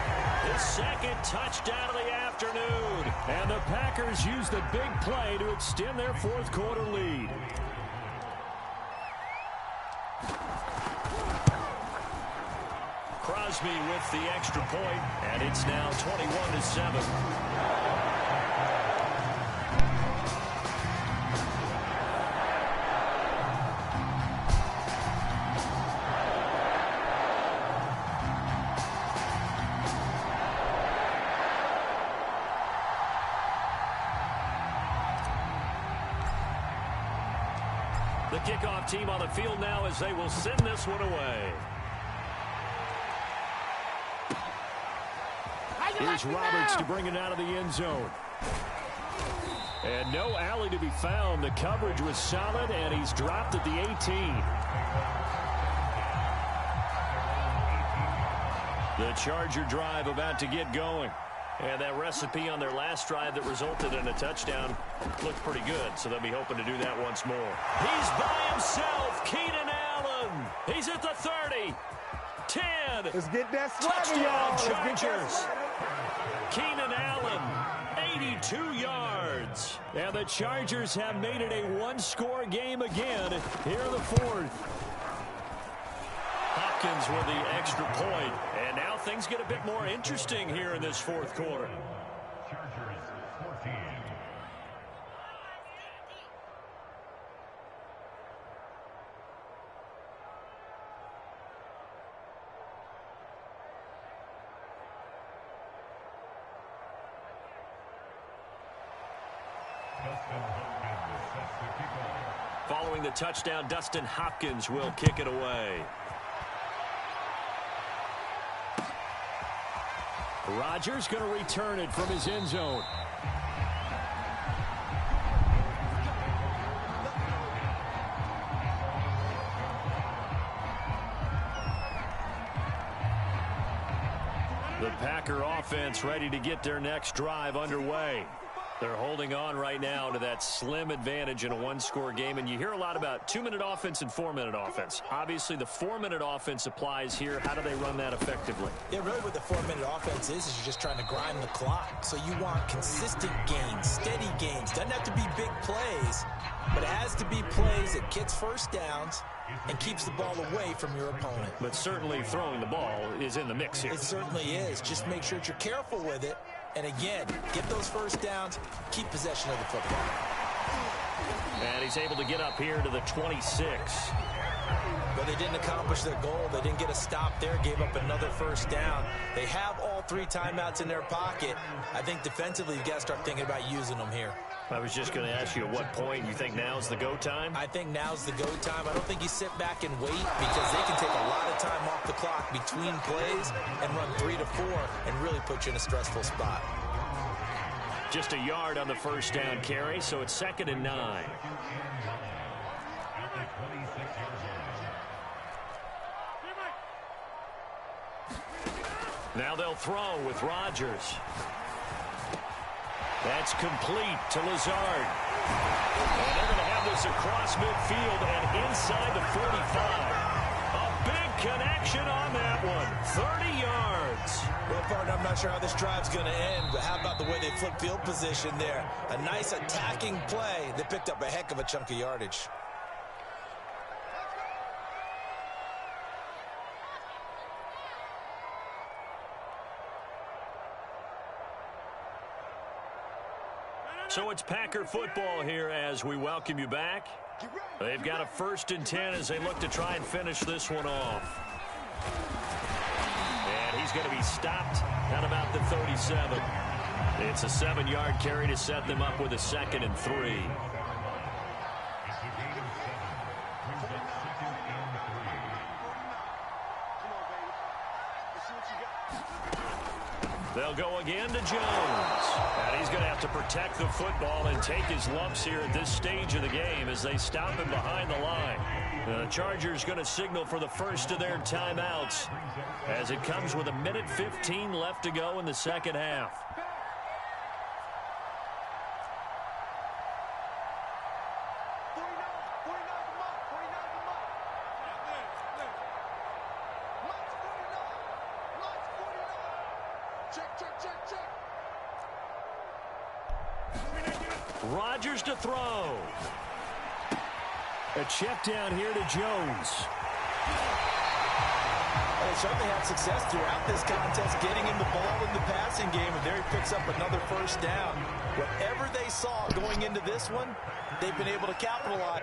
his 2nd touchdown of the afternoon. And the Packers use the big play to extend their 4th quarter lead. Crosby with the extra point, and it's now 21-7. The kickoff team on the field now as they will send this one away. Here's Roberts to bring it out of the end zone. And no alley to be found. The coverage was solid, and he's dropped at the 18. The Charger drive about to get going. And that recipe on their last drive that resulted in a touchdown looked pretty good, so they'll be hoping to do that once more. He's by himself, Keenan Allen. He's at the 30, 10. Let's get that swagger, Touchdown, y'all. Chargers. Keenan Allen, 82 yards. And the Chargers have made it a one-score game again here in the 4th. Hopkins with the extra point, and now things get a bit more interesting here in this 4th quarter. Chargers 14. Following the touchdown, Dustin Hopkins will kick it away. Rodgers going to return it from his end zone. The Packer offense ready to get their next drive underway. They're holding on right now to that slim advantage in a one-score game, and you hear a lot about 2-minute offense and 4-minute offense. Obviously, the 4-minute offense applies here. How do they run that effectively? Yeah, really what the 4-minute offense is you're just trying to grind the clock. So you want consistent gains, steady gains. Doesn't have to be big plays, but it has to be plays that gets first downs and keeps the ball away from your opponent. But certainly throwing the ball is in the mix here. It certainly is. Just make sure that you're careful with it. And again, get those first downs, keep possession of the football. And he's able to get up here to the 26. But they didn't accomplish their goal. They didn't get a stop there, gave up another first down. They have all 3 timeouts in their pocket. I think defensively, you've got to start thinking about using them here. I was just going to ask you at what point you think now's the go time? I think now's the go time. I don't think you sit back and wait because they can take a lot of time off the clock between plays and run 3 to 4 and really put you in a stressful spot. just a yard on the first down carry, so it's 2nd and 9. Now they'll throw with Rodgers. That's complete to Lazard. And they're going to have this across midfield and inside the 45. A big connection on that one. 30 yards. Well, partner, I'm not sure how this drive's going to end, but how about the way they flip field position there? A nice attacking play that picked up a heck of a chunk of yardage. So it's Packer football here as we welcome you back. They've got a 1st and 10 as they look to try and finish this one off. And he's going to be stopped at about the 37. It's a 7-yard carry to set them up with a 2nd and 3. They'll go again to Jones. And he's going to have to protect the football and take his lumps here at this stage of the game as they stop him behind the line. The Chargers going to signal for the first of their timeouts as it comes with 1:15 left to go in the second half. Rodgers to throw. A check down here to Jones. They certainly had success throughout this contest getting him the ball in the passing game, and there he picks up another first down. Whatever they saw going into this one, they've been able to capitalize.